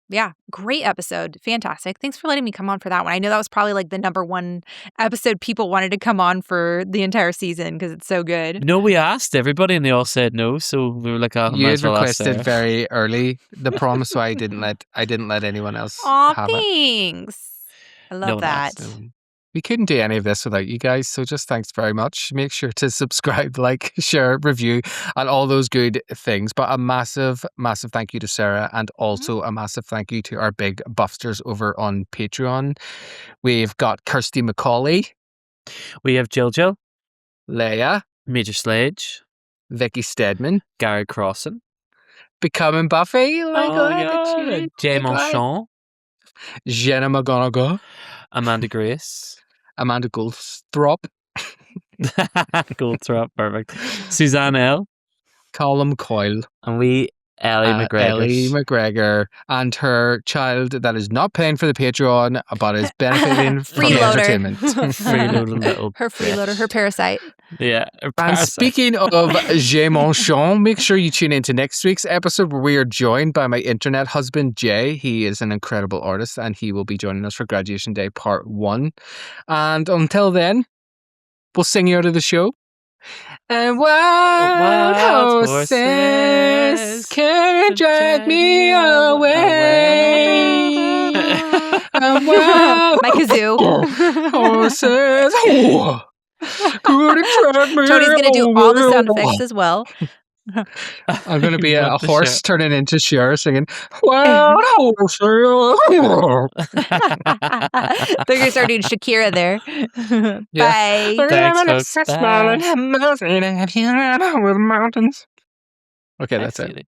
Yeah. Great episode. Fantastic. Thanks for letting me come on for that one. I know that was probably like the number one episode people wanted to come on for the entire season because it's so good. No, we asked everybody and they all said no, so we were like, oh, You might had as well ask requested Sarah. very early the prom, so I didn't let anyone else Aw, have it. thanks. I love No one that. asked. So, We couldn't do any of this without you guys, so just thanks very much. Make sure to subscribe, like, share, review, and all those good things. But a massive, massive thank you to Sarah, and also a massive thank you to our big buffsters over on Patreon. We've got Kirsty McCauley, We have Jill, Leia, Major Sledge, Vicky Stedman, Gary Crossan, Becoming Buffy, Jay Monchon, Jenna McGonagall, Amanda Grace, Amanda Goldthrop, Goldthrop, perfect, Suzanne L, Colum Coyle, and we Ellie McGregor. Ellie McGregor and her child that is not paying for the Patreon but is benefiting from the Freeloader. entertainment. Freeloader little. Her freeloader, her parasite. Yeah. And speaking of Jay Monchon, make sure you tune into next week's episode where we are joined by my internet husband, Jay. He is an incredible artist and he will be joining us for Graduation Day Part 1. And until then, we'll sing you out of the show. And wild horses can drag me away. And wild My kazoo. horses could drag me Tony's going to do all the sound away. effects as well. I'm going to be a Love the horse show. turning into Cher singing wild horses. They're going to start doing Shakira there. Yeah. Bye. Thanks, folks. Bye. With mountains. Okay, Thanks, that's it. Julie.